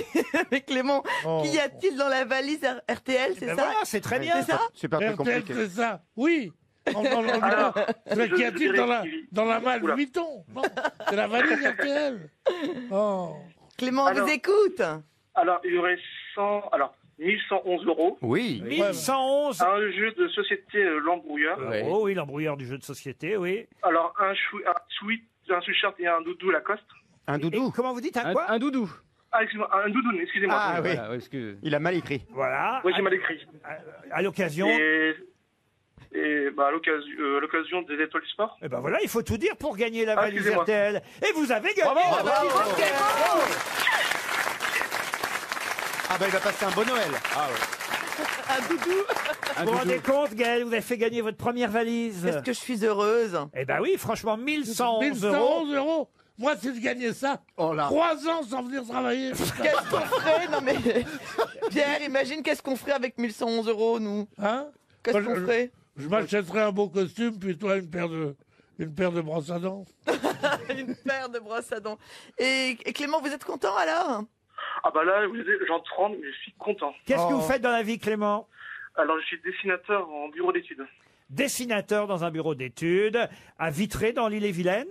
Mais Clément, qu'y a-t-il dans la valise RTL, c'est Ben ça? voilà, c'est très bien. C'est ça? C'est pas très RTL, compliqué. c'est ça. Oui. Alors, Mais qu'y a-t-il je dans la malle Oula. Vuitton? Non, c'est la valise RTL. Oh. Clément, on Alors- vous écoute. Alors, il y aurait 1111 €. Oui. 1111. Un jeu de société L'Embrouilleur. Oh oui, l'embrouilleur du jeu de société, oui. Alors, un sweat, un sweatshirt et un doudou Lacoste. Un doudou. Comment vous dites, un quoi? Un doudou. Ah, excusez-moi, un doudoune, excusez-moi. Ah oui. Voilà, parce que... Il a mal écrit. Voilà. Oui, j'ai mal écrit. À l'occasion. Et bah, à l'occasion des étoiles du sport. Eh ben voilà, il faut tout dire pour gagner la valise excusez-moi. RTL. Et vous avez gagné Bravo, la valise bravo. RTL. Ah bah il va passer un bon Noël. Ah ouais. Un doudou. Vous vous rendez compte, Gaël, vous avez fait gagner votre première valise. Est-ce que je suis heureuse? Eh ben oui, franchement, 1111 1111 euros. euros. Moi, si je gagnais ça, 3 ans sans venir travailler. Qu'est-ce qu'on ferait? Non mais Pierre, imagine qu'est-ce qu'on ferait avec 1111 euros, nous? Hein? Qu'est-ce Moi, qu'on ferait? Je m'achèterais un beau costume, puis toi une paire de brosses à dents. Une paire de brosses à dents. Et Clément, vous êtes content alors? Ah bah là, j'entre 30, mais je suis content. Qu'est-ce que vous faites dans la vie, Clément? Alors, je suis dessinateur en bureau d'études. Dessinateur dans un bureau d'études, à Vitré, dans l'Île-et-Vilaine.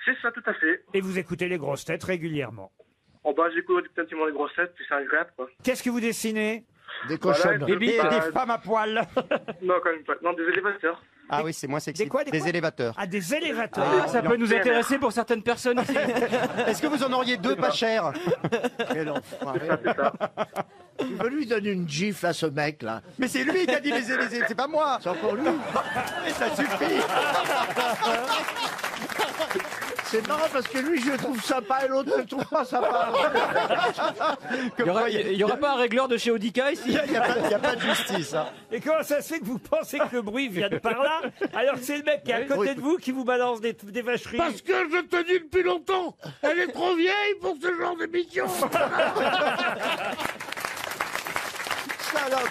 C'est ça, tout à fait. Et vous écoutez les grosses têtes régulièrement. En bas, j'écoute petit les grossettes, puis c'est agréable, quoi. Qu'est-ce que vous dessinez? Des cochons. Des femmes à poil. Non, quand même pas. Non, des élévateurs. Ah oui, c'est moins sexy. Des quoi? Des élévateurs. Ah, des élévateurs. Ah, ça peut nous intéresser pour certaines personnes ici. Est-ce que vous en auriez deux pas chers? Quel enfoiré. Tu veux lui donner une gifle à ce mec là? Mais c'est lui qui a dit les c'est pas moi. C'est encore lui. Mais ça suffit. C'est marrant parce que lui je le trouve sympa et l'autre ne le trouve pas sympa. Il y aura pas un régleur de chez Audica ici? Il y a pas de justice. Hein. Et comment ça se fait que vous pensez que le bruit vient de par là, alors que c'est le mec qui est à côté de vous qui vous balance des vacheries? Parce que je te dis depuis longtemps, elle est trop vieille pour ce genre d'émission. Salope.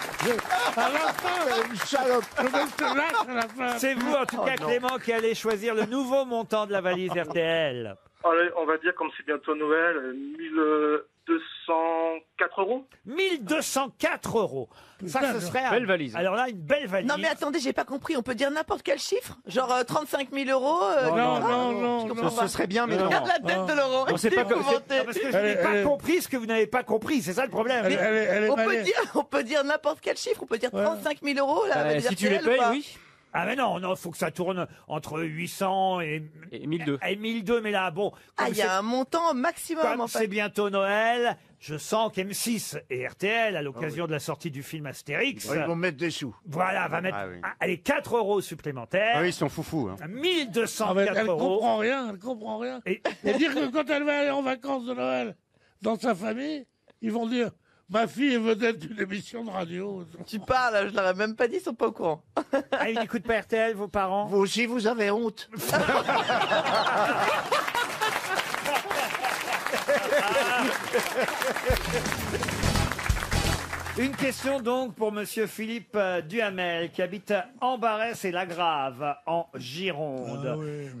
À la fin, Une salope. je veux que je te lâche à la fin. C'est vous, en tout cas, non. Clément, qui allez choisir le nouveau montant de la valise RTL. Allez, on va dire, comme c'est bientôt Noël, 1204 euros. 1204 euros. Ça, ce serait belle valise. Alors là, une belle valise. Non mais attendez, j'ai pas compris. On peut dire n'importe quel chiffre? Genre 35 000 euros? Non. Ce serait bien, mais non. Regarde la tête de Laurent. On sait pas comme- épouvanté. Non, parce que je n'ai pas compris ce que vous n'avez pas compris. C'est ça le problème. Elle est On peut dire n'importe quel chiffre. On peut dire 35 000 euros là. valise Si tu les RTL, ou payes, pas? oui. Ah mais non, il faut que ça tourne entre 800 et 1002. Et 1002, mais là, bon. Ah, comme il y a un montant maximum Comme en c'est fait. bientôt Noël, je sens qu'M6 et RTL, à l'occasion de la sortie du film Astérix, Ils vont mettre des sous. voilà, va mettre Ah oui. allez, 4 euros supplémentaires. Ah oui, ils sont foufous. Hein. 1204 elle euros. comprend rien, elle comprend rien. Et- Et dire que quand elle va aller en vacances de Noël dans sa famille, ils vont dire ma fille est vedette d'une émission de radio. Tu parles, je leur ai même pas dit, ils sont pas au courant. Ah, ils n'écoutent pas RTL, vos parents? Vous aussi vous avez honte. Une question donc pour monsieur Philippe Duhamel qui habite Ambarès et Lagrave en Gironde.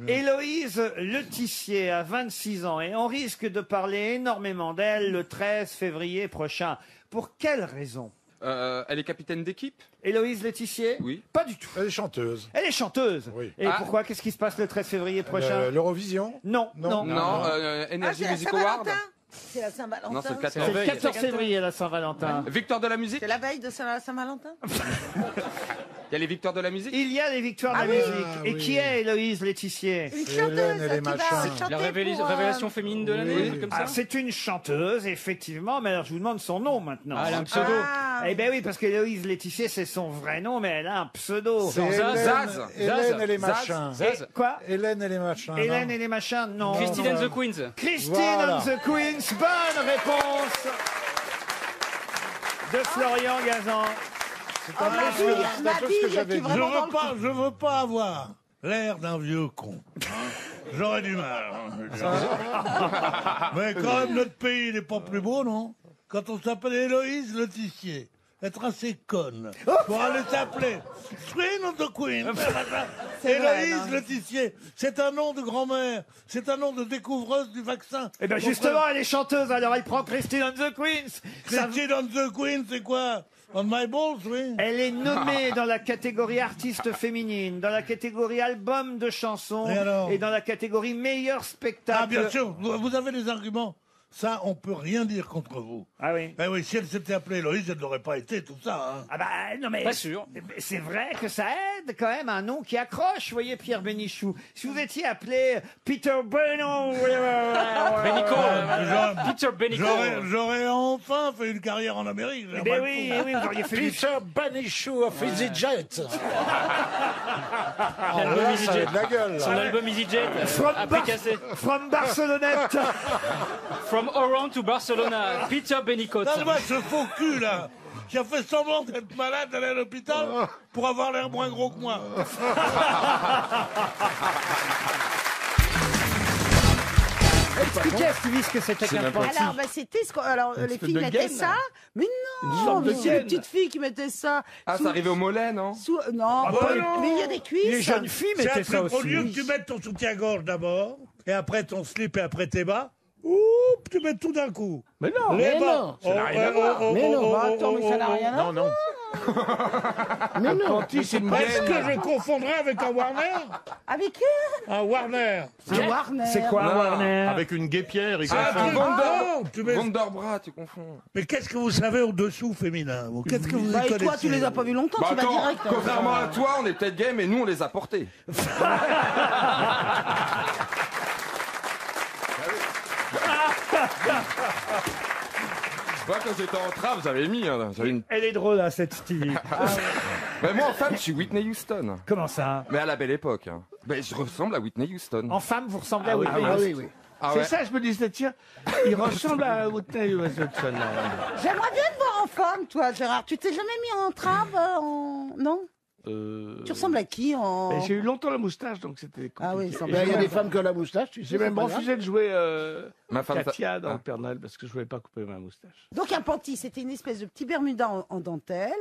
Héloïse Letissier a 26 ans et on risque de parler énormément d'elle le 13 février prochain. Pour quelle raison? Elle est capitaine d'équipe? Héloïse Letissier? Oui. Pas du tout. Elle est chanteuse. Elle est chanteuse. Oui. Et Ah. pourquoi? Qu'est-ce qui se passe le 13 février prochain? L'Eurovision? Non, non. Non, Energy Music Award? C'est la Saint-Valentin. Non, c'est le C'est 14. le 14 février la Saint-Valentin. Victoire de la musique? C'est la veille de Saint-Valentin. Il y a les victoires de la musique? Il y a les victoires de la musique. Et qui est Héloïse Letissier? Une Hélène chanteuse et les qui va machins. chanter La pour, révélation féminine de l'année, oui. un truc comme ça? Ah, c'est une chanteuse, effectivement, mais alors je vous demande son nom maintenant. Ah, elle a un pseudo. Ah, Eh ben oui, parce que Héloïse Letissier, c'est son vrai nom, mais elle a un pseudo. C'est Zaz. Hélène et les Zaz. machins. Zaz. Quoi? Hélène et les machins. Hélène non et les machins? Non. Christine and the Queens. Christine Voilà. and the Queens. Bonne réponse de Florian Gazan. C'est un peu ce que- c'est un peu ce que j'avais dit. Je veux pas avoir l'air d'un vieux con. hein. J'aurais du mal. Mais quand même, notre pays n'est pas plus beau, non? Quand on s'appelle Héloïse Letissier, être assez conne pour aller s'appeler Queen of the Queen. Héloïse Letissier, c'est un nom de grand-mère, c'est un nom de découvreuse du vaccin. Eh ben justement, elle est chanteuse, alors elle prend Christine and the Queens. Ça- Christine on the Queen, c'est quoi? On my balls, oui. Elle est nommée dans la catégorie artiste féminine, dans la catégorie album de chansons Et alors et dans la catégorie meilleur spectacle. Ah, bien sûr, vous avez des arguments. ça, on peut rien dire contre vous. Ah oui. Eh oui, si elle s'était appelée Héloïse, elle n'aurait pas été tout ça. Hein. Ah bah non mais Pas sûr. c'est vrai que ça aide quand même un nom qui accroche, vous voyez Pierre Bénichou. Si vous étiez appelé Peter Beno, Benico, Peter Benico. J'aurais enfin fait une carrière en Amérique. j'ai Mais pas oui, le oui, vous auriez fait du... Peter Benichou of EasyJet. L'album là, ça a EasyJet. de la gueule. Son Là. album EasyJet From, a pris cassé. from Barcelonnette. From Oran to Barcelona, Peter Benicotte. Donne-moi ce faux cul là, qui a fait semblant d'être malade, d'aller à l'hôpital pour avoir l'air moins gros que moi. Expliquez à Stevie ce que c'était qu'un panty. Alors, c'était ce alors les filles de mettaient gaine. ça, mais non, sorte mais de c'est les gaine. petites filles qui mettaient ça. Ah, sous- ça arrivait au mollet, non non, Ah pas bah les- non. mais il y a des cuisses. Les jeunes filles C'est un mettaient ça truc, au aussi. lieu que tu mettes ton soutien-gorge d'abord, et après ton slip et après tes bas, oup, tu mets tout d'un coup. Mais non, Les mais bas. non, ça n'a rien à voir. Mais non, attends, mais ça n'a rien à Non, non. Mais non. Panty, c'est une Est-ce que je confondrais avec un Warner? Avec Un Warner. un Warner. C'est quoi un Warner? Avec une guépière, il Ah, confond. tu non, tu mets- Vanderbras, tu confonds. Mais qu'est-ce que vous savez au-dessous féminin vous Qu'est-ce que vous y Bah, et connaissez toi, tu les as pas vus longtemps, Bah tu vas attends, direct. contrairement à toi, on est peut-être gay, mais nous, on les a portés. Moi, quand j'étais en trave, j'avais mis. Hein, j'avais une... Elle est drôle, hein, cette Stevie. Mais moi, en femme, je suis Whitney Houston. Comment ça? Mais à la belle époque. Hein. Mais je ressemble à Whitney Houston. En femme, vous ressemblez à oui, Whitney ah Houston. oui, oui. Ah C'est ouais. ça, je me disais, tiens, il ressemble à Whitney Houston. J'aimerais bien te voir en forme, toi, Gérard. Tu t'es jamais mis en trave non Tu ressembles à qui en... J'ai eu longtemps la moustache, donc c'était compliqué. Ah oui, Et il y a des femmes qui ont la moustache, tu sais. J'ai même c'est pas refusé de jouer Ma femme, Katia dans Ah. le Père Noël parce que je voulais pas couper ma moustache. Donc un panty, c'était une espèce de petit bermuda en dentelle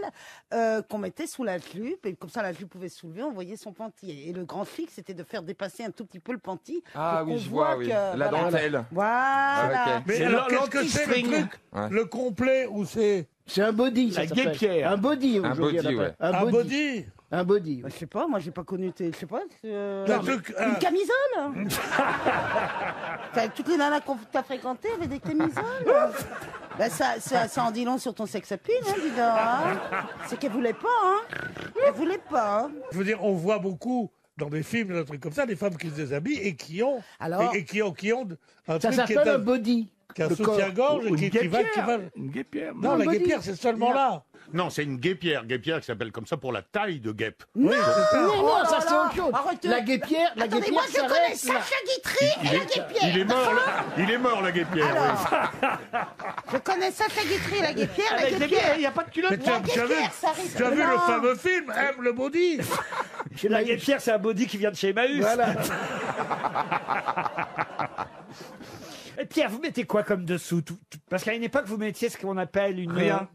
qu'on mettait sous la jupe et comme ça la jupe pouvait se soulever, on voyait son panty. Et le grand trick, c'était de faire dépasser un tout petit peu le panty. Ah pour oui, qu'on je vois, voit oui. que- La voilà. dentelle. Voilà. Ah, ok. Mais C'est alors, qu'est-ce que c'est le l'anti-string. truc Ouais. Le complet ou c'est C'est un body, ça La s'appelle. guépière. Un body, Un aujourd'hui, body, on appelle. ouais. un body? Un body. Bah, je sais pas, moi j'ai pas connu tes... Je sais pas. Un truc, Une camisole Toutes les nanas que t'as fréquentées avaient des camisoles bah, ça en dit long sur ton sex appeal, hein, dis donc, hein. C'est qu'elle voulait pas, hein. Elle voulait pas, hein. Je veux dire, on voit beaucoup dans des films, des trucs comme ça, des femmes qui se déshabillent et qui ont, Alors et qui ont un Ça truc qui est s'appelle un body. qui a un Le corps. soutien-gorge Ou et une qui va. Une guépière. Non, la body. guépière, c'est seulement là. Non, c'est une guépière. Guépière qui s'appelle comme ça pour la taille de guêpe. Oui, c'est ça. Non, Oh là ça c'est là. autre chose. Arrêtez. La guépière, Attendez, moi je connais s'arrête là. Sacha Guitry et la guépière. Il est mort, il est mort la guépière. Alors, je connais Sacha Guitry et la guépière. La guépière, Il n'y a pas de culotte. Mais tu as guépière, ça arrive. tu as vu le Non. fameux film Aime le body? La guépière, c'est un body qui vient de chez Emmaüs. Voilà. Et Pierre, vous mettez quoi comme dessous Parce qu'à une époque, vous mettiez ce qu'on appelle une... Rien.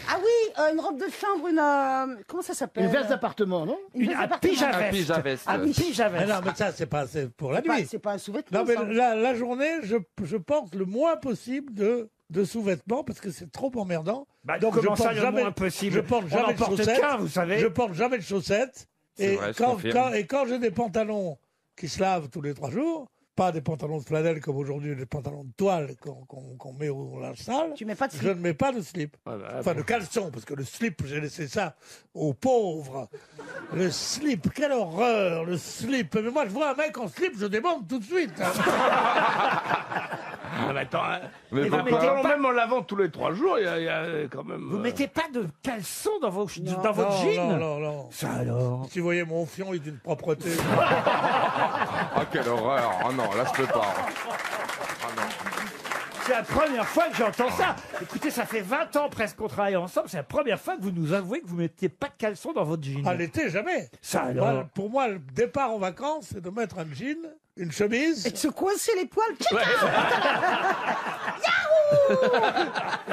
Ah oui, une robe de chambre, une... comment ça s'appelle Une veste d'appartement, non Une veste un d'appartement. pyjama Un veste. pyjama veste. Ah oui, pyjama Mais veste. non, mais ça, c'est pas c'est pour la C'est pas- nuit. C'est pas un sous-vêtement. Non, mais ça. la journée, je porte le moins possible de sous-vêtements parce que c'est trop emmerdant. Bah, Donc je comment ça, porte le jamais, moins possible je porte On jamais en de porte chaussettes. qu'un, vous savez. Je porte jamais de chaussettes. C'est Et vrai, je confirme. quand j'ai des pantalons qui se lavent tous les 3 jours, pas des pantalons de flanelle comme aujourd'hui, des pantalons de toile qu'on met au linge sale, Tu mets pas de je slip. ne mets pas de slip. Enfin, de caleçon, parce que le slip, j'ai laissé ça aux pauvres. Le slip, quelle horreur, le slip. Mais moi, je vois un mec en slip, je demande tout de suite. Ah, mais attends, hein. Mais Et vous pourquoi mettez pas- Même en lavant tous les 3 jours, il y a quand même. Vous mettez pas de caleçon dans, votre Non, jean non. Ça alors Si vous voyez mon fion, il est d'une propreté. Ah, quelle horreur. Oh non, là, je peux pas. C'est la première fois que j'entends ça. Écoutez, ça fait 20 ans presque qu'on travaille ensemble. C'est la première fois que vous nous avouez que vous mettiez pas de caleçon dans votre jean. À l'été, jamais. Ça alors Moi, pour moi, le départ en vacances, c'est de mettre un jean, une chemise, Et de se coincer les poils.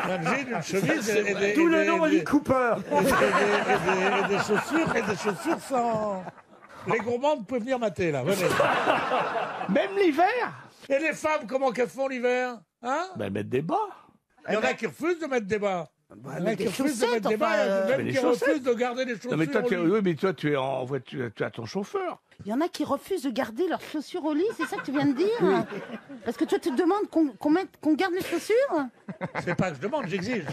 un jean, une chemise et des, Tout et le des- nom et des- Lee Cooper. et des chaussures sans... Les gourmandes peuvent venir mater, là. Venez. Même l'hiver. Et les femmes, comment qu'elles font l'hiver? Hein? Ben, mettre des bas. Il y en a qui refusent de mettre des bas. Il y en a mais qui des refusent de mettre chaussettes, des bas, enfin, et Mais même des qui chaussettes. refusent de garder les chaussures. Non, mais toi, au lit. oui, mais toi, tu es en voiture, tu as ton chauffeur. Il y en a qui refusent de garder leurs chaussures au lit, c'est ça que tu viens de dire? Parce que que toi tu te demandes qu'on garde les chaussures? C'est pas que je demande, j'exige.